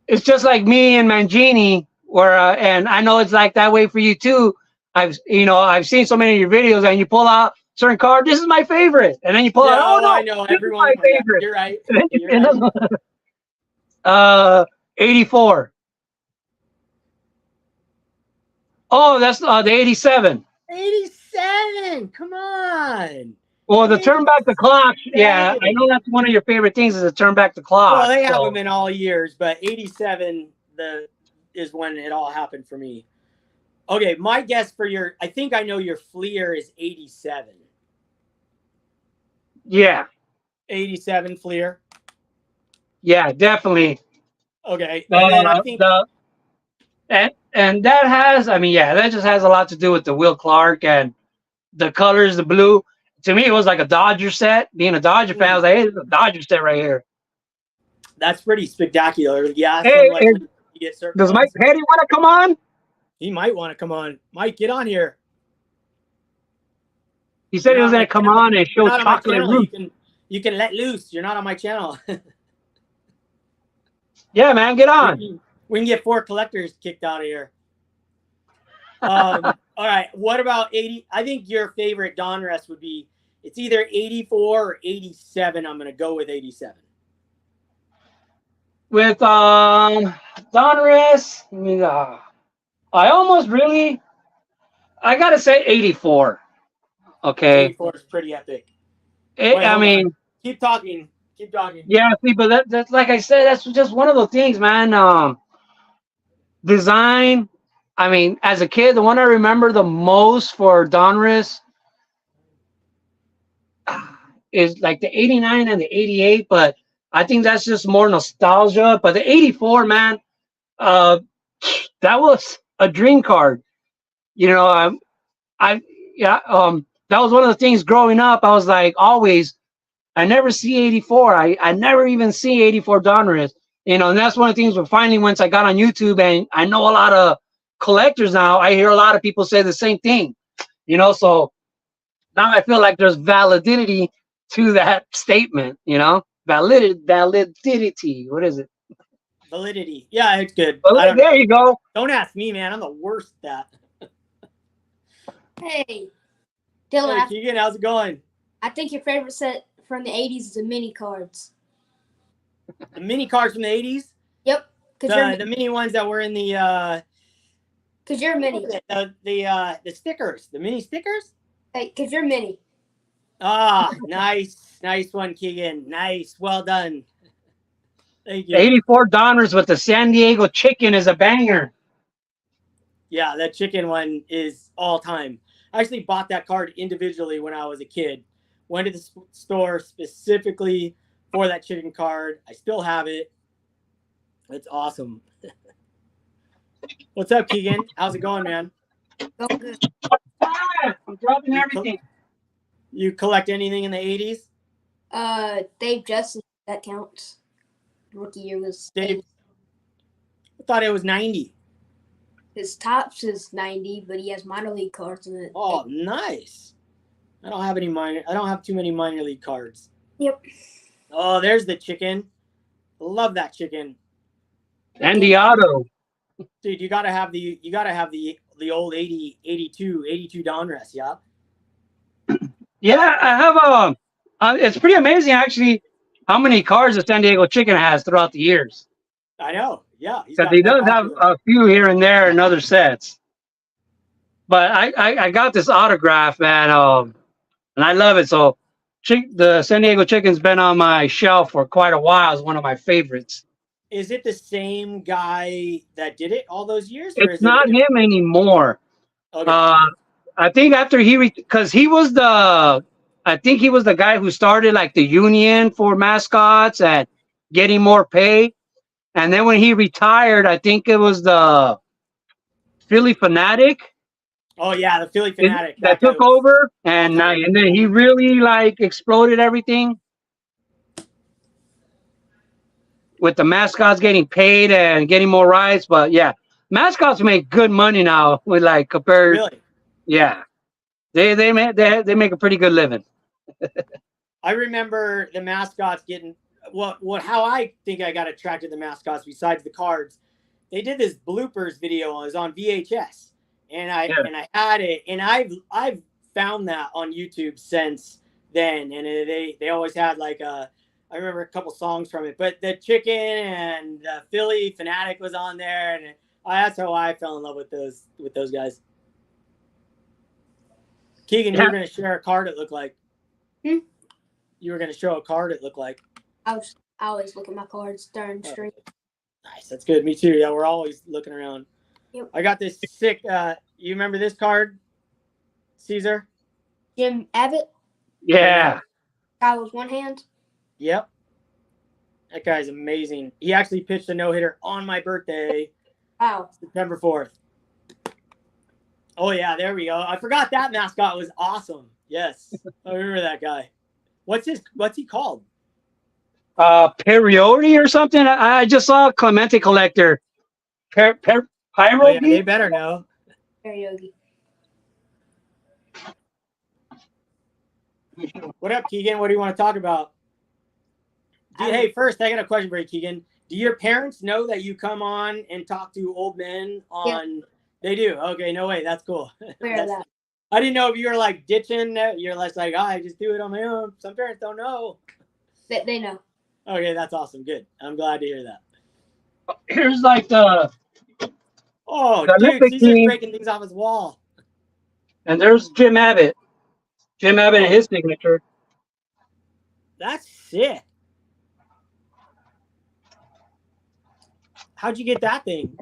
it's just like me and Mangini, where and I know it's like that way for you too. I've seen so many of your videos, and you pull out certain card. This is my favorite, and then you pull out. Oh no, I know this is everyone. my Yeah, favorite. you're right. And then You're and right. then, 84. Oh, that's the 87. 87. Come on. Well, the turn back the clock. Yeah, I 87. know that's one of your favorite things is to turn back the clock. Well, they have so. them in all years, but 87 is when it all happened for me. Okay, my guess for I think I know your Fleer is 87. Yeah. 87 Fleer. Yeah, definitely. Okay, and then I think and that has, I mean, yeah, that just has a lot to do with the Will Clark and the colors, the blue. To me, it was like a Dodger set. Being a Dodger fan, I was like, hey, this is a Dodger set right here. that's pretty spectacular. Yeah, Hey, like when you get certain does ones. Mike Petty want to come on? He might want to come on. Mike, get on here. He said he was going to come on and show You're not on my chocolate channel. roof. You can let loose. You're not on my channel. Yeah, man, get on. We can get 4 collectors kicked out of here. All right. What about 80? I think your favorite Donruss would be, it's either 84 or 87. I'm going to go with 87. With Donruss, I mean, I almost really, I got to say 84. Okay. 84 is pretty epic. I mean, keep talking. Keep talking. Yeah, see, but that's like I said, that's just one of those things, man. Design. I mean, as a kid, the one I remember the most for Donruss is like the 89 and the 88, but I think that's just more nostalgia. But the 84, man, that was a dream card. That was one of the things growing up. I was like, always, I never see 84. I never even see 84 Donruss. And that's one of the things. But finally, once I got on YouTube and I know a lot of collectors now, I hear a lot of people say the same thing. So now I feel like there's validity to that statement. Validity. What is it? Validity. Yeah, it's good. There you go. Don't ask me, man. I'm the worst at that. Hey, Dylan, Hey, Keegan, how's it going? I think your favorite set from the 80s is the mini cards. The mini cards from the 80s? Yep. The mini ones that were in the because you're mini. The stickers. The mini stickers? Hey, because you're mini. Ah, nice. Nice one, Keegan. Nice. Well done. Thank you. 84 Donruss with the San Diego chicken is a banger. Yeah, that chicken one is all time. I actually bought that card individually when I was a kid. Went to the store specifically for that chicken card. I still have it. It's awesome. What's up, Keegan? How's it going, man? Go good. I'm dropping everything. You collect anything in the 80s? Dave Justice, that counts. Rookie year was Dave, I thought it was 90. His tops is 90, but he has minor league cards in it. Oh, nice. I don't have too many minor league cards. Yep. Oh, there's the chicken. Love that chicken. And the auto. Dude, you gotta have the old 82 Donruss, yeah? Yeah, I have it's pretty amazing actually how many cards the San Diego chicken has throughout the years. I know. Yeah. Because he does have a few here and there in other sets. But I got this autograph, man, and I love it. So the San Diego chicken's been on my shelf for quite a while. It's one of my favorites. Is it the same guy that did it all those years? It's not him anymore. Okay. I think after because he was the guy who started like the union for mascots and getting more pay. And then when he retired, I think it was the Philly Fanatic. Oh yeah, the Philly Fanatic that took over, and then he really like exploded everything with the mascots getting paid and getting more rights. But yeah, mascots make good money now. With like compared, really, yeah, they make a pretty good living. I remember the mascots getting how I think I got attracted to the mascots besides the cards. They did this bloopers video. It was on VHS, and I had it, and I've found that on YouTube since then, and they always had like I remember a couple songs from it, but the Chicken and Philly Fanatic was on there, and that's how I fell in love with those guys. Keegan, you were going to share a card. It looked like. You were going to show a card. It looked like. I always look at my cards during stream. Nice, that's good. Me too. Yeah, we're always looking around. Yep. I got this sick. You remember this card, Cesar? Jim Abbott. Yeah. Guy with one hand. Yep. That guy's amazing. He actually pitched a no-hitter on my birthday. Wow. September 4th. Oh, yeah, there we go. I forgot that mascot was awesome. Yes. I remember that guy. What's he called? Peyote or something. I just saw Clemente Collector. Pyro. Oh, yeah, they better know. Karaoke. What up, Keegan? What do you want to talk about? Hey, first, I got a question for you, Keegan. Do your parents know that you come on and talk to old men on? Yeah. They do. Okay, no way. That's cool. I didn't know if you were like ditching. You're less like, I just do it on my own. Some parents don't know. They know. Okay, that's awesome. Good. I'm glad to hear that. Here's like the dude, he's just breaking things off his wall. And there's Jim Abbott. Jim Abbott and his signature. That's sick. How'd you get that thing?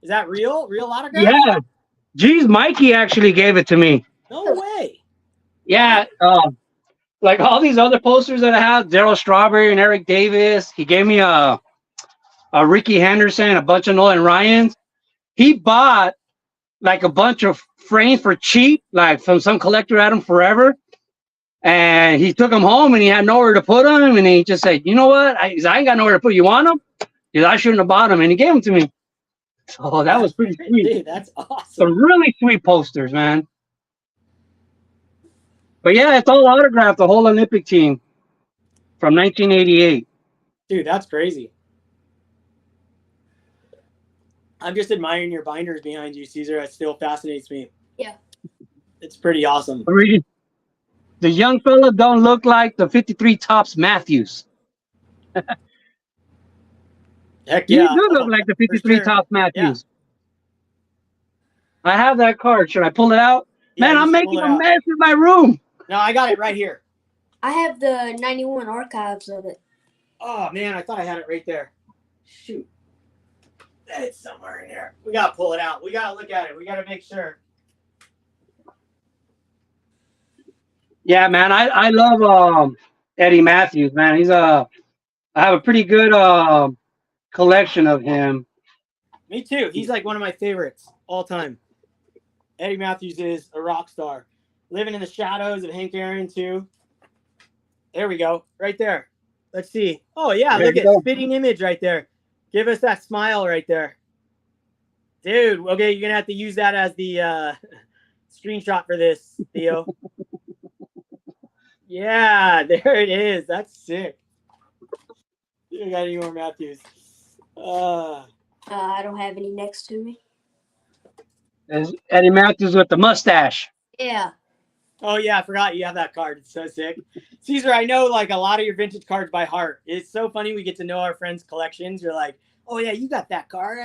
Is that real? Real autograph? Yeah. Geez, Mikey actually gave it to me. No way. Yeah. Like all these other posters that I have, Darryl Strawberry and Eric Davis. He gave me a Ricky Henderson, a bunch of Nolan Ryans. He bought like a bunch of frames for cheap, like from some collector had them forever. And he took them home and he had nowhere to put them. And he just said, you know what? I ain't got nowhere to put. You want them? Because I shouldn't have bought them. And he gave them to me. So that was pretty sweet. Dude, that's awesome. Some really sweet posters, man. But yeah, it's all autographed, the whole Olympic team from 1988. Dude, that's crazy. I'm just admiring your binders behind you, Cesar. It still fascinates me. Yeah. It's pretty awesome. The young fella don't look like the 53 Topps Matthews. Heck yeah. You do look like the 53 Topps Matthews. Yeah. I have that card. Should I pull it out? Yeah, man, I'm making a mess in my room. No, I got it right here. I have the 91 archives of it. Oh, man, I thought I had it right there. Shoot. It's somewhere in here. We got to pull it out. We got to look at it. We got to make sure. Yeah, man, I love Eddie Matthews, man. I have a pretty good collection of him. Me too. He's like one of my favorites all time. Eddie Matthews is a rock star. Living in the shadows of Hank Aaron too. There we go. Right there. Let's see. Oh yeah, look at spitting image right there. Give us that smile right there. Dude, okay, you're gonna have to use that as the screenshot for this, Theo. Yeah, there it is. That's sick. You got any more Matthews? I don't have any next to me. There's Eddie Matthews with the mustache. Yeah. Oh yeah, I forgot you have that card. It's so sick. Cesar, I know like a lot of your vintage cards by heart. It's so funny we get to know our friends' collections. You're like, oh yeah, you got that card.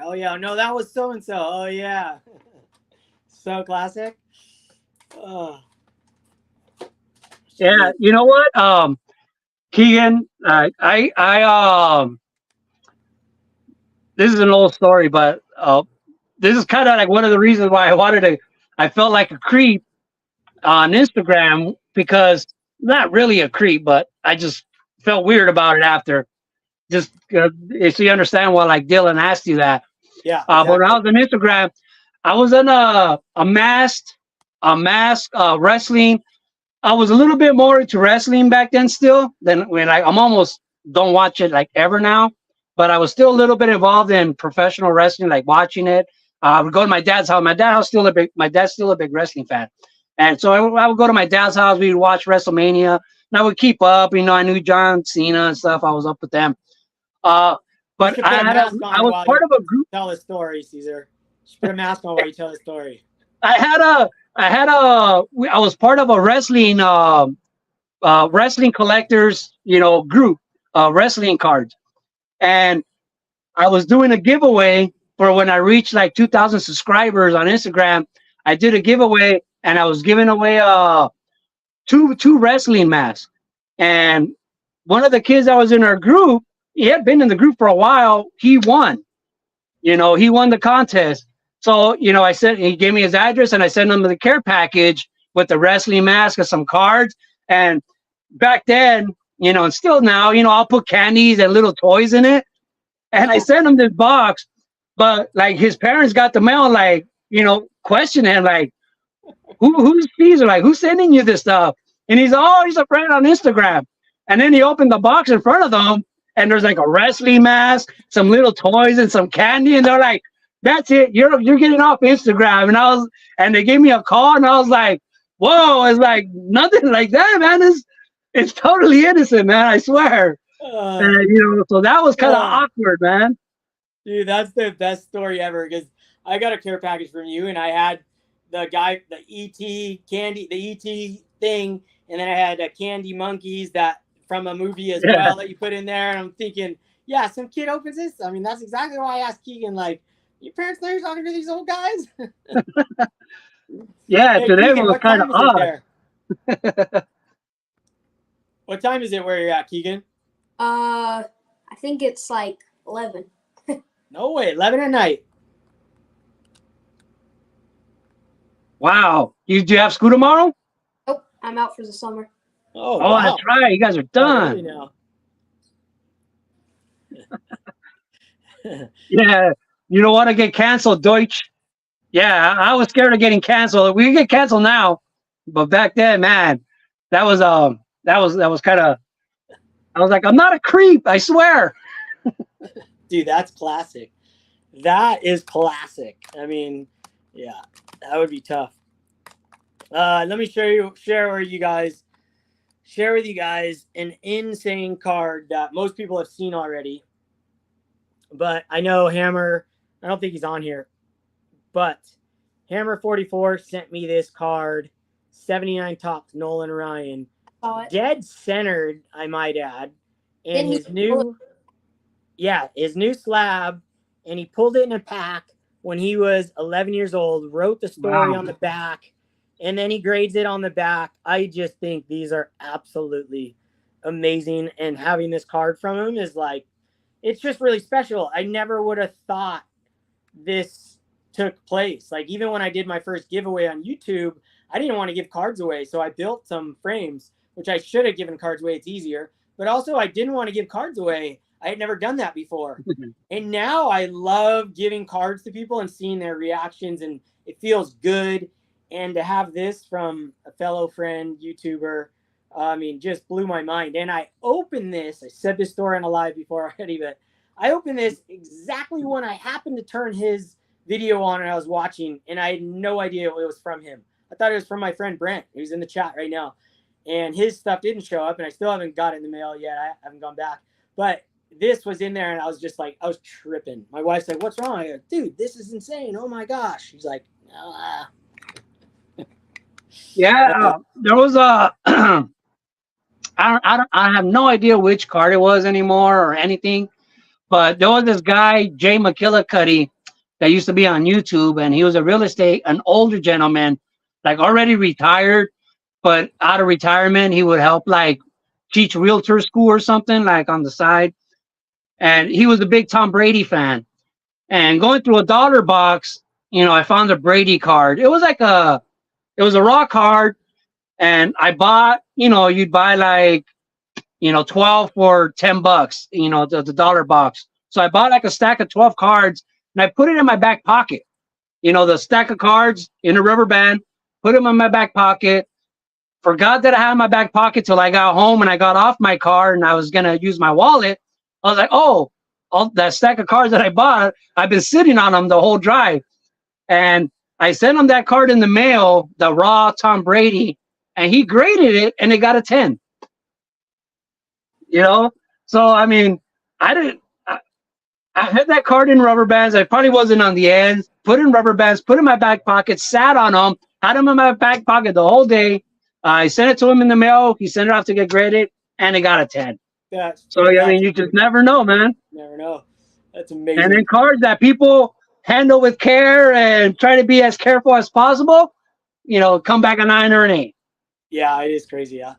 Oh yeah, no, that was so and so. Oh yeah. So classic. Oh. Yeah, you know what? Keegan, I this is an old story, but this is kind of like one of the reasons why I felt like a creep on Instagram, because not really a creep, but I just felt weird about it after. Just so you understand why, like Dylan asked you that. Yeah. Exactly. But when I was on Instagram, I was in a masked wrestling. I was a little bit more into wrestling back then still than when I'm almost don't watch it like ever now, but I was still a little bit involved in professional wrestling, like watching it. I would go to my dad's house. My dad's still a big wrestling fan. And so I would go to my dad's house. We would watch WrestleMania and I would keep up, I knew John Cena and stuff. I was up with them. But I was part of a group. Tell the story, Cesar. Just put a mask on while you tell the story. I was part of a wrestling wrestling collectors, group, wrestling cards, and I was doing a giveaway for when I reached like 2,000 subscribers on Instagram. I did a giveaway, and I was giving away two wrestling masks. And one of the kids that was in our group, he had been in the group for a while. He won. He won the contest. So, I said, he gave me his address, and I sent him the care package with the wrestling mask and some cards. And back then, and still now, I'll put candies and little toys in it. And I sent him this box, but like his parents got the mail, like, questioning him, like, who's Cesar? Like, who's sending you this stuff? And he's a friend on Instagram. And then he opened the box in front of them, and there's like a wrestling mask, some little toys, and some candy. And they're like, "That's it. You're getting off Instagram." And they gave me a call, and I was like, "Whoa!" It's like nothing like that, man. It's totally innocent, man. I swear. So that was kind of awkward, man. Dude, that's the best story ever, because I got a care package from you, and I had the ET candy, the ET thing, and then I had candy monkeys that from a movie as well that you put in there. And I'm thinking, yeah, some kid opens this. I mean, that's exactly why I asked Keegan, like, your parents know you're talking to these old guys? Yeah, hey, today Keegan, was kind of odd. What time is it where you're at, Keegan? I think it's like 11. No way, 11 at night. Wow. Do you have school tomorrow? Nope, I'm out for the summer. Oh, wow. That's right. You guys are done. Now. Yeah. You don't want to get canceled, Deutsch. Yeah, I was scared of getting canceled. We can get canceled now, but back then, man, that was kind of. I was like, I'm not a creep, I swear. Dude, that's classic. That is classic. I mean, yeah, that would be tough. Let me share with you guys an insane card that most people have seen already. But I know Hammer, I don't think he's on here, but Hammer 44 sent me this card, 79 Topps Nolan Ryan, dead centered, I might add, and his new slab, and he pulled it in a pack when he was 11 years old, wrote the story on the back, and then he grades it on the back. I just think these are absolutely amazing, and having this card from him is like, it's just really special. I never would have thought this took place. Like, even when I did my first giveaway on YouTube, I didn't want to give cards away. So I built some frames, which I should have given cards away. It's easier. But also, I didn't want to give cards away. I had never done that before. And now I love giving cards to people and seeing their reactions, and it feels good. And to have this from a fellow friend, YouTuber, I mean, just blew my mind. And I opened this. I said this story on a live before already, but I opened this exactly when I happened to turn his video on and I was watching, and I had no idea it was from him. I thought it was from my friend Brent, who's in the chat right now. And his stuff didn't show up, and I still haven't got it in the mail yet. I haven't gone back. But this was in there, and I was just like, I was tripping. My wife's like, "What's wrong?" I go, "Dude, this is insane. Oh, my gosh." She's like, "Ah." Yeah, there was a. I have no idea which card it was anymore or anything, but there was this guy, Jay McKillicuddy, that used to be on YouTube, and he was an older gentleman, like already retired, but out of retirement, he would help like teach realtor school or something like on the side. And he was a big Tom Brady fan. And going through a dollar box, I found a Brady card. It was a raw card. And I bought, you'd buy like, 12 for $10, the dollar box. So I bought like a stack of 12 cards, and I put it in my back pocket. The stack of cards in a rubber band, put them in my back pocket. Forgot that I had my back pocket till I got home and I got off my car and I was going to use my wallet. I was like, oh, all that stack of cards that I bought, I've been sitting on them the whole drive. And I sent him that card in the mail, the raw Tom Brady, and he graded it and it got a 10. So I mean, I I had that card in rubber bands. I probably wasn't on the ends. Put in rubber bands, put in my back pocket, sat on them, had them in my back pocket the whole day. I sent it to him in the mail. He sent it off to get graded, and it got a 10. So, I mean, you just never know, man. Never know. That's And amazing. then cards that people handle with care and try to be as careful as possible, you know, come back a 9 or an 8. Yeah, it is crazy. Yeah.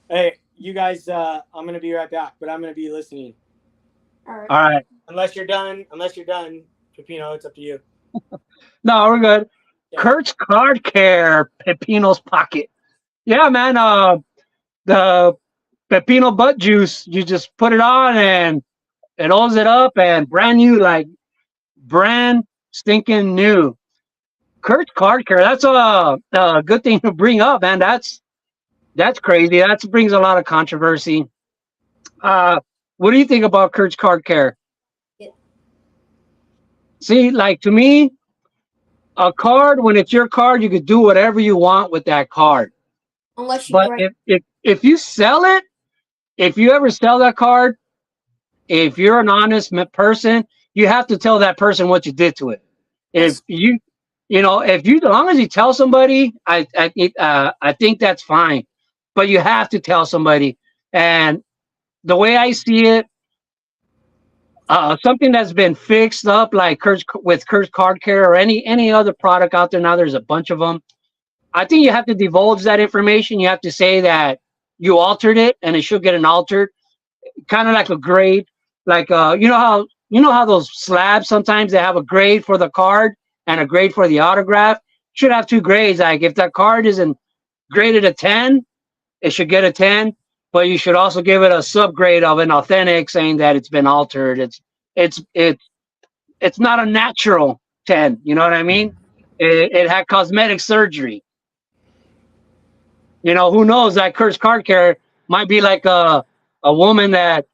Hey, you guys, I'm going to be right back, but I'm going to be listening. All right. All right. Unless you're done, Pepino, it's up to you. No, we're good. Yeah. Kurt's Card Care, Pepino's Pocket. Yeah, man. The Pepino butt juice, you just put it on and it holds it up and brand new, like brand stinking new. Kurt's Card Care. That's a good thing to bring up, man. That's crazy. That brings a lot of controversy. What do you think about Kurt's Card Care? Yeah. See, like to me, a card, when it's your card, you could do whatever you want with that card. Unless you But break. if you sell it, if you ever sell that card, if you're an honest person, you have to tell that person what you did to it. If you know, if you, as long as you tell somebody, I think that's fine. But you have to tell somebody. And the way I see it, something that's been fixed up, like Kurt's Card Care or any other product out there now, there's a bunch of them. I think you have to divulge that information. You have to say that you altered it, and it should get an altered, kind of like a grade. Like you know how those slabs sometimes they have a grade for the card and a grade for the autograph. Should have 2 grades. Like if that card isn't graded a 10, it should get a 10. But you should also give it a subgrade of an authentic, saying that it's been altered. It's not a natural 10. You know what I mean? It had cosmetic surgery. You know, who knows? That Kurt's Card Care might be like a woman that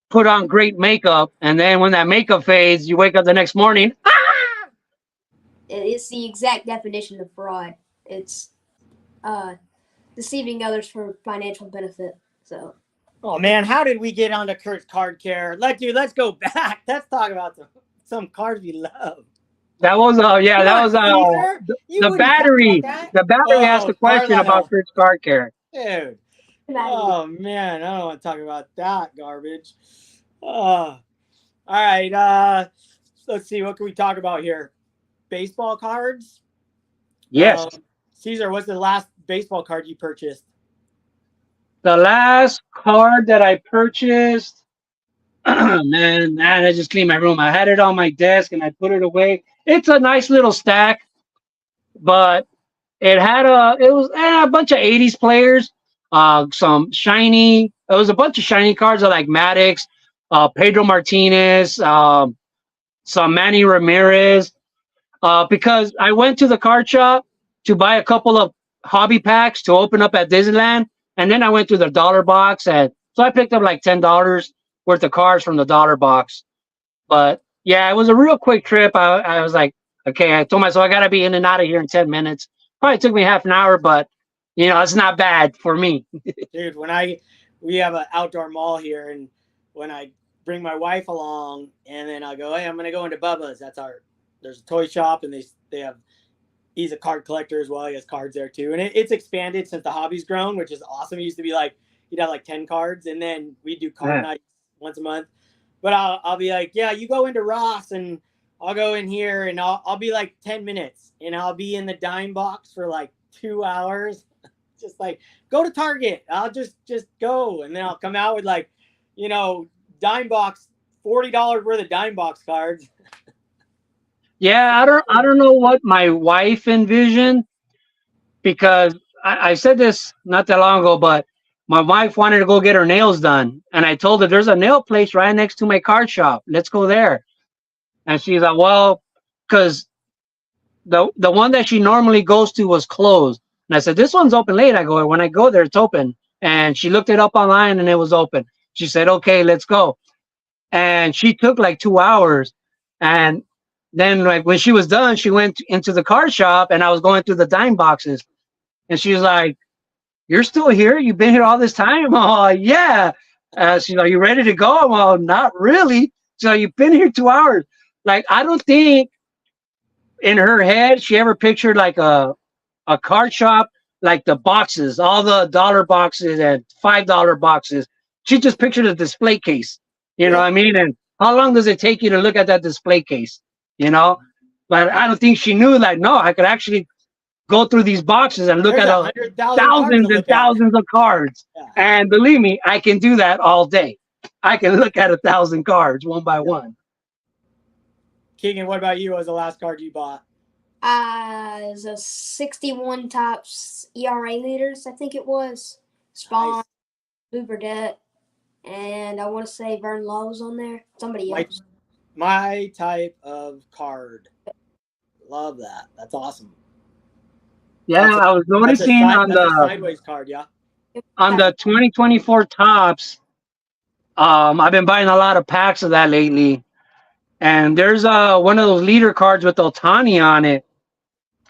put on great makeup, and then when that makeup fades, you wake up the next morning. It's the exact definition of fraud. It's deceiving others for financial benefit. So. Oh man, how did we get onto Kurt's Card Care? Let's go back. Let's talk about some cards we love. That was that was the battery. The battery asked the question about Kurt's Card Care. Dude. Oh man, I don't want to talk about that garbage. All right. Let's see. What can we talk about here? Baseball cards. Yes. Caesar, what's the last baseball card you purchased? The last card that I purchased, man, I just cleaned my room. I had it on my desk and I put it away. It's a nice little stack, but it was a bunch of 80s players, some shiny. It was a bunch of shiny cards like Maddox, Pedro Martinez, some Manny Ramirez. Because I went to the card shop to buy a couple of hobby packs to open up at Disneyland. And then I went to the dollar box, and so I picked up like $10 worth of cards from the dollar box. But yeah, it was a real quick trip. I was like, okay, I told myself I got to be in and out of here in 10 minutes. Probably took me half an hour, but you know, it's not bad for me. Dude, we have an outdoor mall here, and when I bring my wife along, and then I go, hey, I'm gonna go into Bubba's. There's a toy shop, and they have. He's a card collector as well. He has cards there too. And it's expanded since the hobby's grown, which is awesome. It used to be like, you'd have like 10 cards, and then we do card nights once a month. But I'll be like, yeah, you go into Ross, and I'll go in here, and I'll be like 10 minutes, and I'll be in the dime box for like 2 hours. Just like, go to Target. I'll just go. And then I'll come out with like, you know, dime box, $40 worth of dime box cards. Yeah, I don't know what my wife envisioned, because I said this not that long ago, but my wife wanted to go get her nails done. And I told her there's a nail place right next to my card shop. Let's go there. And she's like, well, because the one that she normally goes to was closed. And I said, this one's open late. I go, when I go there, it's open. And she looked it up online and it was open. She said, okay, let's go. And she took like 2 hours. And then like when she was done, she went into the card shop, and I was going through the dime boxes. And she was like, you're still here? You've been here all this time? Oh, yeah. She's like, "You ready to go?" I'm all, "Not really." She's like, "You've been here 2 hours." Like, I don't think in her head she ever pictured like a card shop, like the boxes, all the dollar boxes and $5 boxes. She just pictured a display case. You know Yeah. what I mean? And how long does it take you to look at that display case? You know? But I don't think she knew, like, no, I could actually go through these boxes and look There's at 100,000 cards thousands to and look at. thousands of cards. Yeah. And believe me, I can do that all day. I can look at 1,000 cards one by one. Keegan, what about you? What was the last card you bought? It was a 61 tops ERA leaders, I think it was. Spawn, Nice. Blue Burdette, and I want to say Vern Law was on there. Somebody else. My type of card. Love that. That's awesome. Yeah, I was noticing on that's a the sideways card, yeah. 2024 tops. I've been buying a lot of packs of that lately. And there's one of those leader cards with Otani on it.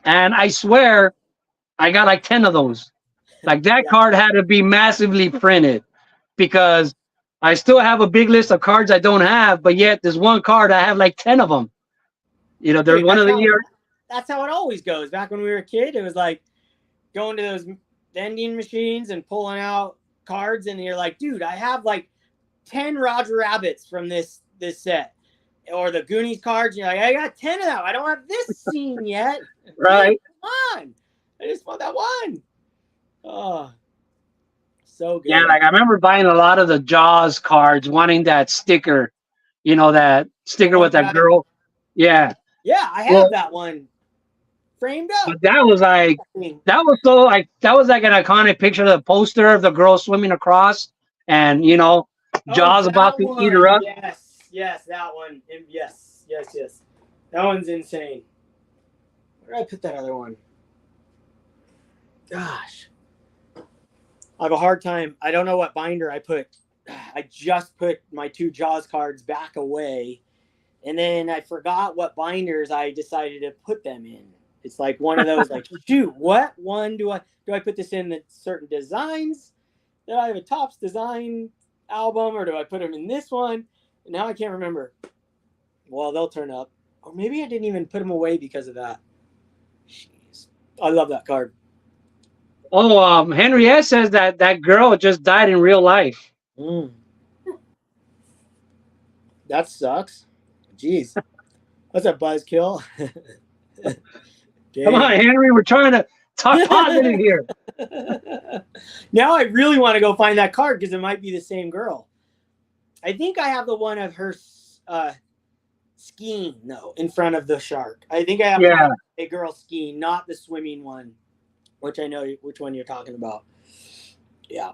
And I swear I got like 10 of those. Like that Yeah. card had to be massively printed because I still have a big list of cards I don't have, but yet there's one card I have like 10 of them. You know, there's Dude, one of the year. That's how it always goes. Back when we were a kid, it was like going to those vending machines and pulling out cards, and you're like, dude, I have like 10 Roger Rabbits from this set. Or the Goonies cards, you're like, I got 10 of them. I don't have this scene yet. Right. Dude, come on. I just want that one. Oh, so good. Yeah, like I remember buying a lot of the Jaws cards, wanting that sticker, you know, that sticker with that girl. Yeah. Yeah, I have that one framed up. But that was like, that was like an iconic picture of the poster of the girl swimming across and, you know, Jaws about to eat her up. Yes, that one. Yes. That one's insane. Where did I put that other one? Gosh. I have a hard time. I don't know what binder I put. I just put my 2 Jaws cards back away. And then I forgot what binders I decided to put them in. It's like one of those, like, shoot, what one do I put this in the certain designs? Do I have a Topps design album, or do I put them in this one? And now I can't remember. Well, they'll turn up. Or maybe I didn't even put them away because of that. Jeez. I love that card. Oh, Henriette says that girl just died in real life. That sucks. Jeez. That's a buzzkill. Come on, Henry, we're trying to talk positive here. Now I really want to go find that card because it might be the same girl. I think I have the one of her skiing, though, in front of the shark. I think I have a girl skiing, not the swimming one, which I know which one you're talking about. Yeah.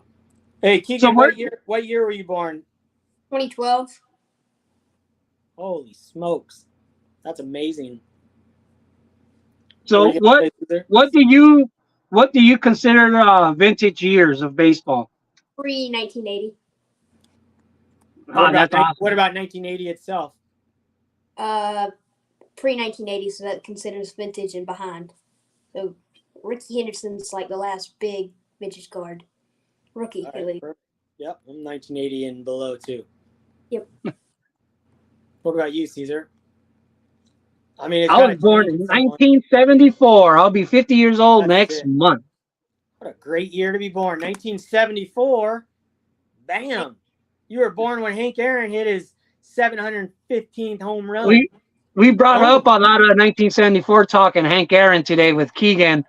Hey, Keegan, So what year were you born? 2012. Holy smokes. That's amazing. So what do you consider vintage years of baseball? Pre-1980. That's awesome. What about 1980 itself? Pre-1980, so that considers vintage and behind. So Ricky Henderson's like the last big vintage card. Rookie, really. Yep, I'm 1980 and below too. Yep. What about you, Cesar? I mean, I was born in 1974. I'll be 50 years old next month. What a great year to be born. 1974. Bam. You were born when Hank Aaron hit his 715th home run. We brought up a lot of 1974 talk and Hank Aaron today with Keegan,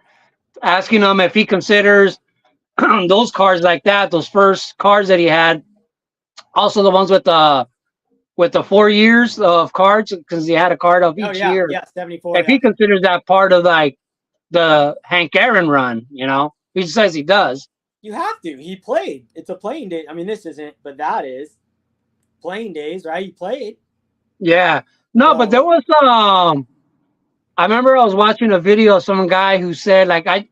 asking him if he considers those cards like that, those first cards that he had, also the ones with the 4 years of cards, because he had a card of each year. Yeah, 74. If he considers that part of like the Hank Aaron run, you know, he says he does. You have to. He played. It's a playing day. I mean, this isn't, but that is playing days, right? He played. Yeah. No, but there was I remember I was watching a video of some guy who said, like, I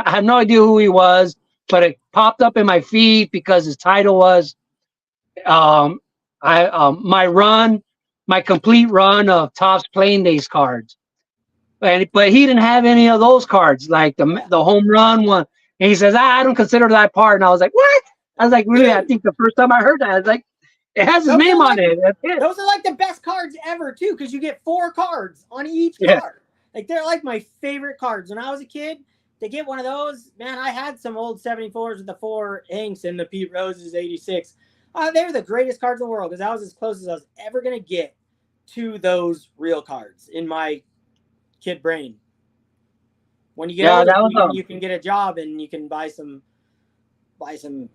had no idea who he was, but it popped up in my feed because his title was my complete run of Topps Playing Days cards. But he didn't have any of those cards, like the home run one. And he says, I don't consider that part. And I was like, what? I was like, really? I think the first time I heard that, I was like, it has his name on it. That's it. Those are like the best cards ever, too, because you get 4 cards on each card. Like, they're like my favorite cards. When I was a kid, to get one of those, man, I had some old 74s with the 4 inks and the Pete Rose's 86. They were the greatest cards in the world because that was as close as I was ever going to get to those real cards in my kid brain. When you get older, you can get a job and you can buy some.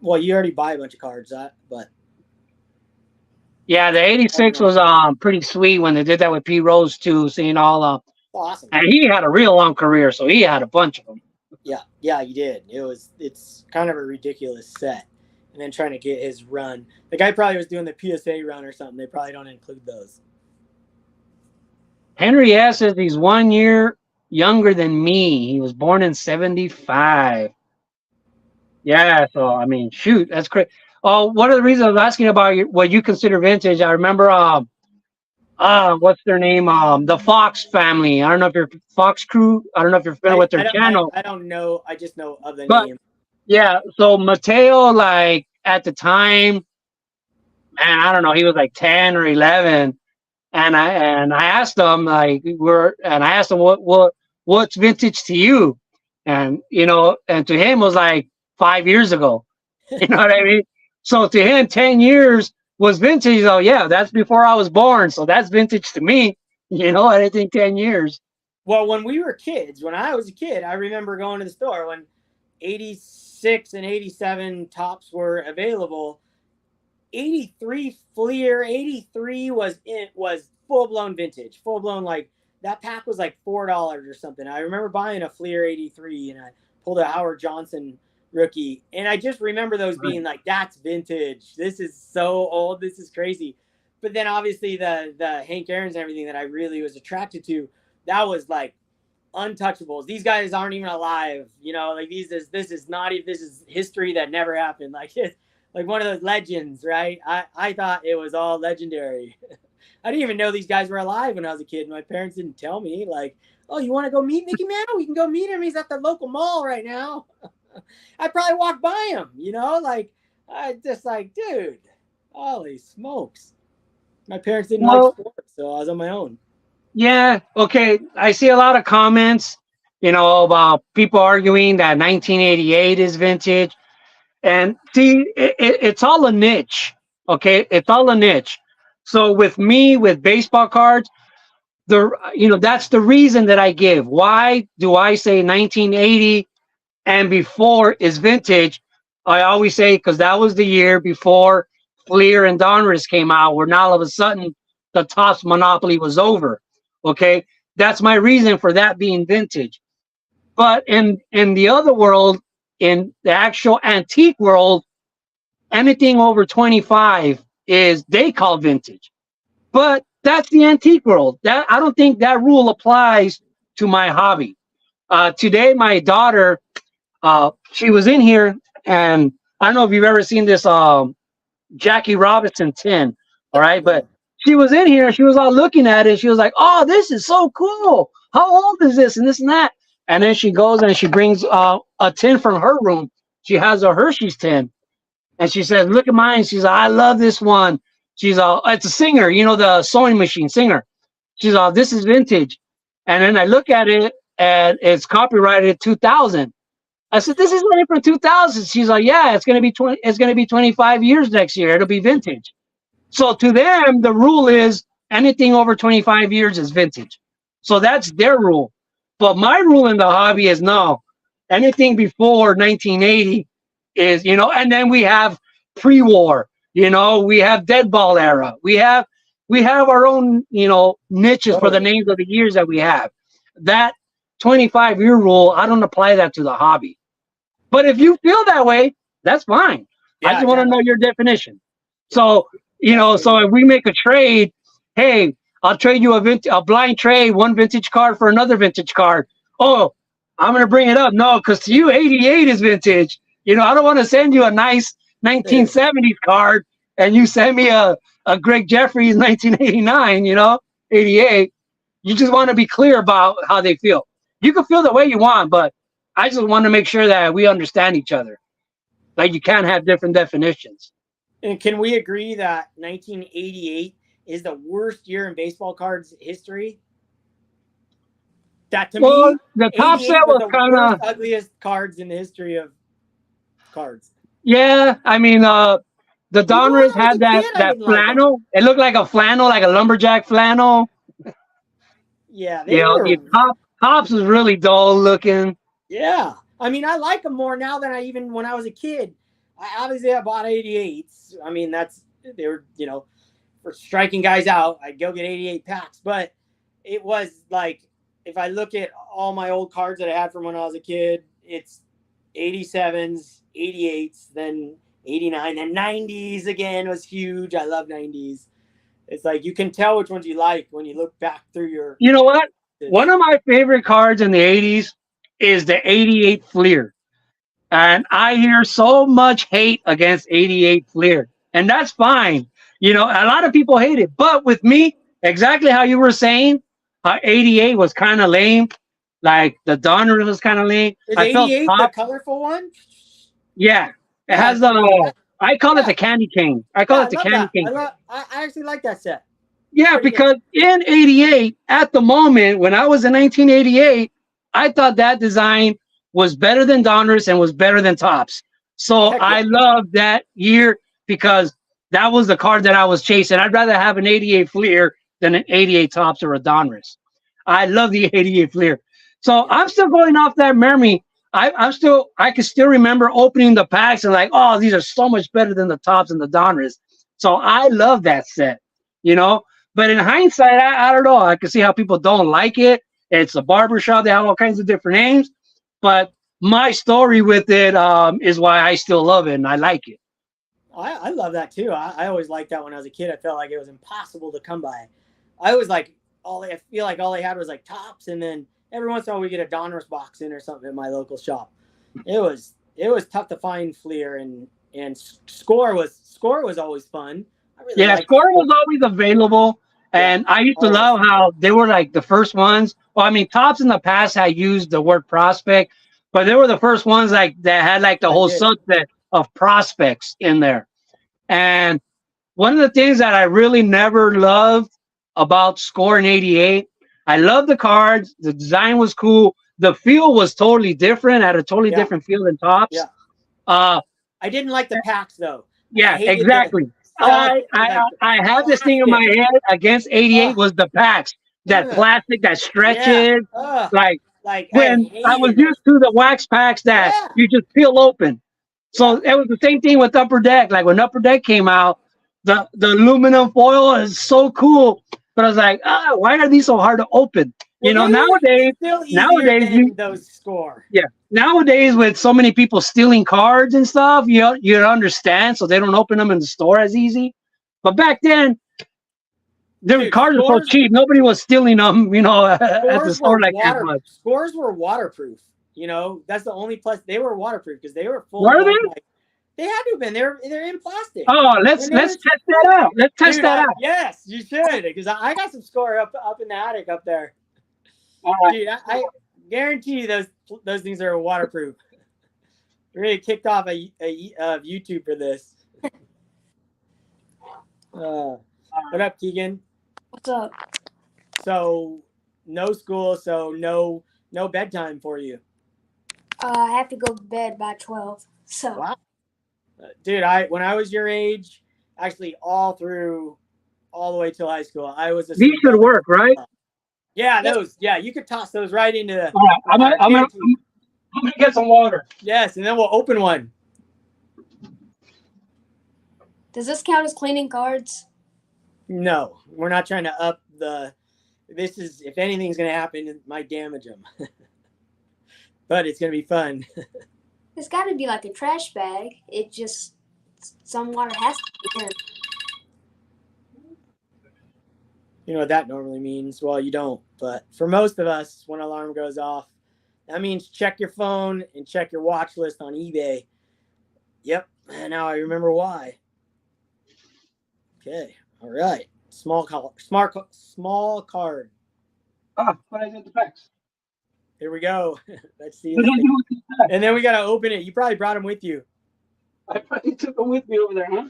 Well, you already buy a bunch of cards, but yeah, the 86 was pretty sweet when they did that with Pete Rose too. Seeing all awesome, and he had a real long career, so he had a bunch of them. Yeah, he did. It's kind of a ridiculous set, and then trying to get his run. The guy probably was doing the PSA run or something. They probably don't include those. Henry S says he's 1 year younger than me. He was born in 75. Yeah, so I mean, shoot, that's crazy. Oh, one of the reasons I was asking about what you consider vintage, I remember what's their name? The Fox family. I don't know if you're Fox Crew. I don't know if you're familiar with their channel. I don't know. I just know of the name. Yeah, so Mateo, like at the time, man, I don't know, he was like 10 or 11. And I asked him what's vintage to you? And and to him it was like 5 years ago. You know what I mean? So to him, 10 years was vintage. Oh yeah, that's before I was born. So that's vintage to me. I didn't think 10 years. Well, when we were kids, when I was a kid, I remember going to the store when 86 and 87 tops were available. 83 Fleer, 83 was full blown vintage, full blown, like that pack was like $4 or something. I remember buying a Fleer 83 and I pulled a Howard Johnson rookie, and I just remember those being like, that's vintage. This is so old. This is crazy. But then obviously the Hank Aaron's and everything that I really was attracted to, that was like untouchables. These guys aren't even alive. Like this is history that never happened. Like one of those legends, right? I thought it was all legendary. I didn't even know these guys were alive when I was a kid. My parents didn't tell me, like, oh, you want to go meet Mickey Mantle? We can go meet him. He's at the local mall right now. I probably walked by him, like, I just like, dude, holy smokes. My parents didn't like sports, so I was on my own. Yeah, okay. I see a lot of comments, about people arguing that 1988 is vintage. And see, it's all a niche, okay? It's all a niche. So with me, with baseball cards, that's the reason that I give. Why do I say 1980 and before is vintage? I always say because that was the year before Fleer and Donruss came out, where now all of a sudden the Topps monopoly was over, okay? That's my reason for that being vintage. But in the other world, in the actual antique world, anything over 25 they call vintage. But that's the antique world. That I don't think that rule applies to my hobby. Today, my daughter, she was in here, and I don't know if you've ever seen this Jackie Robinson tin, all right? But she was in here, she was all looking at it, she was like, oh, this is so cool. How old is this and this and that? And then she goes and she brings a tin from her room. She has a Hershey's tin. And she says, look at mine. She's like, I love this one. She's it's a Singer, the sewing machine Singer. She's all, this is vintage. And then I look at it and it's copyrighted 2000. I said, this is right from 2000. She's like, yeah, it's gonna be 25 years next year. It'll be vintage. So to them, the rule is anything over 25 years is vintage. So that's their rule. But my rule in the hobby is no, anything before 1980 is, and then we have pre-war, we have dead ball era. We have our own, niches for the names of the years that we have. That 25-year rule, I don't apply that to the hobby. But if you feel that way, that's fine. Yeah, I just want to know your definition. So, so if we make a trade, hey, I'll trade you a blind trade, one vintage card for another vintage card. Oh, I'm going to bring it up. No, because to you, 88 is vintage. I don't want to send you a nice 1970s card and you send me a Greg Jeffries 1989, 88. You just want to be clear about how they feel. You can feel the way you want, but I just want to make sure that we understand each other. Like you can't have different definitions. And can we agree that 1988 is the worst year in baseball cards history? That to Well, me, the top 88 set was was the kind worst, of, ugliest cards in the history of cards. yeah. I mean, the Even when Donruss I was a had kid, I that didn't like them. flannel. It looked like a flannel, like a lumberjack flannel. Yeah, they You know, were. the tops was really dull looking. Yeah, I mean, I like them more now than I even when I was a kid. I bought 88s. I mean, they were, for striking guys out. I'd go get 88 packs, but it was like if I look at all my old cards that I had from when I was a kid, it's 87s, 88s, then 89, and 90s again was huge. I love 90s. It's like you can tell which ones you like when you look back through your. You know what? One of my favorite cards in the 80s is the 88 Fleer. And I hear so much hate against 88 Fleer. And that's fine. You know, a lot of people hate it. But with me, exactly how you were saying, 88 was kind of lame. Like the Donner was kind of lame. Is I felt 88 the top. colorful one? Yeah. It Yeah, has the, I call it yeah. the candy cane. I call Yeah, I it the love candy that. cane. I actually like that set. Yeah, Pretty good. because in 88, at the moment, when I was in 1988, I thought that design was better than Donruss and was better than Tops. So Heck I yeah. loved that year because that was the card that I was chasing. I'd rather have an 88 Fleer than an 88 Tops or a Donruss. I love the 88 Fleer. So I'm still going off that memory. I can still remember opening the packs and like, oh, these are so much better than the Tops and the Donruss. So I love that set, you know. But in hindsight, I don't know. I can see how people don't like it. It's a barbershop. They have all kinds of different names. But my story with it is why I still love it and I like it. I love that too. I always liked that when I was a kid. I felt like it was impossible to come by. I was like, I feel like all they had was like Tops, and then every once in a while we get a Donruss box in or something at my local shop. It was tough to find Fleer, and score was always fun. I really Yeah, liked Score was always available. Yeah, And I used to always. love how they were like the first ones. Well, I mean, Tops in the past had used the word prospect, but they were the first ones like that had like the I whole did. subset of prospects in there. And one of the things that I really never loved about Score in 88, I loved the cards. The design was cool. The feel was totally different, had a totally Yeah. different feel than Tops. Yeah. Uh, I didn't like the packs though. I yeah, hated exactly. I have this thing in my plastic. head against 88 Ugh. was the packs. That Ugh. plastic that Yeah. stretches. Ugh. Like Like I when I was hated used those. to the wax packs that Yeah. you just peel open. So Yeah. it was the same thing with Upper Deck. Like when Upper Deck came out, the aluminum foil is so cool. But I was like, why are these so hard to open? Well, You know, they were still easier nowadays than those Score. yeah. Nowadays, with so many people stealing cards and stuff, you understand, so they don't open them in the store as easy. But back then, their Dude, cards were so cheap, nobody was stealing them, at the store like that much. Scores were waterproof. That's the only plus. They were waterproof because they were full. Were they? They had to have been. They're in plastic. Oh, let's test that out. Let's test that out. Yes, you should, because I got some Score up in the attic up there. All right. Dude, I guarantee you those things are waterproof. Really kicked off a YouTube for this. What up, Keegan? What's up? So no school, so no bedtime for you. I have to go to bed by 12. So Wow. Dude, when I was your age, actually all the way till high school, I was a These should work, right? Yeah, those. Yeah, you could toss those right into the. All right, I'm gonna get some water. Yes, and then we'll open one. does this count as cleaning cards? No, we're not trying to up the. This is, if anything's gonna happen, it might damage them. But it's gonna be fun. It's got to be like a trash bag. It just some water has to be in. You know what that normally means? Well, you don't. But for most of us, when an alarm goes off, that means check your phone and check your watch list on eBay. Yep. And now I remember why. Okay. All right. Small card. But I did the packs. Here we go. Let's see. And then we got to open it. You probably brought them with you. I probably took them with me over there, huh?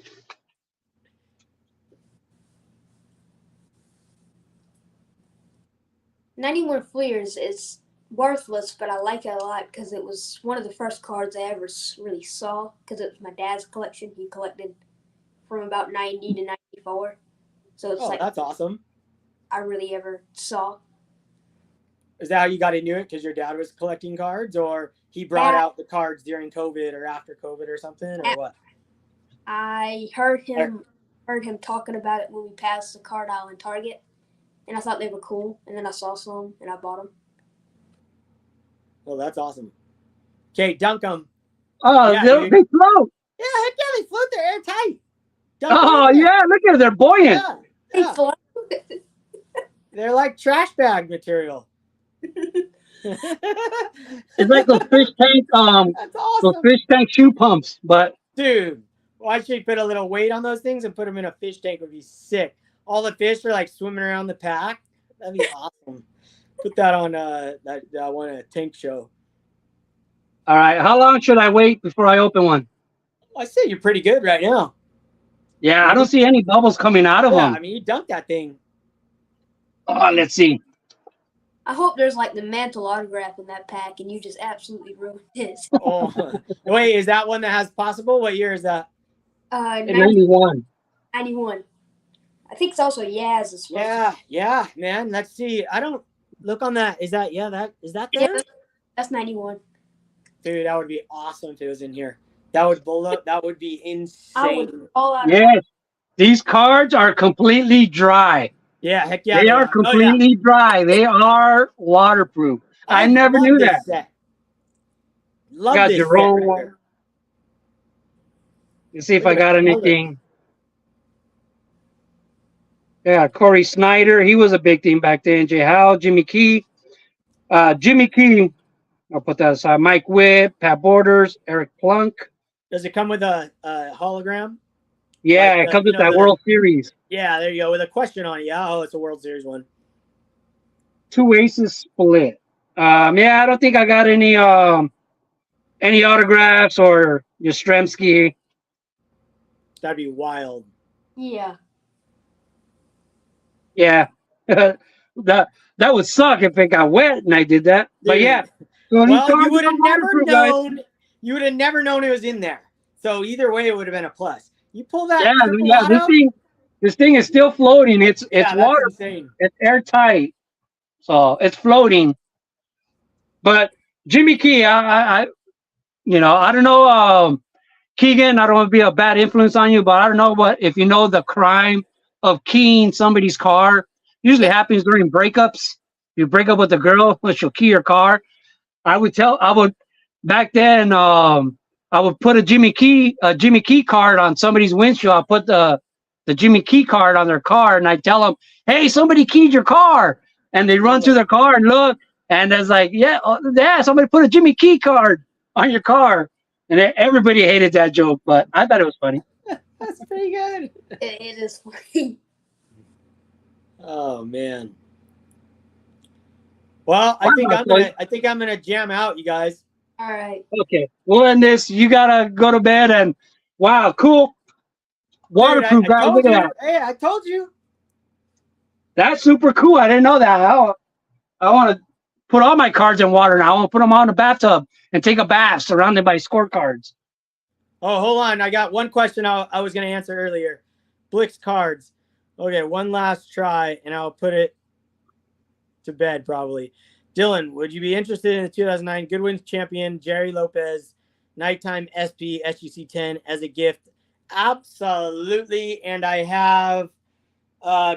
'91 Fleers is worthless, but I like it a lot because it was one of the first cards I ever really saw. Because it was my dad's collection. He collected from about '90 to '94, so it's Oh, like that's awesome. I really ever saw. Is that how you got into it? Because your dad was collecting cards, or he brought out the cards during COVID or after COVID or something, or what? I heard him talking about it when we passed the card aisle in Target, and I thought they were cool. And then I saw some, and I bought them. Well, that's awesome. Okay, dunk them. Oh, Yeah, they dude. float. Yeah, heck yeah, they float. They're airtight. Dunk Oh, them in there. yeah, look at it. They're buoyant. Yeah, They yeah. float. They're like trash bag material. It's like those fish tank, That's those awesome. fish tank shoe pumps. But Dude, why should you put a little weight on those things and put them in a fish tank? Would be sick. All the fish are like swimming around the pack. That'd be awesome. Put that on that one tank show. all right, how long should I wait before I open one? I say you're pretty good right now. Yeah, I don't see any bubbles coming out of Yeah, them. I mean you dunked that thing. Oh, let's see. I hope there's like the mantle autograph in that pack, and you just absolutely ruined his. Oh, wait, is that one that has possible? What year is that? 91. 91. I think it's also Yaz's. Yeah, man. Let's see. I don't look on that. Is that there? Yeah, that's 91. Dude, that would be awesome if it was in here. That would blow. That would be I insane. would all out. Yes, these cards are completely dry. Yeah, heck yeah. They are completely dry. They are waterproof. I never love knew this that. set. Love Got this Jerome set right one. here. Let's see if Look I at got the color. anything. Yeah, Corey Snyder. He was a big thing back then. Jay Howell, Jimmy Key. Jimmy Key. I'll put that aside. Mike Witt, Pat Borders, Eric Plunk. Does it come with a hologram? Yeah, Like it comes with you know, that World Series. Yeah, there you go. With a question on it. Yeah, oh, it's a World Series one. 2 aces split. Yeah, I don't think I got any autographs or Yastrzemski. That'd be wild. Yeah. Yeah. that would suck if it got wet and I did that. But Dude. yeah. So these Well, you cards would have are never waterproof, guys. known. You would have never known it was in there. So either way, it would have been a plus. You pull that. Yeah, triple yeah. auto, This thing is still floating. It's that's water. insane. It's airtight. So it's floating. But Jimmy Key, I don't know, Keegan, I don't want to be a bad influence on you, but I don't know what if you know the crime of keying somebody's car. Usually happens during breakups. You break up with a girl, she'll key your car. I would back then, I would put a Jimmy Key card on somebody's windshield. I'll put the Jimmy Key card on their car, and I tell them, "Hey, somebody keyed your car," and they run to their car and look, and it's like, "Yeah, somebody put a Jimmy Key card on your car," and everybody hated that joke, but I thought it was funny. That's pretty good. It is funny. Oh man. Well, I think I'm gonna jam out, you guys. All right. Okay, we'll end this. You gotta go to bed, and wow, cool, waterproof, Dude, I guys. told Look at you. that. Hey, I told you. That's super cool. I didn't know that. I want to put all my cards in water now. I want to put them on the bathtub and take a bath surrounded by scorecards. Oh, hold on. I got one question I was going to answer earlier. Blix cards. Okay, one last try, and I'll put it to bed probably. Dylan, would you be interested in the 2009 Goodwins champion Jerry Lopez Nighttime SP SGC 10 as a gift? Absolutely. And I have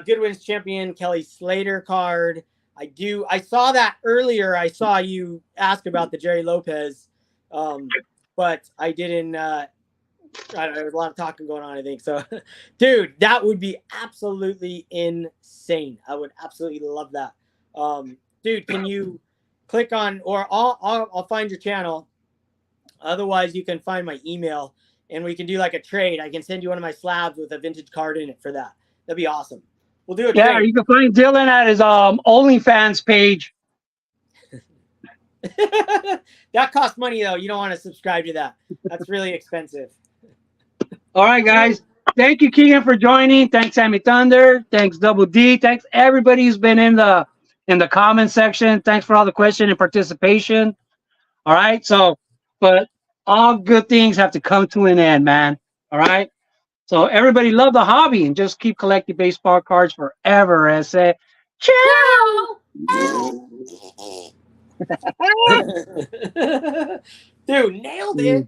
Goodwins champion Kelly Slater card. I saw that earlier. I saw you ask about the Jerry Lopez, but I didn't. There was a lot of talking going on, I think. So, dude, that would be absolutely insane. I would absolutely love that. Dude, can you click on, or I'll find your channel. Otherwise, you can find my email, and we can do like a trade. I can send you one of my slabs with a vintage card in it for that. That'd be awesome. We'll do a Yeah, trade. you can find Dylan at his OnlyFans page. That costs money though. You don't want to subscribe to that. That's really expensive. All right, guys. Thank you, Keegan, for joining. Thanks, Sammy Thunder. Thanks, Double D. Thanks everybody who's been in the comment section. Thanks for all the question and participation. All right. So, but all good things have to come to an end, man. All right. So everybody love the hobby and just keep collecting baseball cards forever and say, ciao. Dude, nailed it.